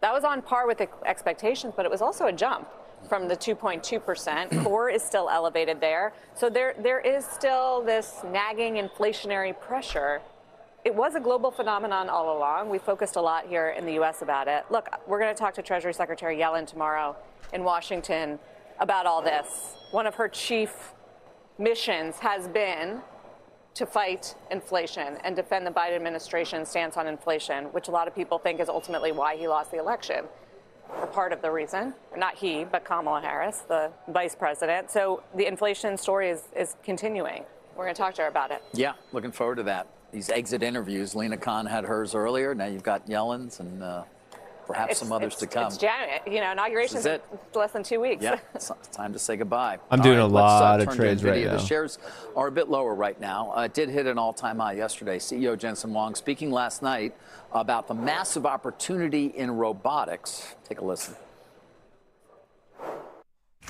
That was on par with expectations, but it was also a jump from the 2.2%. Core is still elevated there. So there is still this nagging inflationary pressure. It was a global phenomenon all along. We focused a lot here in the U.S. about it. Look, we're going to talk to Treasury Secretary Yellen tomorrow in Washington about all this. One of her chief missions has been to fight inflation and defend the Biden administration's stance on inflation, which a lot of people think is ultimately why he lost the election. or part of the reason. Not he, but Kamala Harris, the vice president. So the inflation story is continuing. We're going to talk to her about it. Yeah, looking forward to that. These exit interviews. Lena Khan had hers earlier. Now you've got Yellen's and perhaps some others to come. It's January. You know, inauguration's in less than 2 weeks. Yeah, it's time to say goodbye. I'm doing a lot let's of trades right now. The shares are a bit lower right now. It did hit an all-time high yesterday. CEO Jensen Huang speaking last night about the massive opportunity in robotics. Take a listen.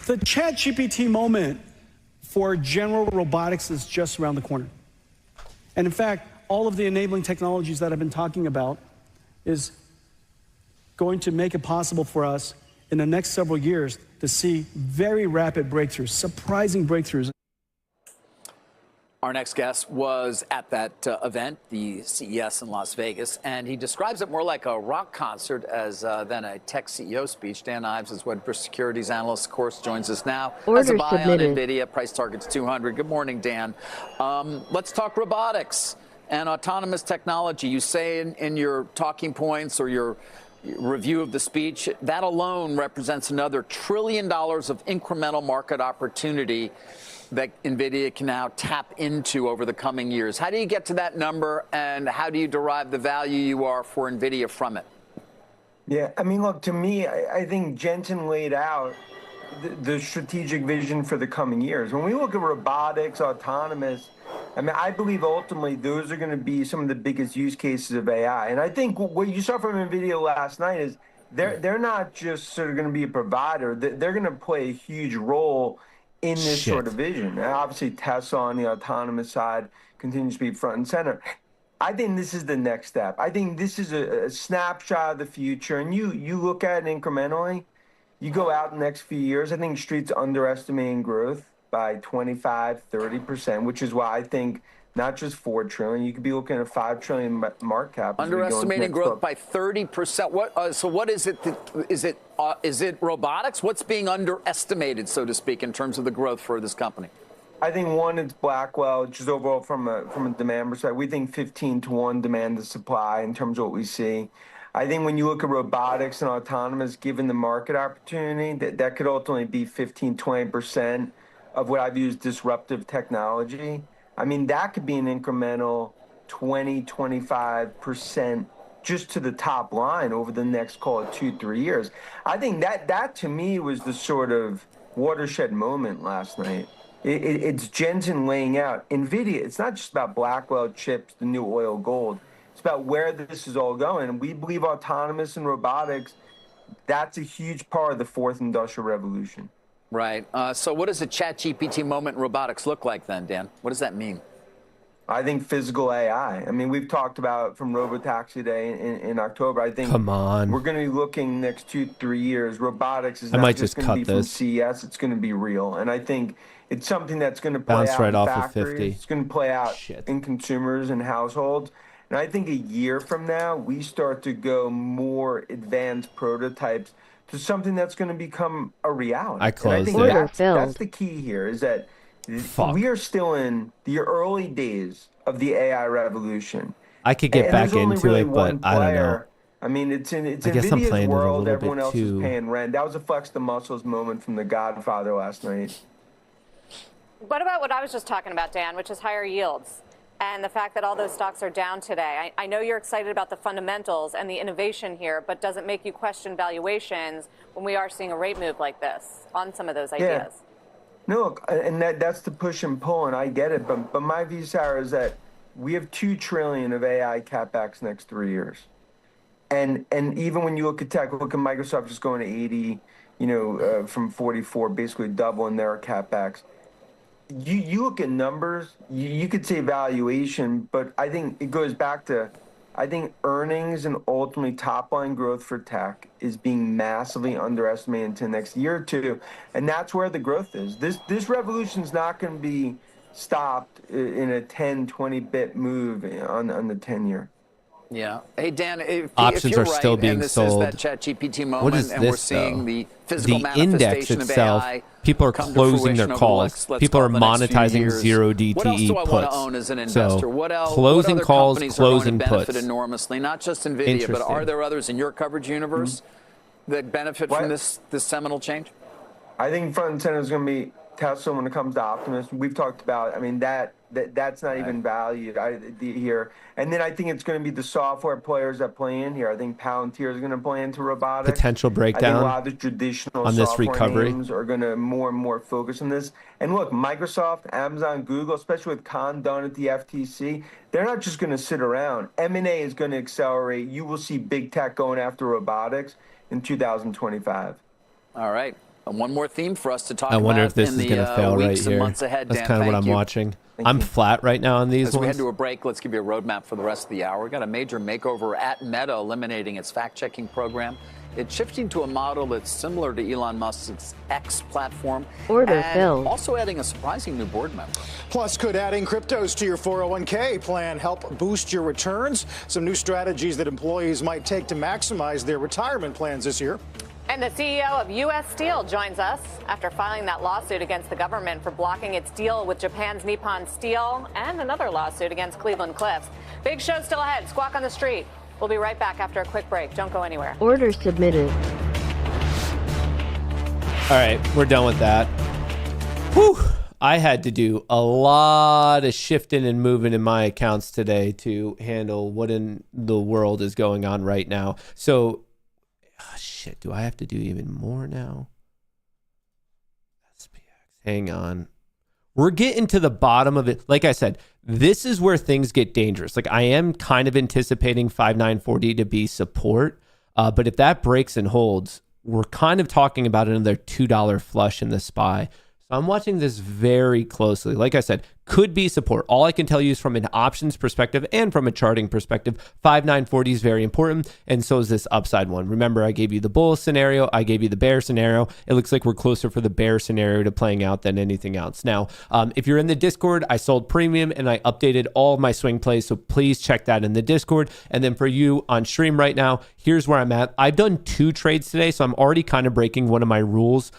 The ChatGPT moment for general robotics is just around the corner. And in fact, all of the enabling technologies that I've been talking about is going to make it possible for us in the next several years to see very rapid breakthroughs, surprising breakthroughs. Our next guest was at that event, the CES in Las Vegas, and he describes it more like a rock concert than a tech CEO speech. Dan Ives is Wedbush Securities analyst, of course, joins us now. Has a buy on NVIDIA, price target's 200. Good morning, Dan. Let's talk robotics and autonomous technology. You say in your talking points or your review of the speech, that alone represents another $1 trillion of incremental market opportunity that NVIDIA can now tap into over the coming years. How do you get to that number, and how do you derive the value you are for NVIDIA from it? Yeah, I mean, look, to me, I think Jensen laid out the strategic vision for the coming years. When we look at robotics, autonomous, I mean, I believe ultimately those are going to be some of the biggest use cases of AI. And I think what you saw from NVIDIA last night is they're not just sort of going to be a provider. They're going to play a huge role in this sort of vision. And obviously, Tesla on the autonomous side continues to be front and center. I think this is the next step. I think this is a snapshot of the future. And you look at it incrementally, you go out the next few years, I think Street's underestimating growth by 25, 30%, which is why I think not just $4 trillion, you could be looking at a $5 trillion market cap. Underestimating growth by 30%. What is it? Is it robotics? What's being underestimated, so to speak, in terms of the growth for this company? I think one, it's Blackwell, just overall from a demand perspective. We think 15-to-1 demand to supply in terms of what we see. I think when you look at robotics and autonomous, given the market opportunity, that could ultimately be 15-20% of what I view as disruptive technology. I mean, that could be an incremental 20-25% just to the top line over the next, call it 2-3 years. I think that to me was the sort of watershed moment last night. It's Jensen laying out NVIDIA. It's not just about Blackwell chips, the new oil gold. It's about where this is all going. And we believe autonomous and robotics, that's a huge part of the fourth industrial revolution. Right. So what does a ChatGPT moment in robotics look like then, Dan? What does that mean? I think physical AI. I mean, we've talked about from Robotaxi Day in October. I think we're going to be looking next 2-3 years. Robotics is not just going to be from CES. It's going to be real. And I think it's something that's going to play out in factories. It's going to play out in consumers and households. And I think a year from now, we start to go more advanced prototypes to something that's going to become a reality. I closed and I think that's the key here, is that we are still in the early days of the AI revolution. I could get back into it, but I don't know. I mean, it's NVIDIA's world. Everyone else is paying rent. That was a flex the muscles moment from The Godfather last night. What about what I was just talking about, Dan, which is higher yields? And the fact that all those stocks are down today. I know you're excited about the fundamentals and the innovation here, but does it make you question valuations when we are seeing a rate move like this on some of those ideas? No, look, and that's the push and pull, and I get it. But my view, Sarah, is that we have $2 trillion of AI capex next 3 years. And even when you look at tech, look at Microsoft just going to 80, from 44, basically doubling their capex. You look at numbers, you could say valuation, but I think it goes back to, I think earnings and ultimately top line growth for tech is being massively underestimated into the next year or two. And that's where the growth is. This revolution is not going to be stopped in a 10, 20 bit move on the 10-year. Yeah. Hey, Dan, if options you're are still right, being and this sold. is that ChatGPT moment, What is and this, we're seeing though? the physical The index manifestation itself, of AI people are come to closing fruition their over calls. let's People call are it the next few monetizing years. zero DTE What else do I want puts. to own as an investor? So, what else? closing what other calls, companies closing are going to benefit puts. enormously? Not just NVIDIA, but are there others in your coverage universe that benefit from this seminal change? I think front and center is going to be Tesla when it comes to Optimus. We've talked about, I mean, that's not even valued here. And then I think it's going to be the software players that play in here. I think Palantir is going to play into robotics. Potential breakdown I think a lot of the traditional on this software recovery names are going to more and more focus on this. And look, Microsoft, Amazon, Google, especially with Khan done at the FTC, they're not just going to sit around. M&A is going to accelerate. You will see big tech going after robotics in 2025. All right. One more theme for us to talk about. I wonder if this is going to fail right here. Months ahead, That's Dan, kind of what I'm thank you. watching. I'm flat right now on these As we ones. head to a break, let's give you a roadmap for the rest of the hour. We've got a major makeover at Meta, eliminating its fact-checking program. It's shifting to a model that's similar to Elon Musk's X platform. Order and filled. Also adding a surprising new board member. Plus, could adding cryptos to your 401k plan help boost your returns? Some new strategies that employees might take to maximize their retirement plans this year. And the CEO of U.S. Steel joins us after filing that lawsuit against the government for blocking its deal with Japan's Nippon Steel and another lawsuit against Cleveland Cliffs. Big show still ahead. Squawk on the Street. We'll be right back after a quick break. Don't go anywhere. Order submitted. All right, we're done with that. Whew. I had to do a lot of shifting and moving in my accounts today to handle what in the world is going on right now. So, shit, do I have to do even more now? SPX, hang on. We're getting to the bottom of it. Like I said, this is where things get dangerous. Like I am kind of anticipating 5940 to be support. But if that breaks and holds, we're kind of talking about another $2 flush in the SPY. So I'm watching this very closely. Like I said, could be support. All I can tell you is from an options perspective and from a charting perspective, 5940 is very important. And so is this upside one. Remember, I gave you the bull scenario. I gave you the bear scenario. It looks like we're closer for the bear scenario to playing out than anything else. Now, if you're in the Discord, I sold premium and I updated all of my swing plays. So please check that in the Discord. And then for you on stream right now, here's where I'm at. I've done 2 trades today. So I'm already kind of breaking one of my rules.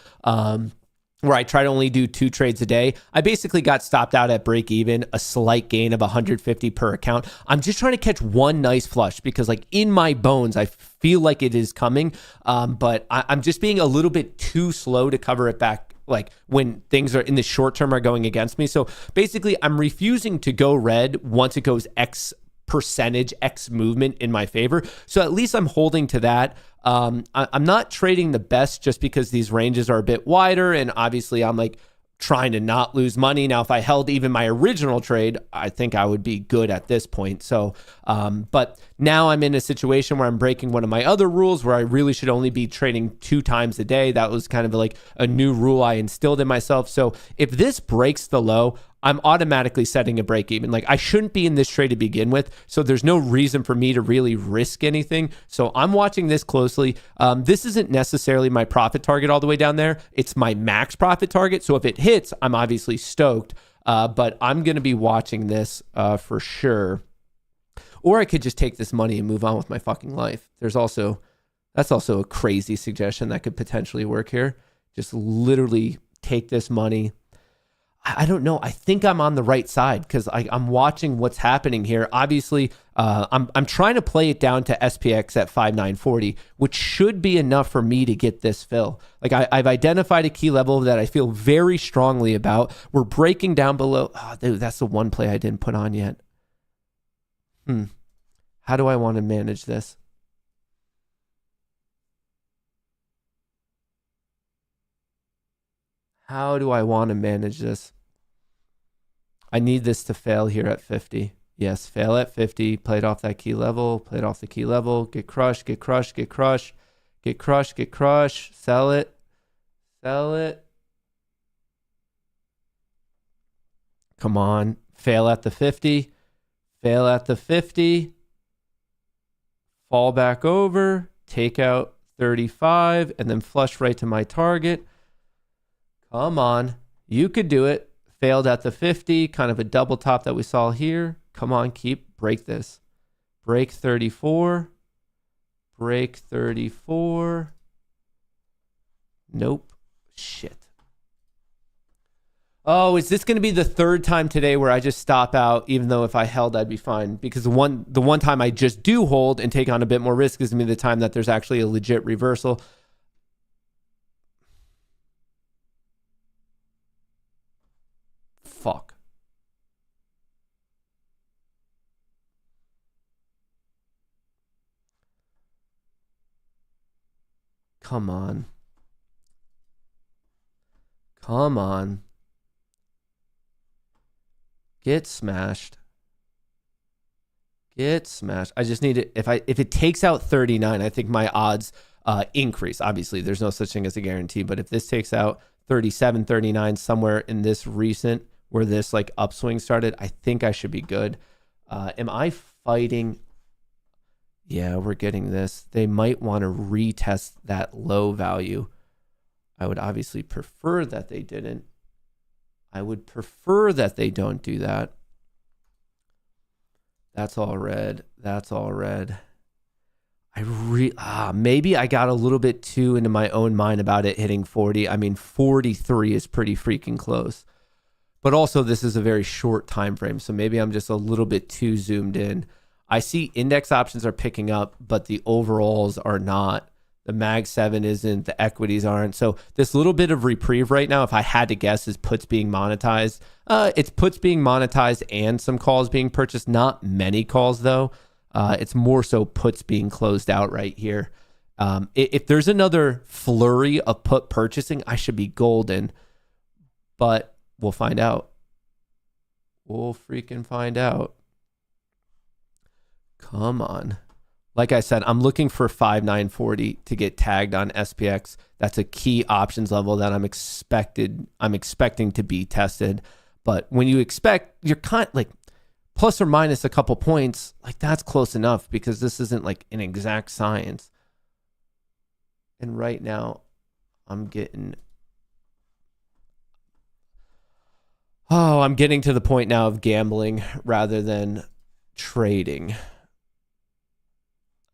Where I try to only do 2 trades a day. I basically got stopped out at break even, a slight gain of 150 per account. I'm just trying to catch one nice flush because like in my bones, I feel like it is coming. But I'm just being a little bit too slow to cover it back. Like when things are in the short term are going against me. So basically I'm refusing to go red once it goes X percentage, X movement in my favor. So at least I'm holding to that. I'm not trading the best just because these ranges are a bit wider. And obviously I'm like trying to not lose money. Now, if I held even my original trade, I think I would be good at this point. So, but now I'm in a situation where I'm breaking one of my other rules where I really should only be trading 2 times a day. That was kind of like a new rule I instilled in myself. So if this breaks the low, I'm automatically setting a break even. Like I shouldn't be in this trade to begin with. So there's no reason for me to really risk anything. So I'm watching this closely. This isn't necessarily my profit target all the way down there. It's my max profit target. So if it hits, I'm obviously stoked. But I'm going to be watching this for sure. Or I could just take this money and move on with my fucking life. That's also a crazy suggestion that could potentially work here. Just literally take this money. I don't know. I think I'm on the right side because I'm watching what's happening here. Obviously, I'm trying to play it down to SPX at 5940, which should be enough for me to get this fill. Like I've identified a key level that I feel very strongly about. We're breaking down below. Oh, dude, that's the one play I didn't put on yet. How do I want to manage this? How do I want to manage this? I need this to fail here at 50. Yes, fail at 50. Played off that key level. Played off the key level. Get crushed, get crushed, get crushed. Get crushed, get crushed. Sell it. Sell it. Come on. Fail at the 50. Fail at the 50. Fall back over. Take out 35. And then flush right to my target. Come on. You could do it. Failed at the 50. Kind of a double top that we saw here. Come on, break this. Break 34. Break 34. Nope. Shit. Oh, is this going to be the 3rd time today where I just stop out, even though if I held, I'd be fine? Because the one time I just do hold and take on a bit more risk is going to be the time that there's actually a legit reversal. fuck? Come on. Come on. Get smashed. Get smashed. I just need it. If it takes out 39, I think my odds increase. Obviously, there's no such thing as a guarantee, but if this takes out 37, 39, somewhere in this recent where this like upswing started, I think I should be good. Am I fighting? Yeah, we're getting this. They might want to retest that low value. I would obviously prefer that they didn't. I would prefer that they don't do that. That's all red. That's all red. Maybe I got a little bit too into my own mind about it hitting 40. I mean, 43 is pretty freaking close. But also, this is a very short time frame, so maybe I'm just a little bit too zoomed in. I see index options are picking up, but the overalls are not. The Mag 7 isn't. The equities aren't. So this little bit of reprieve right now, if I had to guess, is puts being monetized. It's puts being monetized and some calls being purchased. Not many calls, though. It's more so puts being closed out right here. If there's another flurry of put purchasing, I should be golden. But we'll find out. We'll freaking find out. Come on. Like I said, I'm looking for 5,940 to get tagged on SPX. That's a key options level that I'm expecting to be tested. But when you expect, you're kind of like plus or minus a couple points, like that's close enough because this isn't like an exact science. And right now, I'm getting to the point now of gambling rather than trading.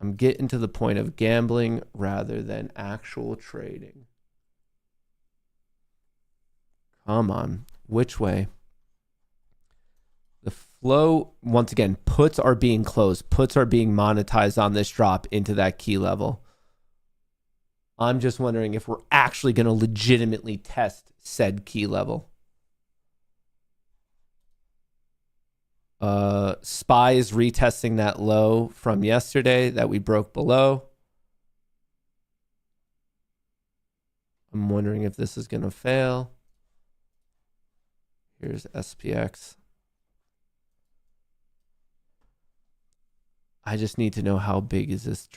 I'm getting to the point of gambling rather than actual trading. Come on. Which way? The flow, once again, puts are being closed. Puts are being monetized on this drop into that key level. I'm just wondering if we're actually going to legitimately test said key level. SPY is retesting that low from yesterday that we broke below. I'm wondering if this is going to fail. Here's SPX. I just need to know how big is this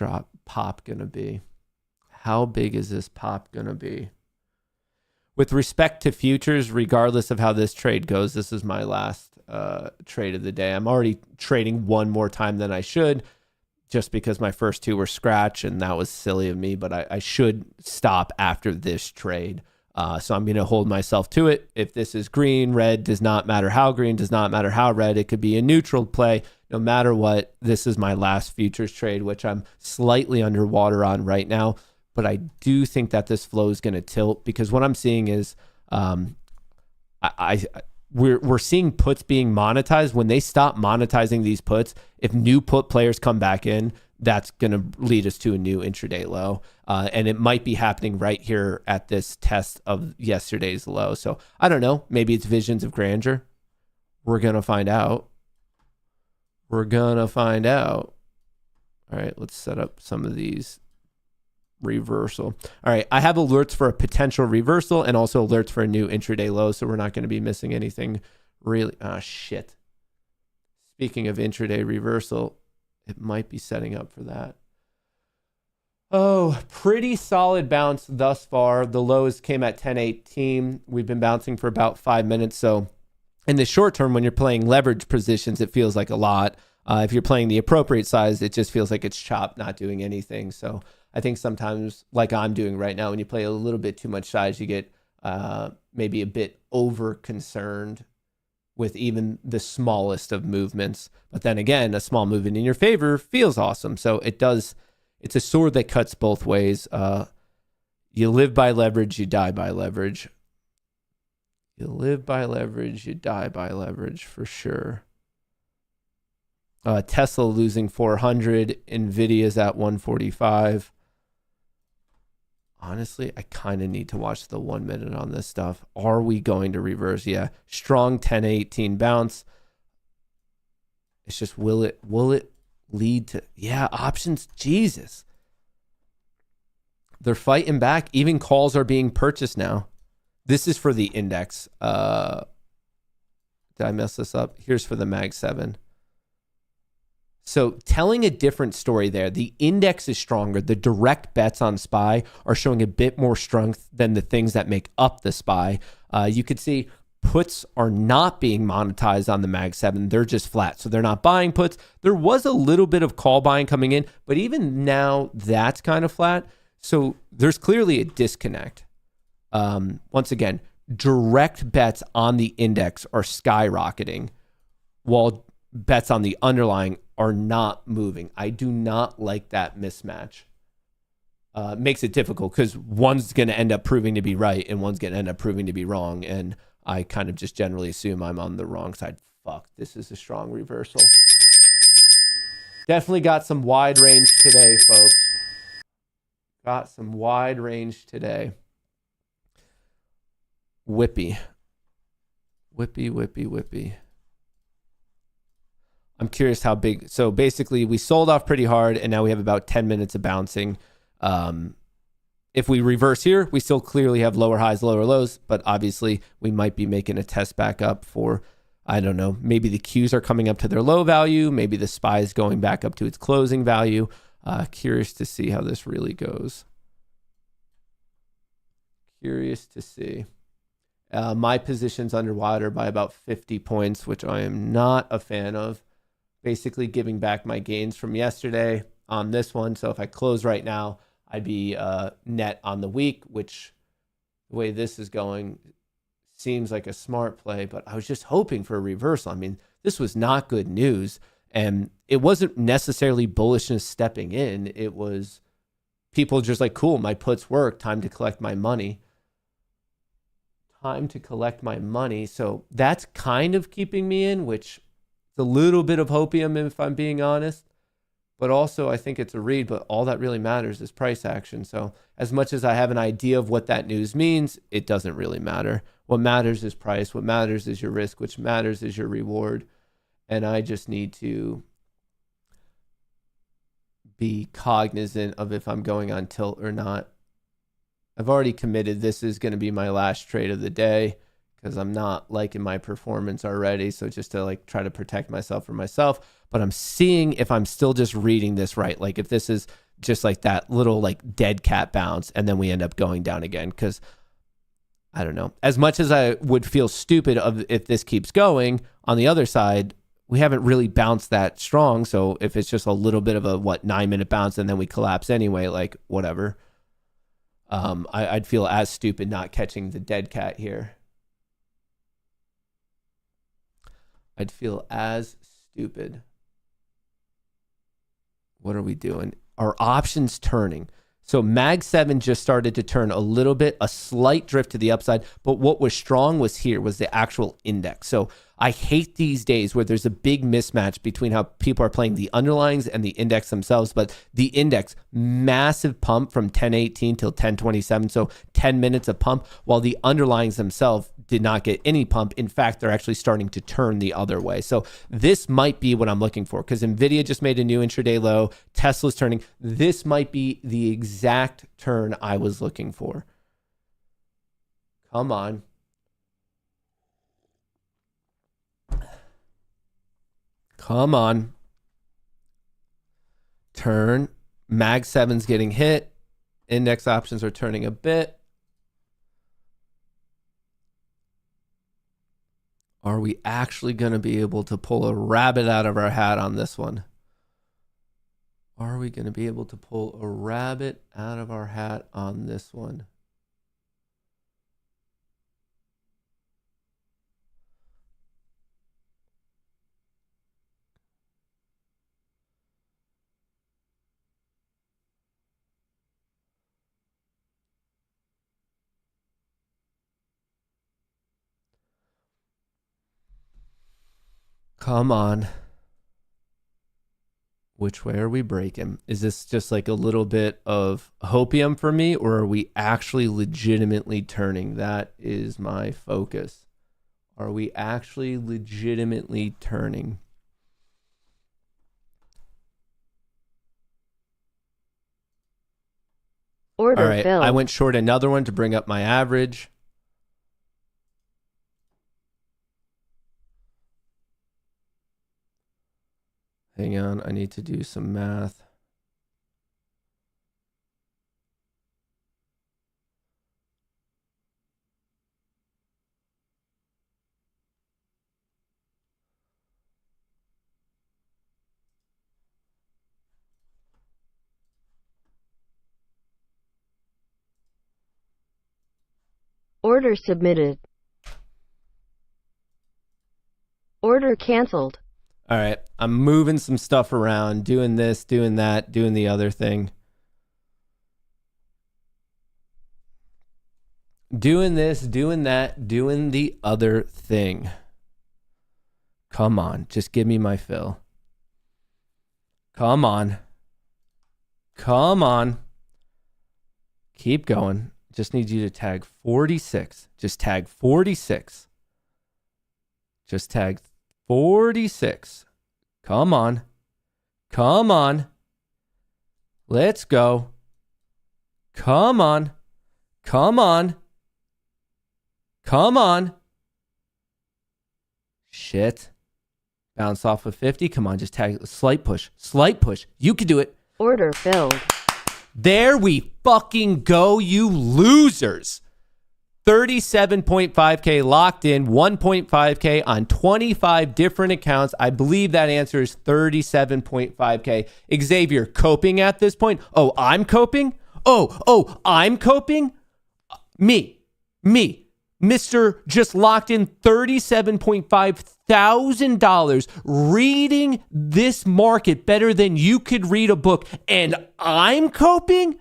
pop going to be? How big is this pop going to be? With respect to futures, regardless of how this trade goes, this is my last trade of the day. I'm already trading one more time than I should just because my first two were scratch and that was silly of me, but I should stop after this trade. So I'm going to hold myself to it. If this is green, red, does not matter how green, does not matter how red. It could be a neutral play. No matter what, this is my last futures trade, which I'm slightly underwater on right now. But I do think that this flow is going to tilt because what I'm seeing is we're seeing puts being monetized. When they stop monetizing these puts, if new put players come back in, that's going to lead us to a new intraday low. And it might be happening right here at this test of yesterday's low. So I don't know. Maybe it's visions of grandeur. We're going to find out. We're going to find out. All right, let's set up some of these. Reversal. All right, I have alerts for a potential reversal and also alerts for a new intraday low, so we're not going to be missing anything really. Shit. Speaking of intraday reversal, it might be setting up for that. Oh, pretty solid bounce thus far. The lows came at 10.18. We've been bouncing for about 5 minutes, so in the short term, when you're playing leverage positions, it feels like a lot. If you're playing the appropriate size, it just feels like it's chopped, not doing anything. So I think sometimes, like I'm doing right now, when you play a little bit too much size, you get maybe a bit over concerned with even the smallest of movements. But then again, a small movement in your favor feels awesome. So it's a sword that cuts both ways. You live by leverage, you die by leverage. You live by leverage, you die by leverage for sure. Tesla losing 400, NVIDIA's at 145. Honestly, I kind of need to watch the 1 minute on this stuff. Are we going to reverse? Yeah. Strong 10-18 bounce. It's just, will it lead to, yeah, options. Jesus. They're fighting back. Even calls are being purchased now. This is for the index. Did I mess this up? Here's for the Mag 7. So telling a different story there. The index is stronger. The direct bets on SPY are showing a bit more strength than the things that make up the SPY. You could see puts are not being monetized on the Mag 7. They're just flat. So they're not buying puts. There was a little bit of call buying coming in, but even now that's kind of flat. So there's clearly a disconnect. Once again, direct bets on the index are skyrocketing while bets on the underlying are not moving. I do not like that mismatch. Makes it difficult because one's going to end up proving to be right and one's going to end up proving to be wrong. And I kind of just generally assume I'm on the wrong side. Fuck, this is a strong reversal. Definitely got some wide range today, folks. Got some wide range today. Whippy. I'm curious how big. So basically, we sold off pretty hard, and now we have about 10 minutes of bouncing. If we reverse here, we still clearly have lower highs, lower lows, but obviously we might be making a test back up for, I don't know, maybe the Qs are coming up to their low value, maybe the SPY is going back up to its closing value. Curious to see how this really goes. Curious to see. My position's underwater by about 50 points, which I am not a fan of. Basically giving back my gains from yesterday on this one. So if I close right now, I'd be net on the week, which the way this is going seems like a smart play, but I was just hoping for a reversal. I mean, this was not good news, and it wasn't necessarily bullishness stepping in. It was people just like, cool, my puts work, time to collect my money. So that's kind of keeping me in, which is a little bit of hopium if I'm being honest. But also I think it's a read, but all that really matters is price action. So as much as I have an idea of what that news means, it doesn't really matter. What matters is price. What matters is your risk, which matters is your reward. And I just need to be cognizant of if I'm going on tilt or not. I've already committed this is going to be my last trade of the day because I'm not liking my performance already. So just to like try to protect myself from myself, but I'm seeing if I'm still just reading this right. Like if this is just like that little like dead cat bounce and then we end up going down again. Cause I don't know, as much as I would feel stupid of if this keeps going on the other side, we haven't really bounced that strong. So if it's just a little bit of a 9-minute bounce and then we collapse anyway, like whatever. I'd feel as stupid not catching the dead cat here. I'd feel as stupid. What are we doing? Our options turning. So Mag 7 just started to turn a little bit, a slight drift to the upside, but what was strong was the actual index. So I hate these days where there's a big mismatch between how people are playing the underlyings and the index themselves, but the index, massive pump from 10:18 till 10:27, so 10 minutes of pump, while the underlyings themselves did not get any pump. In fact, they're actually starting to turn the other way. So this might be what I'm looking for because NVIDIA just made a new intraday low. Tesla's turning. This might be the exact turn I was looking for. Come on. Come on. Turn. Mag 7's getting hit. Index options are turning a bit. Are we actually going to be able to pull a rabbit out of our hat on this one? Are we going to be able to pull a rabbit out of our hat on this one? Come on. Which way are we breaking? Is this just like a little bit of hopium for me, or are we actually legitimately turning? That is my focus. Are we actually legitimately turning? Order All right, filled. I went short another one to bring up my average. Hang on, I need to do some math. Order submitted. Order canceled. All right, I'm moving some stuff around, doing this, doing that, doing the other thing. Doing this, doing that, doing the other thing. Come on, just give me my fill. Come on. Come on. Keep going. Just need you to tag 46. Just tag 46. Just tag 46. Come on. Come on. Let's go. Come on. Come on. Come on. Shit. Bounce off of 50. Come on, just tag. Slight push. Slight push. You can do it. Order filled. There we fucking go, you losers. 37.5K locked in, 1.5K on 25 different accounts. I believe that answer is 37.5K. Xavier, coping at this point? Oh, I'm coping? Oh, I'm coping? Me. Mr. just locked in $37,500 reading this market better than you could read a book, and I'm coping?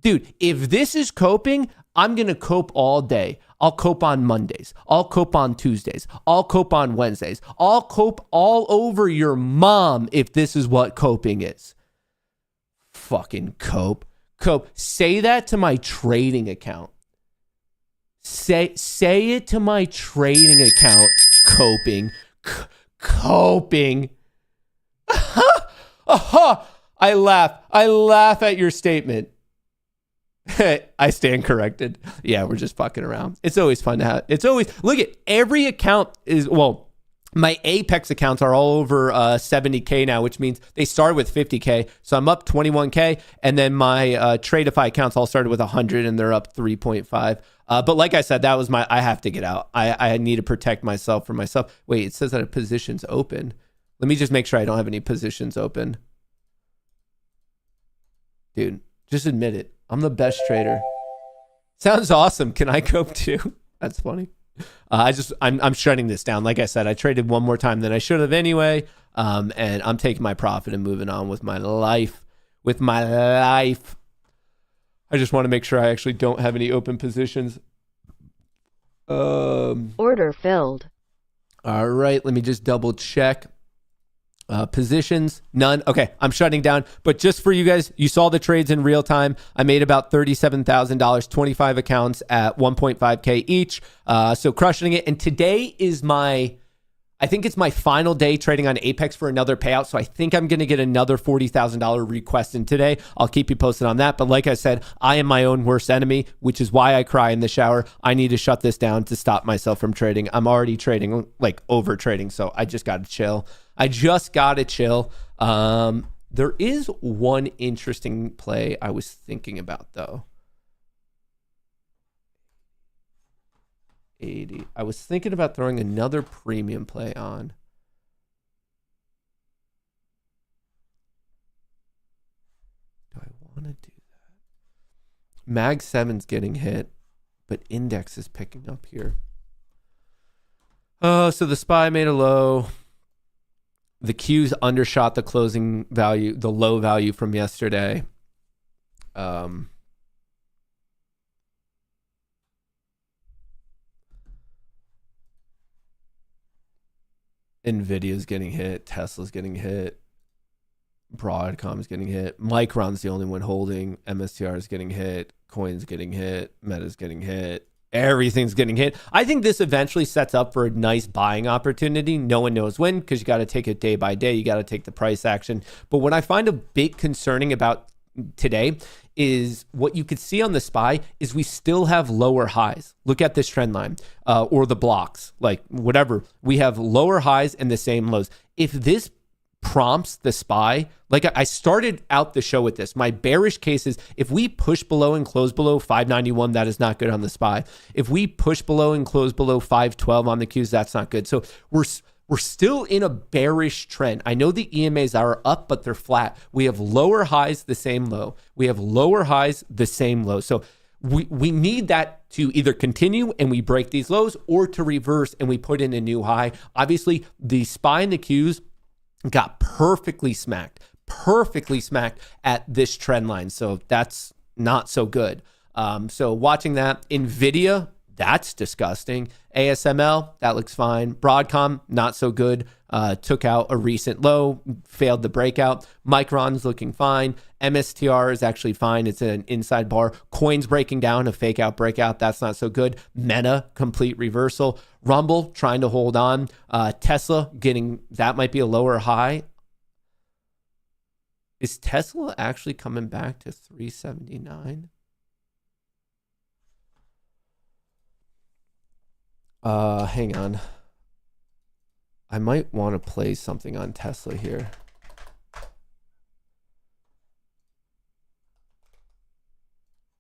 Dude, if this is coping, I'm going to cope all day. I'll cope on Mondays. I'll cope on Tuesdays. I'll cope on Wednesdays. I'll cope all over your mom if this is what coping is. Fucking cope. Say that to my trading account. Say it to my trading account. Coping. Coping. I laugh at your statement. I stand corrected. Yeah, we're just fucking around. It's always fun to have. Look at every account is, well, my Apex accounts are all over 70K now, which means they started with 50K. So I'm up 21K. And then my Tradeify accounts all started with 100 and they're up 3.5. But like I said, that was I have to get out. I need to protect myself from myself. Wait, it says that a position's open. Let me just make sure I don't have any positions open. Dude, just admit it. I'm the best trader. Sounds awesome. Can I cope too? That's funny. I'm shutting this down. Like I said, I traded one more time than I should have anyway. And I'm taking my profit and moving on with my life. I just want to make sure I actually don't have any open positions. Order filled. All right, let me just double check. Positions, none. Okay, I'm shutting down. But just for you guys, you saw the trades in real time. I made about $37,000, 25 accounts at 1.5K each. So crushing it. And today is I think it's my final day trading on Apex for another payout. So I think I'm going to get another $40,000 request in today. I'll keep you posted on that. But like I said, I am my own worst enemy, which is why I cry in the shower. I need to shut this down to stop myself from trading. I'm already trading, like over trading. So I just got to chill. There is one interesting play I was thinking about though. 80. I was thinking about throwing another premium play on. Do I want to do that? Mag 7's getting hit, but index is picking up here. Oh, so the SPY made a low. The Q's undershot the closing value, the low value from yesterday. NVIDIA's getting hit. Tesla's getting hit. Broadcom's getting hit. Micron's the only one holding. MSTR is getting hit. Coin's getting hit. Meta's getting hit. Everything's getting hit. I think this eventually sets up for a nice buying opportunity. No one knows when, because you got to take it day by day. You got to take the price action. But what I find a bit concerning about today is what you could see on the SPY is we still have lower highs. Look at this trend line or the blocks, like whatever. We have lower highs and the same lows. If this prompts the SPY, like I started out the show with this, my bearish case is if we push below and close below 591, that is not good on the SPY. If we push below and close below 512 on the Qs, that's not good. So we're still in a bearish trend. I know the EMAs are up, but they're flat. We have lower highs, the same low. We have lower highs, the same low. So we need that to either continue and we break these lows, or to reverse and we put in a new high. Obviously, the SPY and the Qs got perfectly smacked at this trend line. So that's not so good. So watching that, NVIDIA, that's disgusting. ASML, that looks fine. Broadcom, not so good. Took out a recent low, failed the breakout. Micron's looking fine. MSTR is actually fine. It's an inside bar. Coin's breaking down, a fake out breakout. That's not so good. Meta, complete reversal. Rumble, trying to hold on. Tesla, that might be a lower high. Is Tesla actually coming back to 379? Hang on. I might want to play something on Tesla here.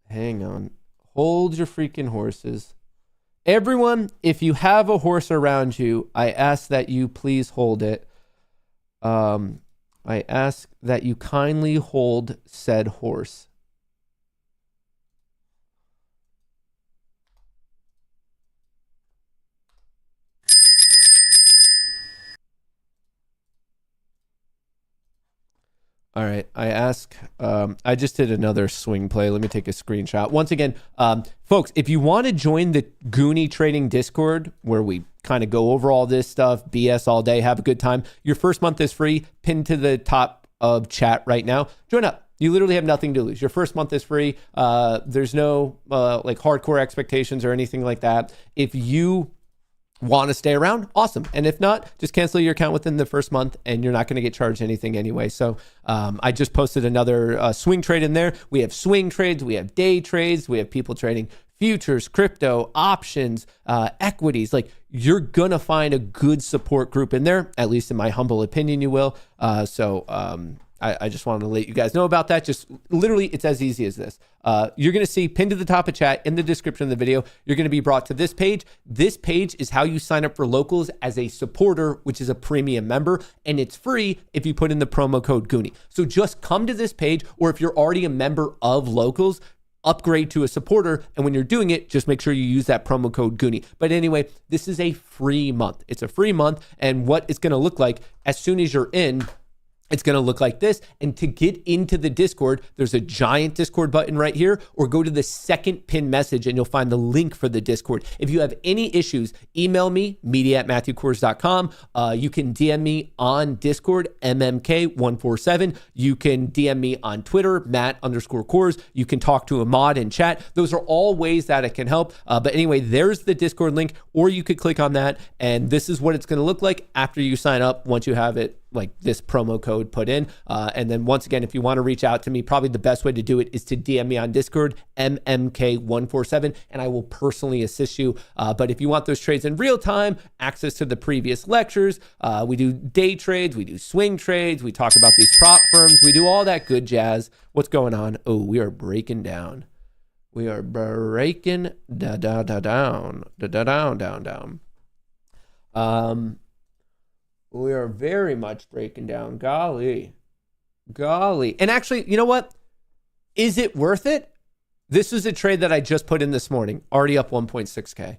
Hang on. Hold your freaking horses. Everyone, if you have a horse around you, I ask that you please hold it. I ask that you kindly hold said horse. All right, I just did another swing play. Let me take a screenshot. Once again, folks, if you want to join the Goonie Trading Discord, where we kind of go over all this stuff, BS all day, have a good time, your first month is free, pinned to the top of chat right now. Join up. You literally have nothing to lose. Your first month is free. There's no like hardcore expectations or anything like that. If you want to stay around, awesome. And if not, just cancel your account within the first month and you're not going to get charged anything anyway. So I just posted another swing trade in there. We have swing trades, we have day trades, we have people trading futures, crypto, options, equities. Like, you're going to find a good support group in there, at least in my humble opinion, you will. I just wanted to let you guys know about that. Just literally, it's as easy as this. You're going to see pinned to the top of chat in the description of the video, you're going to be brought to this page. This page is how you sign up for Locals as a supporter, which is a premium member, and it's free if you put in the promo code Goonie. So just come to this page, or if you're already a member of Locals, upgrade to a supporter, and when you're doing it, just make sure you use that promo code Goonie. But anyway, this is a free month. It's a free month, and what it's going to look like as soon as you're in, it's going to look like this. And to get into the Discord, there's a giant Discord button right here, or go to the second pinned message and you'll find the link for the Discord. If you have any issues, email me, media@matthewkors.com. You can DM me on Discord, MMK147. You can DM me on Twitter, Matt_Kors. You can talk to a mod in chat. Those are all ways that it can help. But anyway, there's the Discord link, or you could click on that. And this is what it's going to look like after you sign up, once you have it, like this promo code put in. And then once again, if you want to reach out to me, probably the best way to do it is to DM me on Discord, MMK147, and I will personally assist you. But if you want those trades in real time, access to the previous lectures, we do day trades, we do swing trades, we talk about these prop firms, we do all that good jazz. What's going on? Oh, we are breaking down. We are breaking down. We are very much breaking down. Golly. And actually, you know what? Is it worth it? This is a trade that I just put in this morning, already up 1.6K.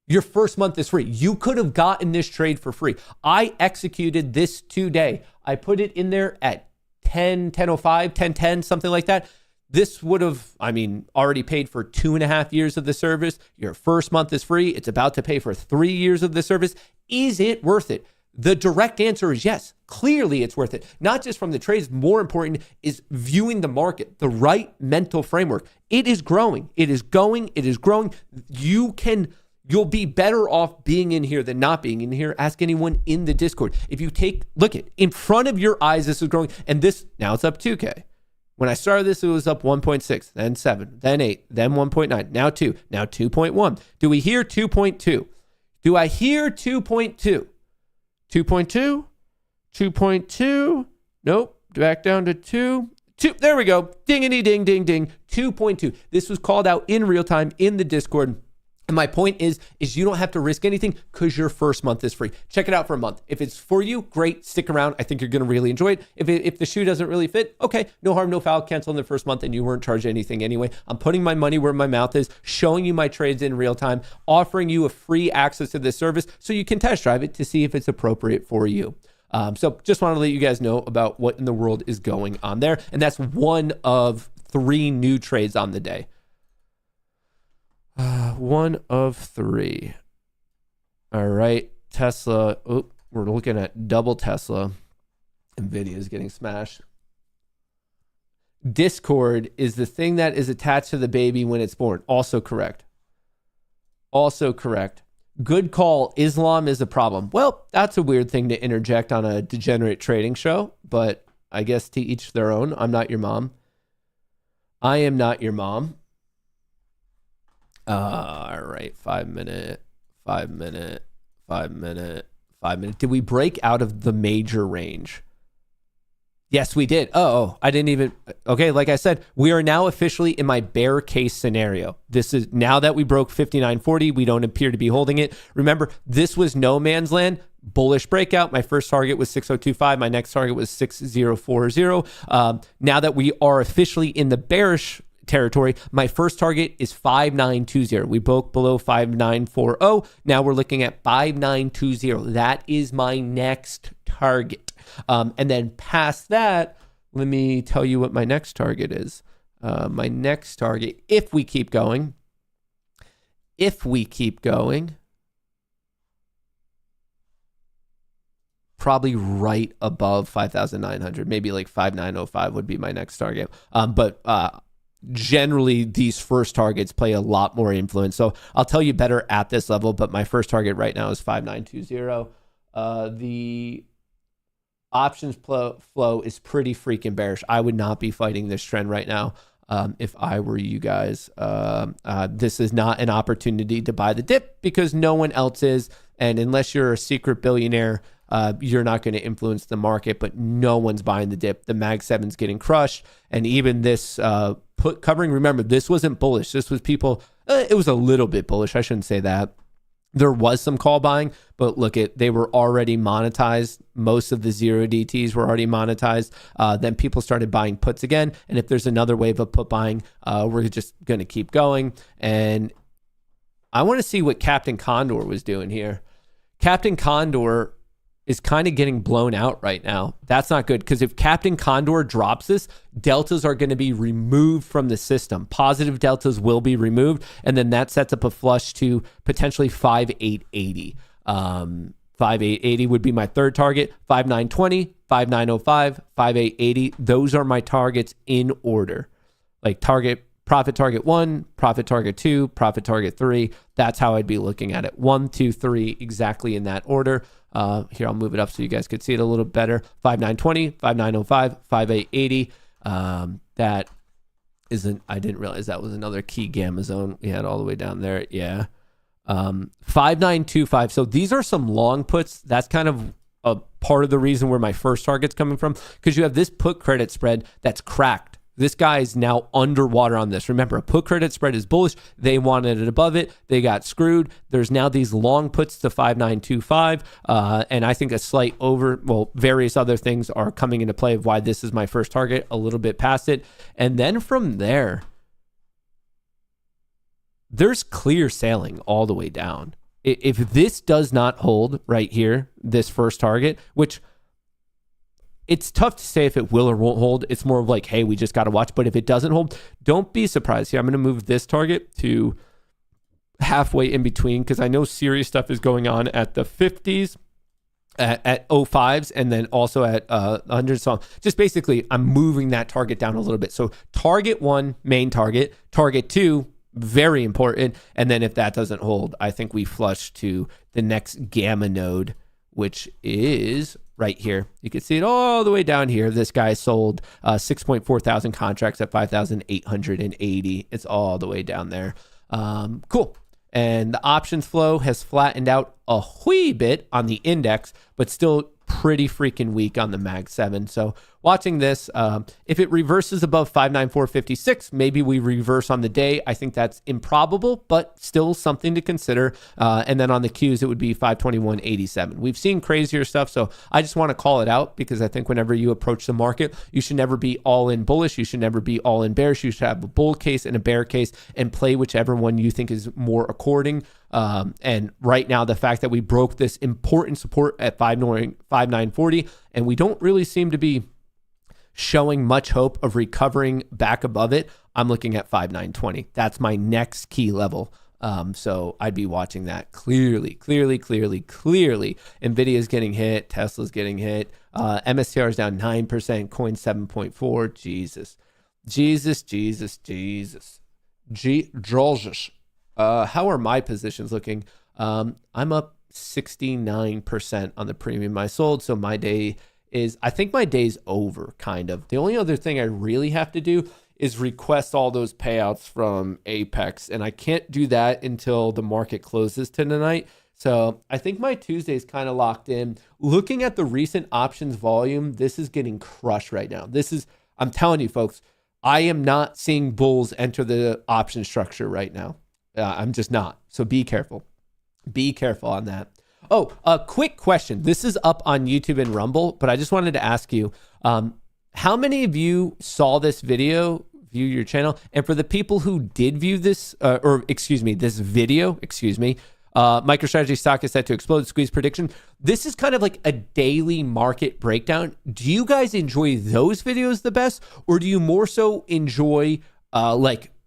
Your first month is free. You could have gotten this trade for free. I executed this today. I put it in there at 10:05, 10:10, something like that. This would have, already paid for 2.5 years of the service. Your first month is free. It's about to pay for 3 years of the service. Is it worth it? The direct answer is yes. Clearly, it's worth it. Not just from the trades. More important is viewing the market, the right mental framework. It is growing. It is going. It is growing. You'll be better off being in here than not being in here. Ask anyone in the Discord. If you look at in front of your eyes, this is growing. And now it's up 2K. When I started this, it was up 1.6, then 7, then 8, then 1.9, now 2, now 2.1. Do we hear 2.2? Do I hear 2.2? 2.2? 2.2? Nope. Back down to 2. 2. There we go. Dingity ding ding ding. 2.2. This was called out in real time in the Discord. And my point is you don't have to risk anything because your first month is free. Check it out for a month. If it's for you, great, stick around. I think you're going to really enjoy it. If the shoe doesn't really fit, okay, no harm, no foul, cancel in the first month and you weren't charged anything anyway. I'm putting my money where my mouth is, showing you my trades in real time, offering you a free access to this service so you can test drive it to see if it's appropriate for you. So just want to let you guys know about what in the world is going on there. And that's one of 3 new trades on the day. One of 3. All right. Tesla. Oh, we're looking at double Tesla. NVIDIA is getting smashed. Discord is the thing that is attached to the baby when it's born. Also correct. Also correct. Good call. Islam is a problem. Well, that's a weird thing to interject on a degenerate trading show, but I guess to each their own. I'm not your mom. I am not your mom. All right, 5 minute. Did we break out of the major range? Yes, we did. Oh, I didn't even. Okay, like I said, we are now officially in my bear case scenario. This is now that we broke 59.40, we don't appear to be holding it. Remember, this was no man's land. Bullish breakout. My first target was 6025. My next target was 6040. Now that we are officially in the bearish territory, my first target is 5920. We broke below 5940. Now we're looking at 5920. That is my next target. And then past that, let me tell you what my next target is. My next target, if we keep going, probably right above 5,900, maybe like 5,905 would be my next target. But generally these first targets play a lot more influence. So I'll tell you better at this level, but my first target right now is 5920. The options flow is pretty freaking bearish. I would not be fighting this trend right now. If I were you guys, this is not an opportunity to buy the dip because no one else is. And unless you're a secret billionaire, you're not going to influence the market, but no one's buying the dip. The Mag 7's getting crushed. And even this put covering, remember, this wasn't bullish. This was people, it was a little bit bullish. I shouldn't say that. There was some call buying, but look, they were already monetized. Most of the 0DTs were already monetized. Then people started buying puts again. And if there's another wave of put buying, we're just going to keep going. And I want to see what Captain Condor was doing here. Captain Condor is kind of getting blown out right now. That's not good because if Captain Condor drops this, deltas are going to be removed from the system. Positive deltas will be removed, and then that sets up a flush to potentially 5,880. 5,880 would be my third target. 5,920, 5,905, 5,880. Those are my targets in order. Like profit target 1, profit target 2, profit target 3. That's how I'd be looking at it. 1, 2, 3, exactly in that order. Here, I'll move it up so you guys could see it a little better. 5,920, 5,905, 5,880. That isn't, I didn't realize that was another key gamma zone we had all the way down there. Yeah. 5,925. So these are some long puts. That's kind of a part of the reason where my first target's coming from, because you have this put credit spread that's cracked. This guy is now underwater on this. Remember, a put credit spread is bullish. They wanted it above it. They got screwed. There's now these long puts to 5,925. And I think a slight various other things are coming into play of why this is my first target, a little bit past it. And then from there, there's clear sailing all the way down. If this does not hold right here, this first target, which it's tough to say if it will or won't hold. It's more of like, hey, we just got to watch. But if it doesn't hold, don't be surprised. Here, I'm going to move this target to halfway in between because I know serious stuff is going on at the 50s. at 05s and then also at 100. So just basically, I'm moving that target down a little bit. So target 1, main target. Target 2, very important. And then if that doesn't hold, I think we flush to the next gamma node, which is right here. You can see it all the way down here. This guy sold 6.4 thousand contracts at 5,880. It's all the way down there. Cool. And the options flow has flattened out a wee bit on the index, but still pretty freaking weak on the Mag 7. So watching this, if it reverses above 594.56, maybe we reverse on the day. I think that's improbable, but still something to consider. And then on the Qs, it would be 521.87. We've seen crazier stuff, so I just want to call it out because I think whenever you approach the market, you should never be all in bullish. You should never be all in bearish. You should have a bull case and a bear case and play whichever one you think is more according. And right now, the fact that we broke this important support at 5,940, and we don't really seem to be showing much hope of recovering back above it, I'm looking at 5,920. That's my next key level. So I'd be watching that clearly. NVIDIA is getting hit. Tesla's getting hit. MSTR is down 9%. Coin 7.4. Jesus. How are my positions looking? I'm up 69% on the premium I sold. So my day is, I think my day's over, kind of. The only other thing I really have to do is request all those payouts from Apex. And I can't do that until the market closes tonight. So I think my Tuesday's kind of locked in. Looking at the recent options volume, this is getting crushed right now. I'm telling you, folks, I am not seeing bulls enter the option structure right now. I'm just not. So be careful. Be careful on that. Oh, a quick question. This is up on YouTube and Rumble, but I just wanted to ask you, how many of you saw this video, view your channel? And for the people who did view this, this video, MicroStrategy stock is set to explode, squeeze prediction. This is kind of like a daily market breakdown. Do you guys enjoy those videos the best? Or do you more so enjoy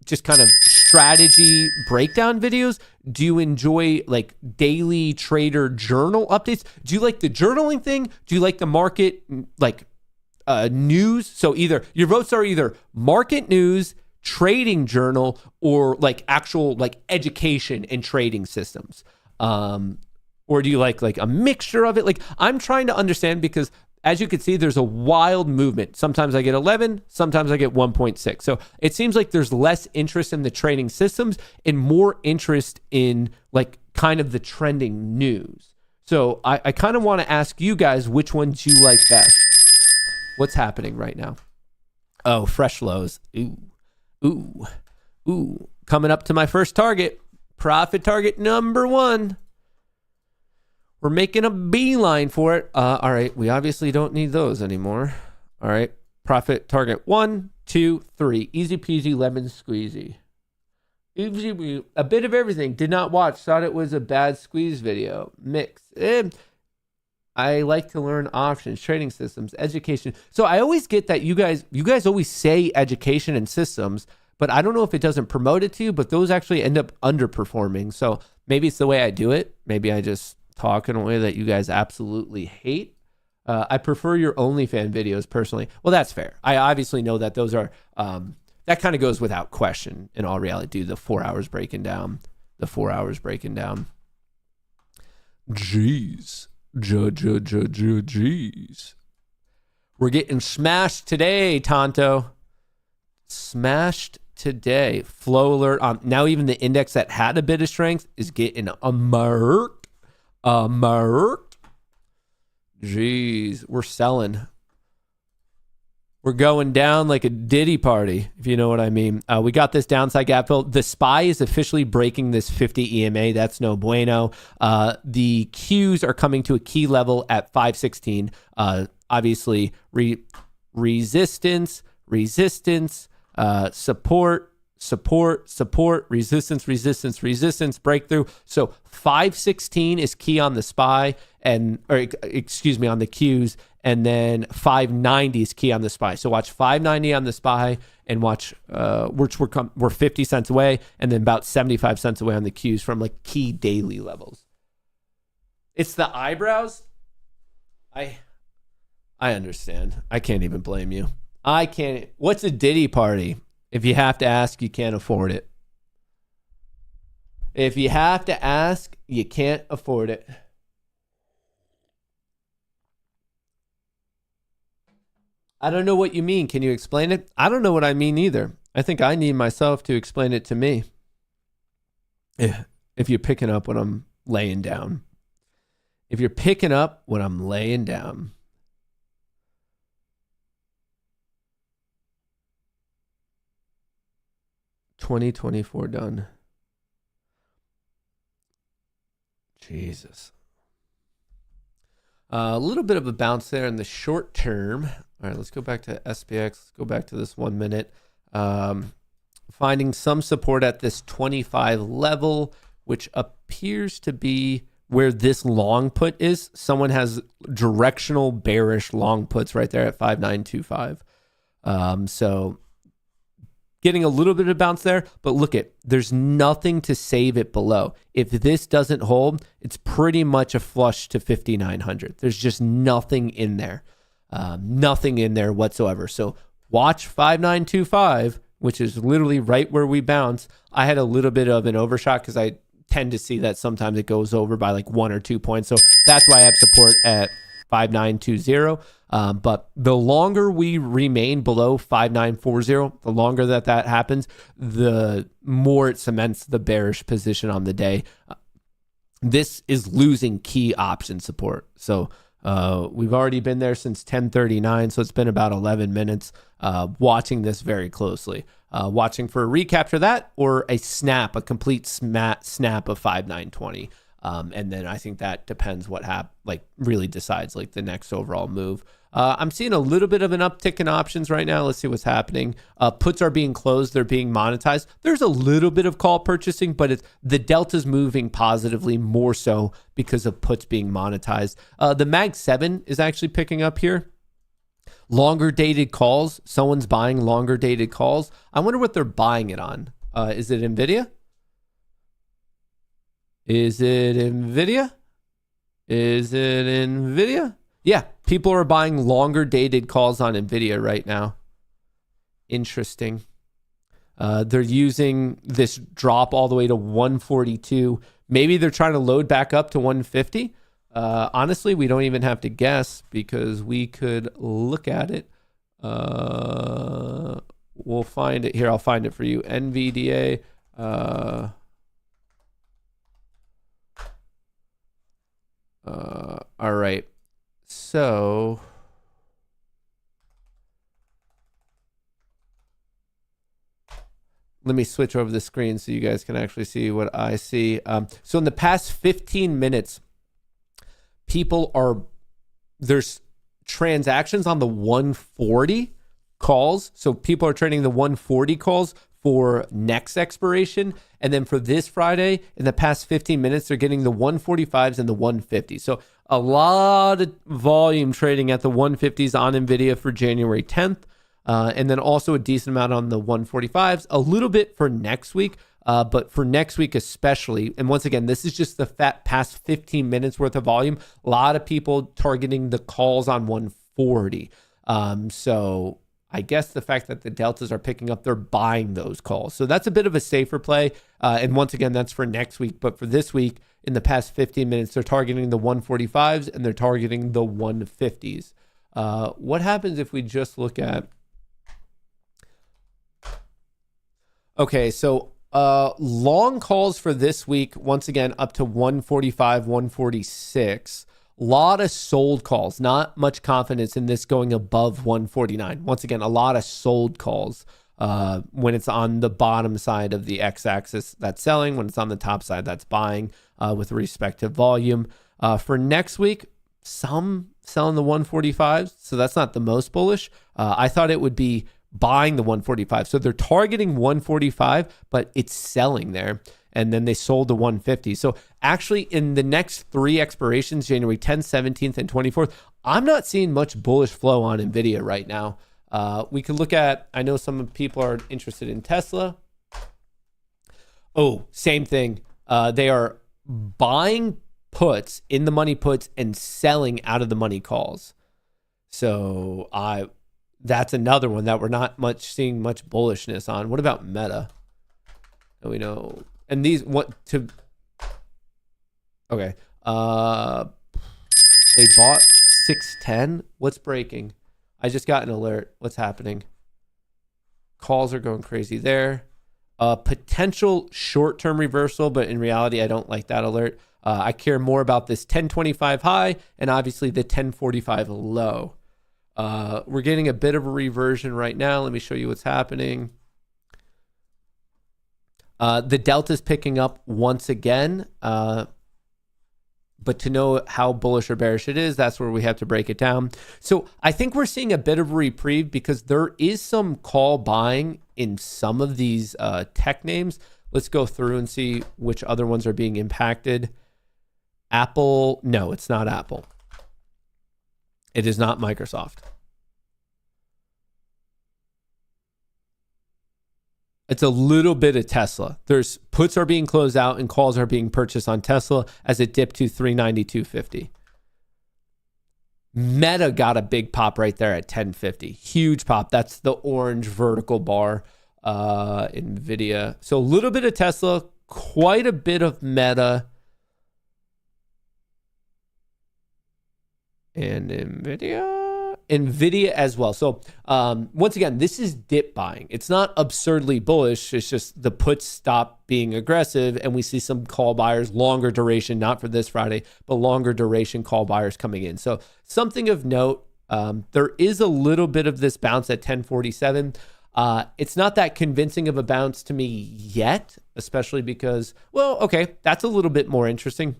just kind of strategy breakdown videos? Do you enjoy like daily trader journal updates? Do you like the journaling thing? Do you like the market news? So either your votes are either market news, trading journal, or like actual like education and trading systems. Or do you like a mixture of it? Like I'm trying to understand because as you can see, there's a wild movement. Sometimes I get 11, sometimes I get 1.6. So it seems like there's less interest in the trading systems and more interest in like kind of the trending news. So I kind of want to ask you guys which ones you like best. What's happening right now? Oh, fresh lows. Ooh. Coming up to my first target. Profit target number 1. We're making a beeline for it. All right, we obviously don't need those anymore. All right, profit target 1, 2, 3. Easy peasy lemon squeezy. A bit of everything. Did not watch. Thought it was a bad squeeze video. Mix. I like to learn options, trading systems, education. So I always get that you guys always say education and systems, but I don't know if it doesn't promote it to you, but those actually end up underperforming. So maybe it's the way I do it. Maybe I just talk in a way that you guys absolutely hate. I prefer your OnlyFans videos personally. Well, that's fair. I obviously know that those are, that kind of goes without question in all reality. The 4 hours breaking down. Jeez. Jeez. We're getting smashed today, Tonto. Smashed today. Flow alert. Now even the index that had a bit of strength is getting a marked. Jeez, we're selling. We're going down like a Diddy party, if you know what I mean. We got this downside gap fill. The SPY is officially breaking this 50 EMA. That's no bueno. The Qs are coming to a key level at 516. Obviously, resistance, support, resistance, breakthrough. So 516 is key on the SPY on the Qs, and then 590 is key on the SPY. So watch 590 on the SPY and watch we're 50 cents away and then about 75 cents away on the Qs from like key daily levels. It's the eyebrows. I understand. I can't even blame you. I can't. What's a Diddy party? If you have to ask, you can't afford it. If you have to ask, you can't afford it. I don't know what you mean. Can you explain it? I don't know what I mean either. I think I need myself to explain it to me. If you're picking up when I'm laying down. If you're picking up when I'm laying down. $20.24 done. Jesus. A little bit of a bounce there in the short term. All right, let's go back to SPX. Let's go back to this 1 minute. Finding some support at this 25 level, which appears to be where this long put is. Someone has directional bearish long puts right there at 5925. So getting a little bit of bounce there, but look there's nothing to save it below. If this doesn't hold, it's pretty much a flush to 5,900. There's just nothing in there. Nothing in there whatsoever. So watch 5,925, which is literally right where we bounce. I had a little bit of an overshot because I tend to see that sometimes it goes over by like 1 or 2 points. So that's why I have support at 5,920. But the longer we remain below 5,940, the longer that happens, the more it cements the bearish position on the day. This is losing key option support. So we've already been there since 10:39, so it's been about 11 minutes. Watching this very closely, watching for a recapture of that or a snap, a complete snap of 5,920. And then I think that depends what really decides like the next overall move. I'm seeing a little bit of an uptick in options right now. Let's see what's happening. Puts are being closed. They're being monetized. There's a little bit of call purchasing, but the delta's moving positively more so because of puts being monetized. The Mag 7 is actually picking up here. Longer dated calls. Someone's buying longer dated calls. I wonder what they're buying it on. Is it NVIDIA? Is it NVIDIA? Is it NVIDIA? Yeah, people are buying longer dated calls on NVIDIA right now. Interesting. They're using this drop all the way to 142. Maybe they're trying to load back up to 150. Honestly, we don't even have to guess because we could look at it. We'll find it here. I'll find it for you. NVDA. All right. So let me switch over the screen so you guys can actually see what I see. So in the past 15 minutes, there's transactions on the 140 calls. So people are trading the 140 calls for next expiration. And then for this Friday, in the past 15 minutes, they're getting the 145s and the 150s. So a lot of volume trading at the 150s on NVIDIA for January 10th. And then also a decent amount on the 145s, a little bit for next week. But for next week especially, and once again, this is just the past 15 minutes worth of volume. A lot of people targeting the calls on 140. So I guess the fact that the deltas are picking up, they're buying those calls. So that's a bit of a safer play. And once again, that's for next week. But for this week, in the past 15 minutes, they're targeting the 145s and they're targeting the 150s. What happens if we just look at... Okay, so long calls for this week, once again, up to 145, 146. A lot of sold calls, not much confidence in this going above 149. Once again, a lot of sold calls when it's on the bottom side of the x-axis, that's selling. When it's on the top side, that's buying with respect to volume. For next week, some selling the 145s, so that's not the most bullish. I thought it would be buying the 145. So they're targeting 145, but it's selling there. And then they sold the 150. So actually in the next 3 expirations, January 10th, 17th, and 24th, I'm not seeing much bullish flow on NVIDIA right now. We could look at, I know some people are interested in Tesla. Oh, same thing. They are buying puts, in the money puts, and selling out of the money calls. So that's another one that we're not seeing much bullishness on. What about Meta? We know, and these okay. They bought 610. What's breaking? I just got an alert. What's happening? Calls are going crazy there. Potential short-term reversal, but in reality, I don't like that alert. I care more about this 1025 high and obviously the 1045 low. We're getting a bit of a reversion right now. Let me show you what's happening. The delta's picking up once again. But to know how bullish or bearish it is, that's where we have to break it down. So I think we're seeing a bit of a reprieve because there is some call buying in some of these tech names. Let's go through and see which other ones are being impacted. Apple, no, it's not Apple. It is not Microsoft. It's a little bit of Tesla. There's puts are being closed out and calls are being purchased on Tesla as it dipped to 392.50. Meta got a big pop right there at 1050. Huge pop. That's the orange vertical bar. NVIDIA. So a little bit of Tesla, quite a bit of Meta. And NVIDIA as well. So once again, this is dip buying. It's not absurdly bullish. It's just the puts stop being aggressive and we see some call buyers, longer duration, not for this Friday, but longer duration call buyers coming in. So something of note, there is a little bit of this bounce at 1047. It's not that convincing of a bounce to me yet, especially because, well, okay, that's a little bit more interesting.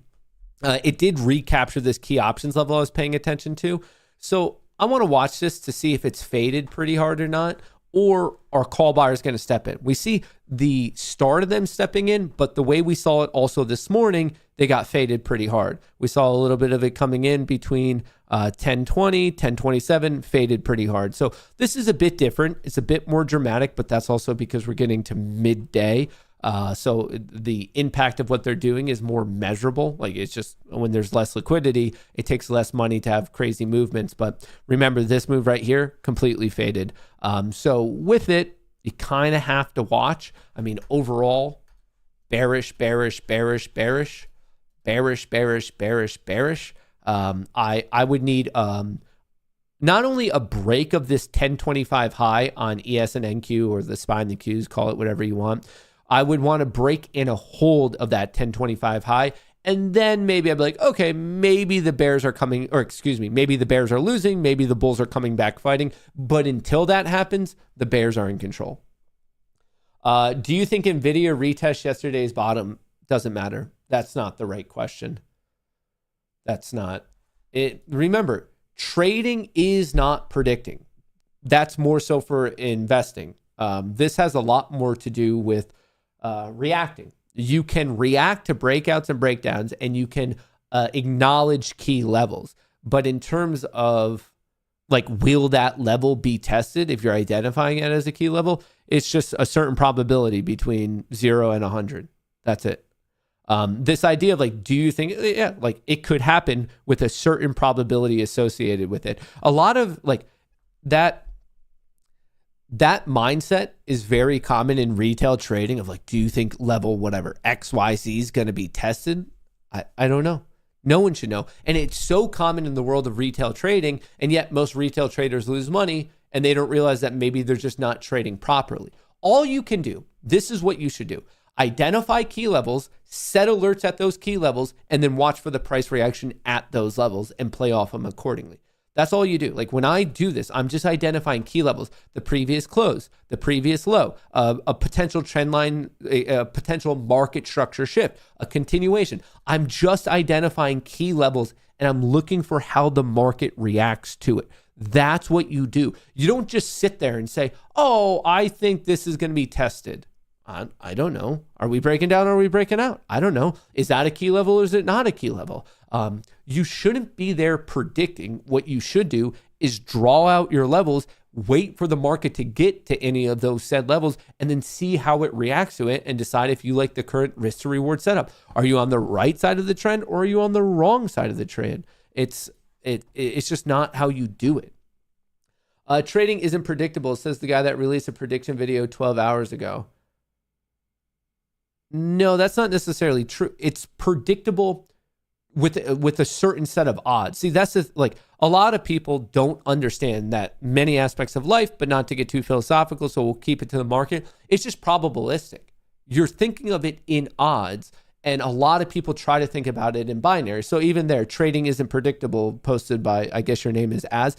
It did recapture this key options level I was paying attention to. So I want to watch this to see if it's faded pretty hard or not, or are call buyers going to step in? We see the start of them stepping in, but the way we saw it also this morning, they got faded pretty hard. We saw a little bit of it coming in between 1020, 1027, faded pretty hard. So this is a bit different. It's a bit more dramatic, but that's also because we're getting to midday. So the impact of what they're doing is more measurable. Like it's just when there's less liquidity, it takes less money to have crazy movements. But remember this move right here, completely faded. So with it, you kind of have to watch. I mean, overall, bearish, bearish, bearish, bearish, bearish, bearish, bearish, bearish. I would need not only a break of this 1025 high on ES and NQ or the SPY and the Qs, call it whatever you want. I would want to break in a hold of that 1025 high. And then maybe I'd be like, okay, maybe the bears are coming, or excuse me, maybe the bears are losing. Maybe the bulls are coming back fighting. But until that happens, the bears are in control. Do you think NVIDIA retest yesterday's bottom? Doesn't matter. That's not the right question. That's not it. Remember, trading is not predicting. That's more so for investing. This has a lot more to do with reacting. You can react to breakouts and breakdowns, and you can acknowledge key levels. But in terms of like, will that level be tested if you're identifying it as a key level? It's just a certain probability between 0 and 100. That's it. This idea of like, do you think, yeah, like it could happen with a certain probability associated with it. A lot of like that mindset is very common in retail trading of like, do you think level whatever XYZ is going to be tested? I don't know. No one should know. And it's so common in the world of retail trading. And yet most retail traders lose money and they don't realize that maybe they're just not trading properly. All you can do, this is what you should do. Identify key levels, set alerts at those key levels, and then watch for the price reaction at those levels and play off them accordingly. That's all you do. Like when I do this, I'm just identifying key levels, the previous close, the previous low, a potential trend line, a potential market structure shift, a continuation. I'm just identifying key levels and I'm looking for how the market reacts to it. That's what you do. You don't just sit there and say, oh, I think this is going to be tested. I don't know. Are we breaking down or are we breaking out? I don't know. Is that a key level or is it not a key level? You shouldn't be there predicting. What you should do is draw out your levels, wait for the market to get to any of those said levels and then see how it reacts to it and decide if you like the current risk to reward setup. Are you on the right side of the trend or are you on the wrong side of the trend? It's just not how you do it. Trading isn't predictable, says the guy that released a prediction video 12 hours ago. No, that's not necessarily true. It's predictable with a certain set of odds. See, that's like a lot of people don't understand that many aspects of life, but not to get too philosophical, so we'll keep it to the market. It's just probabilistic. You're thinking of it in odds, and a lot of people try to think about it in binary. So even there, trading isn't predictable, posted by, I guess your name is Az.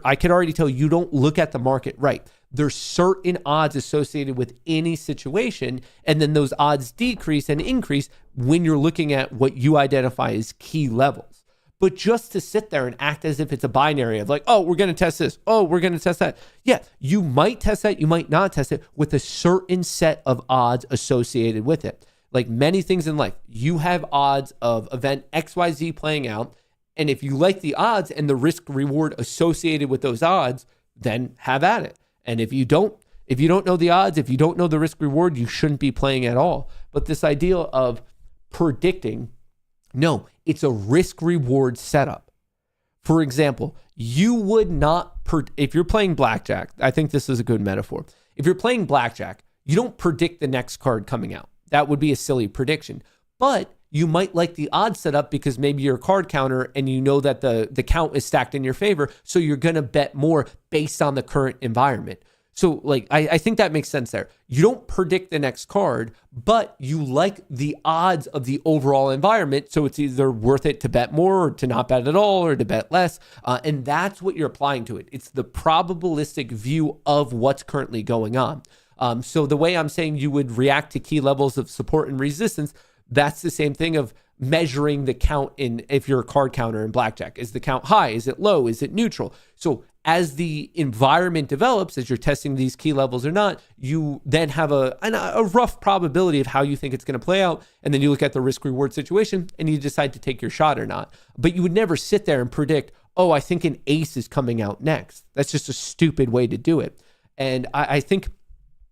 I can already tell you don't look at the market right. There's certain odds associated with any situation, and then those odds decrease and increase when you're looking at what you identify as key levels. But just to sit there and act as if it's a binary of like, oh, we're going to test this. Oh, we're going to test that. Yeah, you might test that. You might not test it with a certain set of odds associated with it. Like many things in life, you have odds of event XYZ playing out. And if you like the odds and the risk reward associated with those odds, then have at it. And if you don't know the odds, if you don't know the risk reward, you shouldn't be playing at all. But this idea of predicting, no, it's a risk reward setup. For example, you would not, if you're playing blackjack, I think this is a good metaphor. If you're playing blackjack, you don't predict the next card coming out. That would be a silly prediction. But you might like the odds setup because maybe you're a card counter and you know that the count is stacked in your favor. So you're going to bet more based on the current environment. So like, I think that makes sense there. You don't predict the next card, but you like the odds of the overall environment. So it's either worth it to bet more or to not bet at all or to bet less. And that's what you're applying to it. It's the probabilistic view of what's currently going on. So the way I'm saying you would react to key levels of support and resistance, that's the same thing of measuring the count in, if you're a card counter in blackjack. Is the count high? Is it low? Is it neutral? So as the environment develops, as you're testing these key levels or not, you then have a rough probability of how you think it's going to play out. And then you look at the risk reward situation and you decide to take your shot or not. But you would never sit there and predict, oh, I think an ace is coming out next. That's just a stupid way to do it. And I think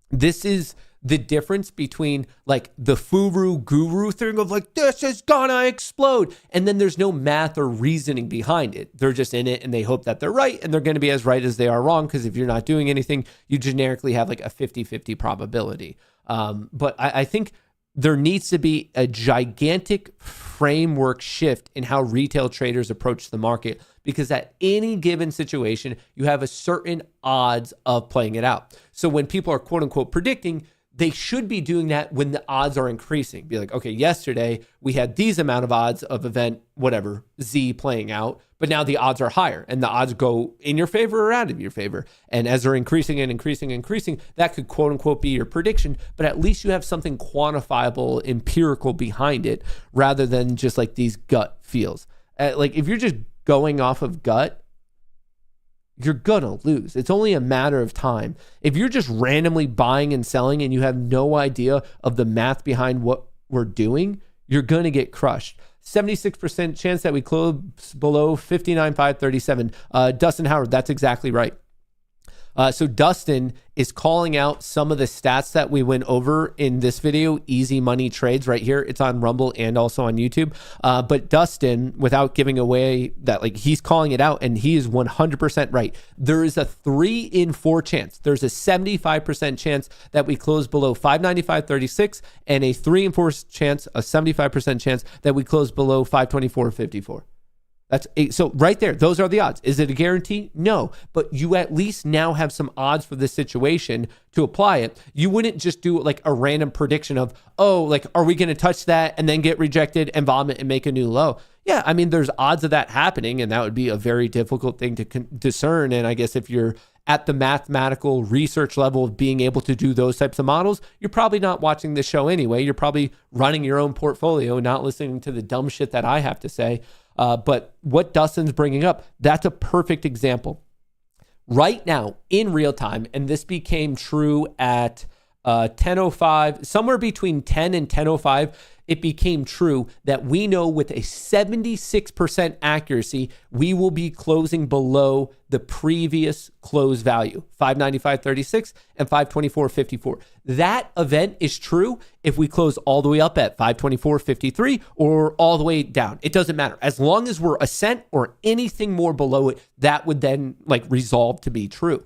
this is the difference between like the furu guru thing of like, this is gonna explode. And then there's no math or reasoning behind it. They're just in it and they hope that they're right. And they're going to be as right as they are wrong. Because if you're not doing anything, you generically have like a 50-50 probability. But I think there needs to be a gigantic framework shift in how retail traders approach the market, because at any given situation, you have a certain odds of playing it out. So when people are quote unquote predicting, they should be doing that when the odds are increasing. Be like, okay, yesterday we had these amount of odds of event, whatever, Z playing out, but now the odds are higher and the odds go in your favor or out of your favor. And as they're increasing and increasing and increasing, that could quote unquote be your prediction, but at least you have something quantifiable, empirical behind it rather than just like these gut feels. Like if you're just going off of gut, you're gonna lose. It's only a matter of time. If you're just randomly buying and selling and you have no idea of the math behind what we're doing, you're gonna get crushed. 76% chance that we close below 59,537. Dustin Howard, that's exactly right. So Dustin is calling out some of the stats that we went over in this video, easy money trades right here. It's on Rumble and also on YouTube. But Dustin, without giving away that, like he's calling it out and he is 100% right. There is a 3 in 4 chance. There's a 75% chance that we close below 595.36 and a 3 in 4 chance, a 75% chance that we close below 524.54. So right there, those are the odds. Is it a guarantee? No, but you at least now have some odds for this situation to apply it. You wouldn't just do like a random prediction of, oh, like, are we going to touch that and then get rejected and vomit and make a new low? Yeah, I mean, there's odds of that happening, and that would be a very difficult thing to discern. And I guess if you're at the mathematical research level of being able to do those types of models, you're probably not watching this show anyway. You're probably running your own portfolio, not listening to the dumb shit that I have to say. But what Dustin's bringing up, that's a perfect example. Right now, in real time, and this became true at 10:05, somewhere between 10 and 10:05, it became true that we know with a 76% accuracy, we will be closing below the previous close value, 595.36 and 524.54. That event is true if we close all the way up at 524.53 or all the way down. It doesn't matter. As long as we're a cent or anything more below it, that would then like resolve to be true.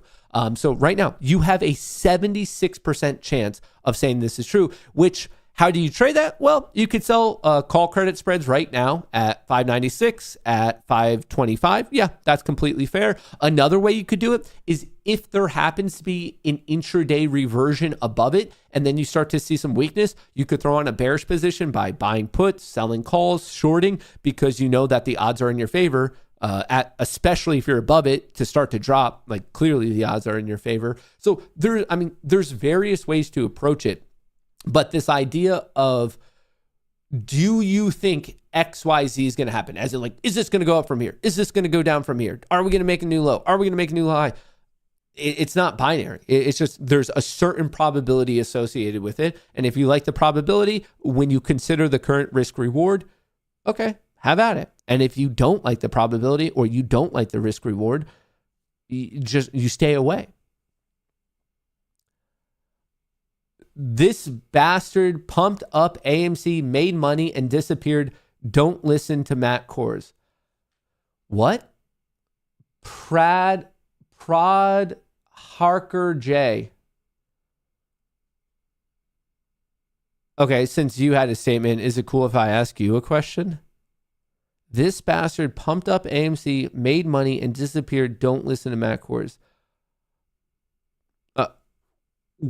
So right now you have a 76% chance of saying this is true, which how do you trade that? Well, you could sell call credit spreads right now at 596, at 525. Yeah, that's completely fair. Another way you could do it is if there happens to be an intraday reversion above it, and then you start to see some weakness, you could throw on a bearish position by buying puts, selling calls, shorting, because you know that the odds are in your favor. Especially if you're above it to start to drop, like clearly the odds are in your favor. So there's various ways to approach it. But this idea of, do you think XYZ is going to happen? As in like, is this going to go up from here? Is this going to go down from here? Are we going to make a new low? Are we going to make a new high? It's not binary. It's just, there's a certain probability associated with it. And if you like the probability, when you consider the current risk reward, okay, have at it. And if you don't like the probability or you don't like the risk reward, you stay away. This bastard pumped up AMC, made money, and disappeared. Don't listen to Matt Kors. What? Prod Harker J. Okay, since you had a statement, is it cool if I ask you a question? This bastard pumped up AMC, made money, and disappeared. Don't listen to Matt Kors.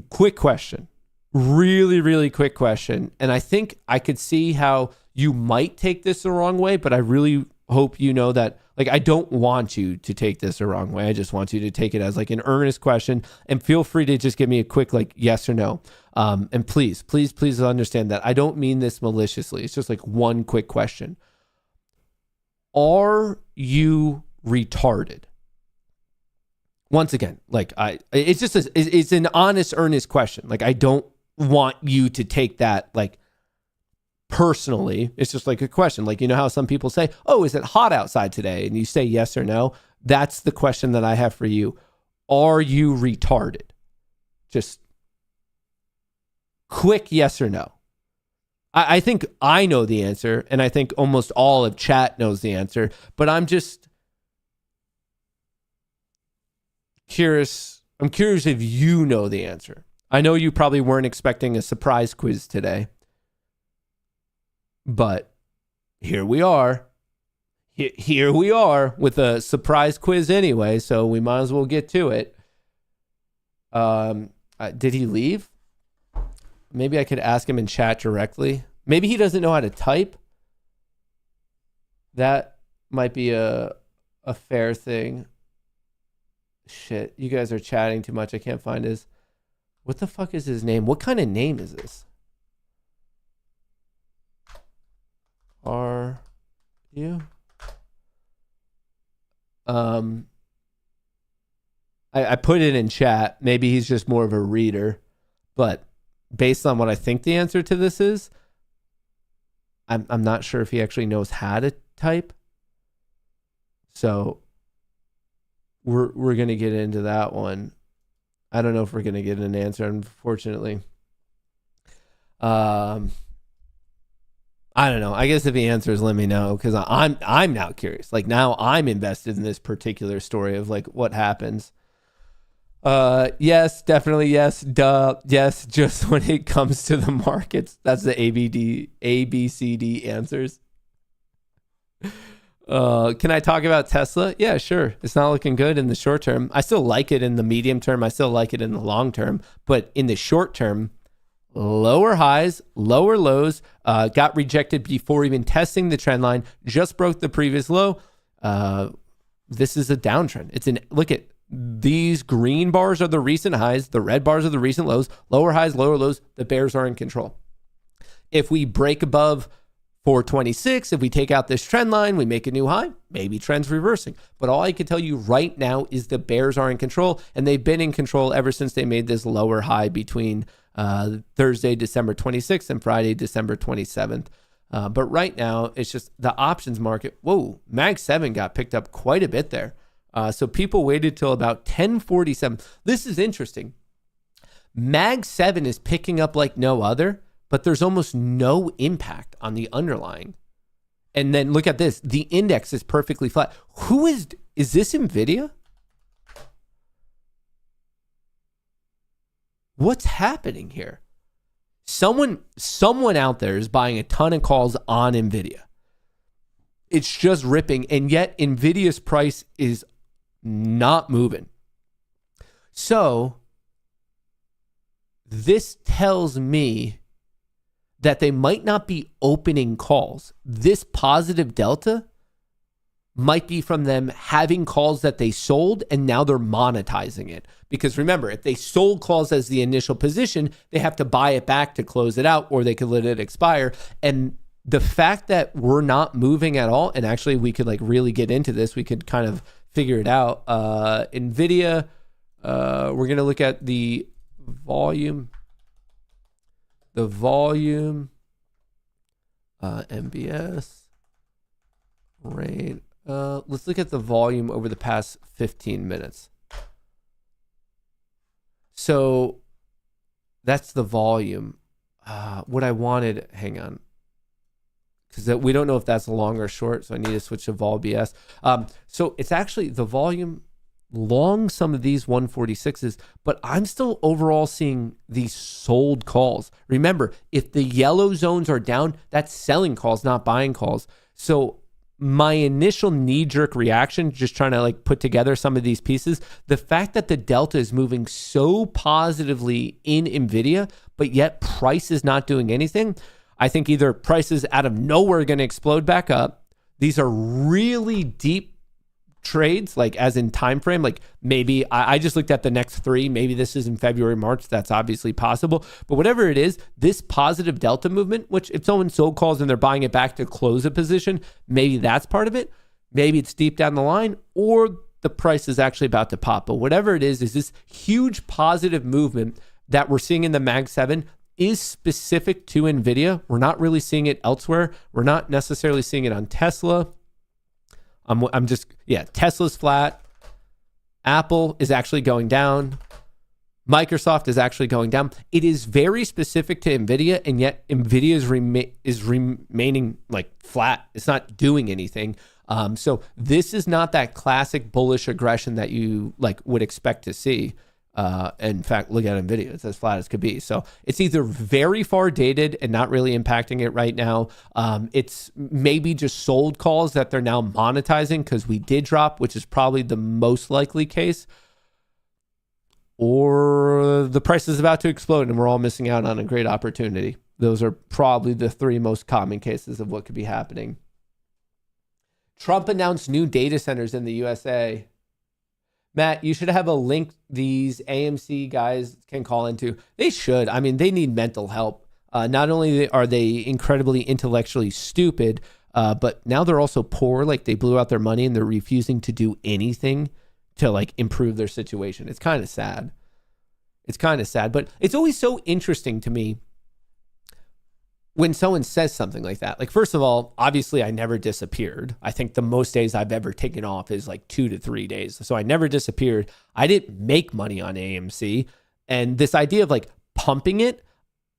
Quick question. Really, really quick question. And I think I could see how you might take this the wrong way, but I really hope you know that, like, I don't want you to take this the wrong way. I just want you to take it as like an earnest question, and feel free to just give me a quick, like, yes or no. And please, please, please understand that I don't mean this maliciously. It's just like one quick question. Are you retarded? Once again, like it's just it's an honest, earnest question. Like, I don't want you to take that like personally. It's just like a question. Like, you know how some people say, "Oh, is it hot outside today?" And you say yes or no. That's the question that I have for you. Are you retarded? Just quick yes or no. I think I know the answer, and I think almost all of chat knows the answer, but I'm just curious. I'm curious if you know the answer. I know you probably weren't expecting a surprise quiz today, but here we are. Here we are with a surprise quiz anyway, so we might as well get to it. Did he leave? Maybe I could ask him in chat directly. Maybe he doesn't know how to type. That might be a fair thing. Shit, you guys are chatting too much. I can't find his... What the fuck is his name? What kind of name is this? Are you? I put it in chat. Maybe he's just more of a reader, but based on what I think the answer to this is, I'm not sure if he actually knows how to type. So we're gonna get into that one. I don't know if we're gonna get an answer, unfortunately. I don't know. I guess if he answers, let me know, because I'm now curious. Like, now I'm invested in this particular story of like what happens. Yes, definitely yes. Duh, yes. Just when it comes to the markets, that's the ABCD answers. Can I talk about Tesla? Yeah, sure. It's not looking good in the short term. I still like it in the medium term. I still like it in the long term. But in the short term, lower highs, lower lows, got rejected before even testing the trend line, just broke the previous low. This is a downtrend. Look at these green bars are the recent highs. The red bars are the recent lows. Lower highs, lower lows. The bears are in control. If we break above 426, if we take out this trend line, we make a new high, maybe trend's reversing. But all I can tell you right now is the bears are in control, and they've been in control ever since they made this lower high between Thursday, December 26th, and Friday, December 27th. But right now, it's just the options market. Whoa, Mag 7 got picked up quite a bit there. So people waited till about 10:47. This is interesting. Mag 7 is picking up like no other, but there's almost no impact on the underlying. And then look at this. The index is perfectly flat. Is this NVIDIA? What's happening here? Someone out there is buying a ton of calls on NVIDIA. It's just ripping, and yet NVIDIA's price is not moving. So this tells me that they might not be opening calls. This positive delta might be from them having calls that they sold and now they're monetizing it. Because remember, if they sold calls as the initial position, they have to buy it back to close it out, or they could let it expire. And the fact that we're not moving at all, and actually we could like really get into this, we could kind of figure it out. NVIDIA, we're going to look at the volume. MBS, rain. Let's look at the volume over the past 15 minutes. So that's the volume. What I wanted, hang on, because we don't know if that's long or short, so I need to switch to vol BS. So it's actually the volume long, some of these 146s, but I'm still overall seeing these sold calls. Remember, if the yellow zones are down, that's selling calls, not buying calls. So my initial knee-jerk reaction, just trying to like put together some of these pieces, the fact that the delta is moving so positively in NVIDIA, but yet price is not doing anything, I think either price is out of nowhere going to explode back up. These are really deep trades, like as in time frame, like maybe I just looked at the next three, maybe this is in February, March, that's obviously possible, but whatever it is, this positive delta movement, which if someone sold calls and they're buying it back to close a position, maybe that's part of it, maybe it's deep down the line, or the price is actually about to pop. But whatever it is this huge positive movement that we're seeing in the Mag 7 is specific to NVIDIA. We're not really seeing it elsewhere. We're not necessarily seeing it on Tesla. Tesla's flat. Apple is actually going down. Microsoft is actually going down. It is very specific to NVIDIA, and yet NVIDIA is remaining like flat. It's not doing anything. So this is not that classic bullish aggression that you like would expect to see. In fact, look at NVIDIA. It's as flat as could be. So it's either very far dated and not really impacting it right now. It's maybe just sold calls that they're now monetizing because we did drop, which is probably the most likely case. Or the price is about to explode and we're all missing out on a great opportunity. Those are probably the three most common cases of what could be happening. Trump announced new data centers in the USA. Matt, you should have a link these AMC guys can call into. They should. I mean, they need mental help. Not only are they incredibly intellectually stupid, but now they're also poor. Like they blew out their money and they're refusing to do anything to like improve their situation. It's kind of sad. But it's always so interesting to me when someone says something like that. Like, first of all, obviously I never disappeared. I think the most days I've ever taken off is like 2 to 3 days. So I never disappeared. I didn't make money on AMC. And this idea of like pumping it,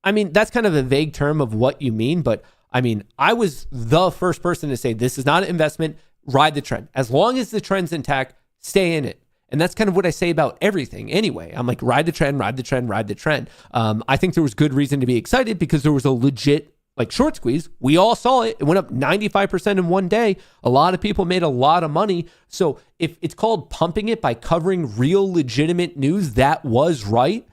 I mean, that's kind of a vague term of what you mean. But I mean, I was the first person to say, this is not an investment, ride the trend. As long as the trend's intact, stay in it. And that's kind of what I say about everything anyway. I'm like, ride the trend, ride the trend, ride the trend. I think there was good reason to be excited because there was a legit like short squeeze. We all saw it. It went up 95% in one day. A lot of people made a lot of money. So if it's called pumping it by covering real legitimate news, that was right.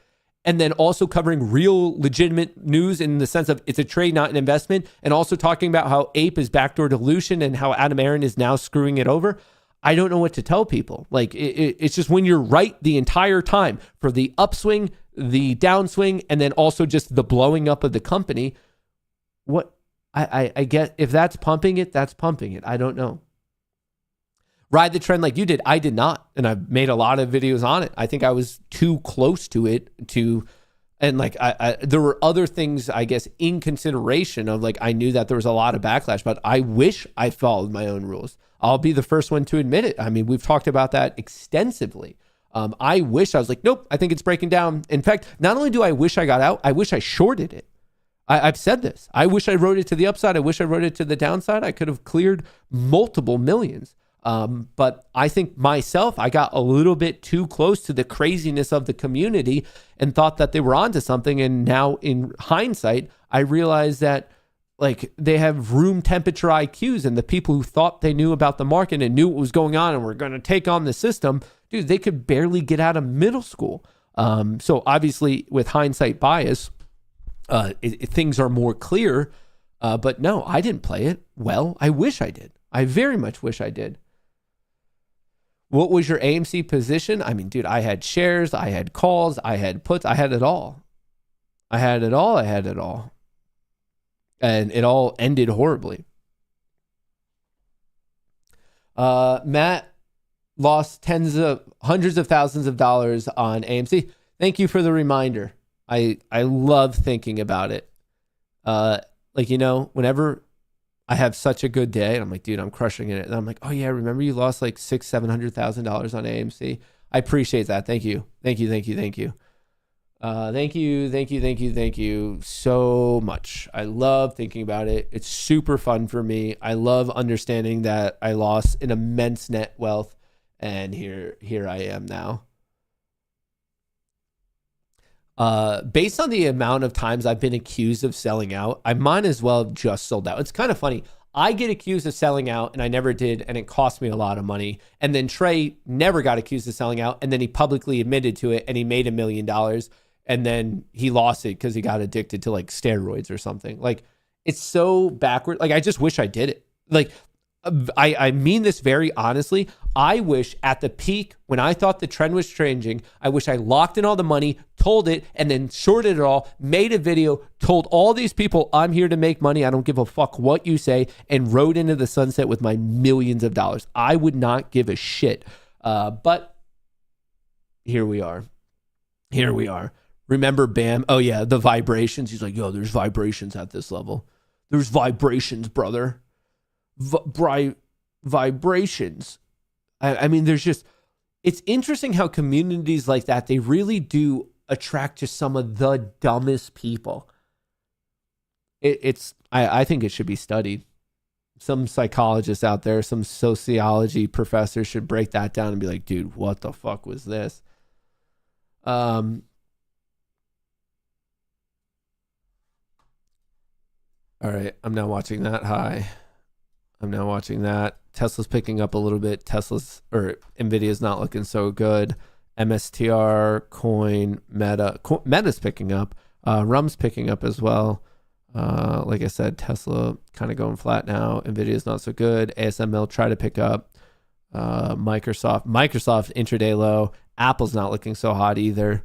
And then also covering real legitimate news in the sense of it's a trade, not an investment. And also talking about how Ape is backdoor dilution and how Adam Aaron is now screwing it over. I don't know what to tell people. Like it's just when you're right the entire time for the upswing, the downswing, and then also just the blowing up of the company. What I get, if that's pumping it, that's pumping it. I don't know. Ride the trend like you did. I did not. And I've made a lot of videos on it. I think I was too close to it to And like, there were other things, I guess, in consideration of like, I knew that there was a lot of backlash, but I wish I followed my own rules. I'll be the first one to admit it. I mean, we've talked about that extensively. I wish I was like, nope, I think it's breaking down. In fact, not only do I wish I got out, I wish I shorted it. I've said this. I wish I rode it to the upside. I wish I rode it to the downside. I could have cleared multiple millions. But I think myself, I got a little bit too close to the craziness of the community and thought that they were onto something. And now in hindsight, I realized that like they have room temperature IQs, and the people who thought they knew about the market and knew what was going on and were going to take on the system, dude, they could barely get out of middle school. So obviously with hindsight bias, things are more clear, but no, I didn't play it well. I wish I did. I very much wish I did. What was your AMC position? I mean, dude, I had shares, I had calls, I had puts, I had it all. I had it all. And it all ended horribly. Matt lost hundreds of thousands of dollars on AMC. Thank you for the reminder. I love thinking about it. Like, you know, whenever I have such a good day and I'm like, dude, I'm crushing it. And I'm like, oh yeah, remember you lost like $700,000 on AMC. I appreciate that. Thank you. Thank you so much. I love thinking about it. It's super fun for me. I love understanding that I lost an immense net wealth, and here I am now. Based on the amount of times I've been accused of selling out, I might as well have just sold out. It's kind of funny. I get accused of selling out and I never did, and it cost me a lot of money. And then Trey never got accused of selling out, and then he publicly admitted to it and he made $1 million, and then he lost it because he got addicted to like steroids or something. Like, it's so backward. Like, I just wish I did it. Like, I mean this very honestly. I wish at the peak, when I thought the trend was changing, I wish I locked in all the money, told it, and then shorted it all, made a video, told all these people I'm here to make money, I don't give a fuck what you say, and rode into the sunset with my millions of dollars. I would not give a shit. But here we are. Remember Bam? Oh yeah, the vibrations. He's like, yo, there's vibrations at this level. There's vibrations, brother. Vibrations. I mean, there's just, it's interesting how communities like that, they really do attract to some of the dumbest people. I think it should be studied. Some psychologists out there, some sociology professors should break that down and be like, dude, what the fuck was this? All right, I'm now watching that high. I'm now watching that. Tesla's picking up a little bit. NVIDIA's not looking so good. MSTR, coin, Meta's picking up. RUM's picking up as well. Like I said, Tesla kind of going flat now. NVIDIA's not so good. ASML try to pick up. Microsoft intraday low. Apple's not looking so hot either.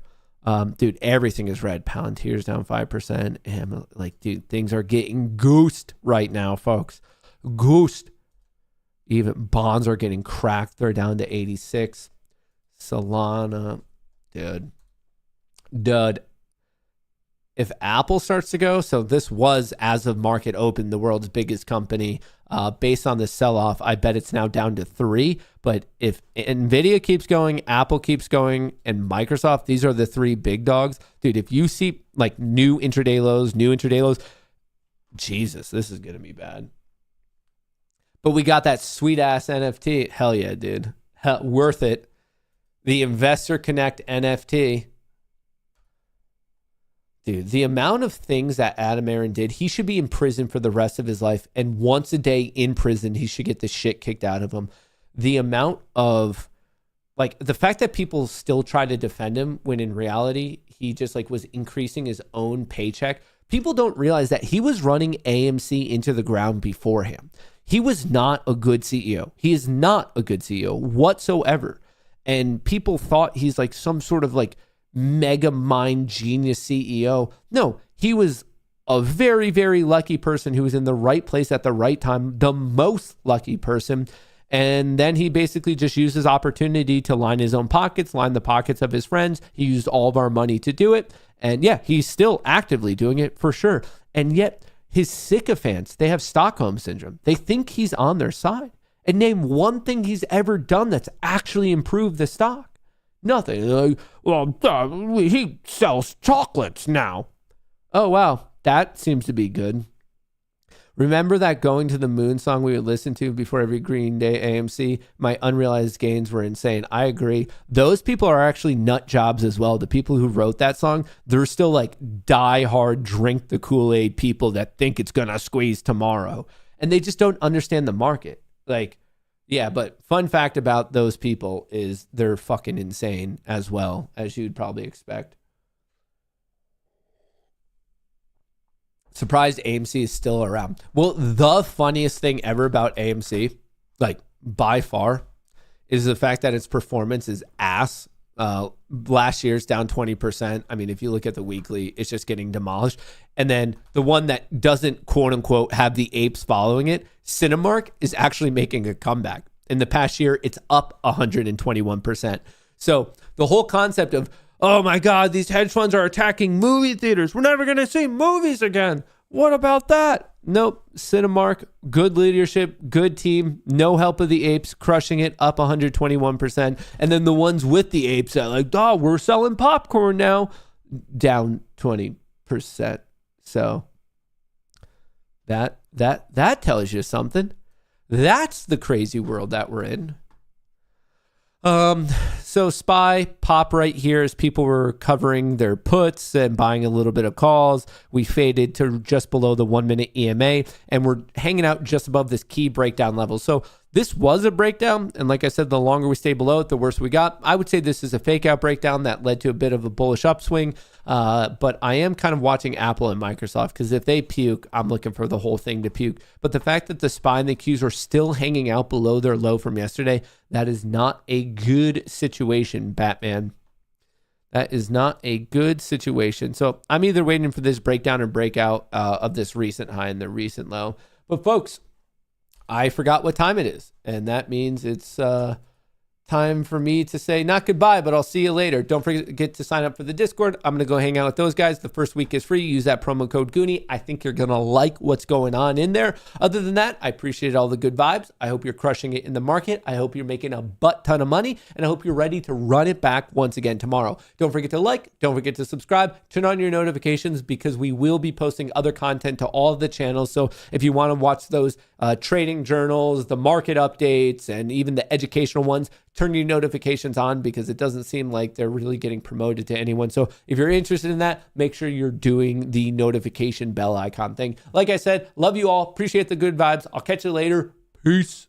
Dude, everything is red. Palantir's down 5%. And like, dude, things are getting goosed right now, folks. Goosed. Even bonds are getting cracked. They're down to 86. Solana, dude. If Apple starts to go, so this was, as of market open, the world's biggest company. Based on the sell-off, I bet it's now down to 3. But if NVIDIA keeps going, Apple keeps going, and Microsoft, these are the 3 big dogs. Dude, if you see like new intraday lows, Jesus, this is going to be bad. But we got that sweet-ass NFT. Hell yeah, dude. Worth it. The Investor Connect NFT. Dude, the amount of things that Adam Aaron did, he should be in prison for the rest of his life. And once a day in prison, he should get the shit kicked out of him. The amount of, like, the fact that people still try to defend him when in reality, he just like was increasing his own paycheck. People don't realize that he was running AMC into the ground before him. He was not a good CEO. He is not a good CEO whatsoever. And people thought he's like some sort of like mega mind genius CEO. No, he was a very, very lucky person who was in the right place at the right time, the most lucky person. And then he basically just used his opportunity to line his own pockets, line the pockets of his friends. He used all of our money to do it. And yeah, he's still actively doing it for sure. And yet his sycophants, they have Stockholm syndrome. They think he's on their side. And name one thing he's ever done that's actually improved the stock. Nothing. He sells chocolates now. Oh, wow. That seems to be good. Remember that Going to the Moon song we would listen to before every Green Day AMC? My unrealized gains were insane. I agree. Those people are actually nut jobs as well. The people who wrote that song, they're still like die hard, drink the Kool-Aid people that think it's going to squeeze tomorrow. And they just don't understand the market. Like, yeah, but fun fact about those people is they're fucking insane as well, as you'd probably expect. Surprised AMC is still around. Well, the funniest thing ever about AMC, like by far, is the fact that its performance is ass. Last year's down 20%. I mean, if you look at the weekly, it's just getting demolished. And then the one that doesn't, quote unquote, have the apes following it, Cinemark, is actually making a comeback. In the past year, it's up 121%. So the whole concept of, oh my God, these hedge funds are attacking movie theaters. We're never going to see movies again. What about that? Nope. Cinemark, good leadership, good team, no help of the apes, crushing it, up 121%. And then the ones with the apes that like, oh, we're selling popcorn now, down 20%. So that tells you something. That's the crazy world that we're in. So SPY pop right here as people were covering their puts and buying a little bit of calls. We faded to just below the 1 minute EMA and we're hanging out just above this key breakdown level. So this was a breakdown. And like I said, the longer we stay below it, the worse we got. I would say this is a fake out breakdown that led to a bit of a bullish upswing. But I am kind of watching Apple and Microsoft because if they puke, I'm looking for the whole thing to puke. But the fact that the SPY and the Qs are still hanging out below their low from yesterday, that is not a good situation, Batman. That is not a good situation. So I'm either waiting for this breakdown or breakout of this recent high and the recent low. But folks, I forgot what time it is. And that means it's time for me to say not goodbye, but I'll see you later. Don't forget to sign up for the Discord. I'm going to go hang out with those guys. The first week is free. Use that promo code Goonie. I think you're going to like what's going on in there. Other than that, I appreciate all the good vibes. I hope you're crushing it in the market. I hope you're making a butt ton of money, and I hope you're ready to run it back once again tomorrow. Don't forget to like, don't forget to subscribe, turn on your notifications because we will be posting other content to all of the channels. So if you want to watch those trading journals, the market updates, and even the educational ones, turn your notifications on because it doesn't seem like they're really getting promoted to anyone. So if you're interested in that, make sure you're doing the notification bell icon thing. Like I said, love you all. Appreciate the good vibes. I'll catch you later. Peace.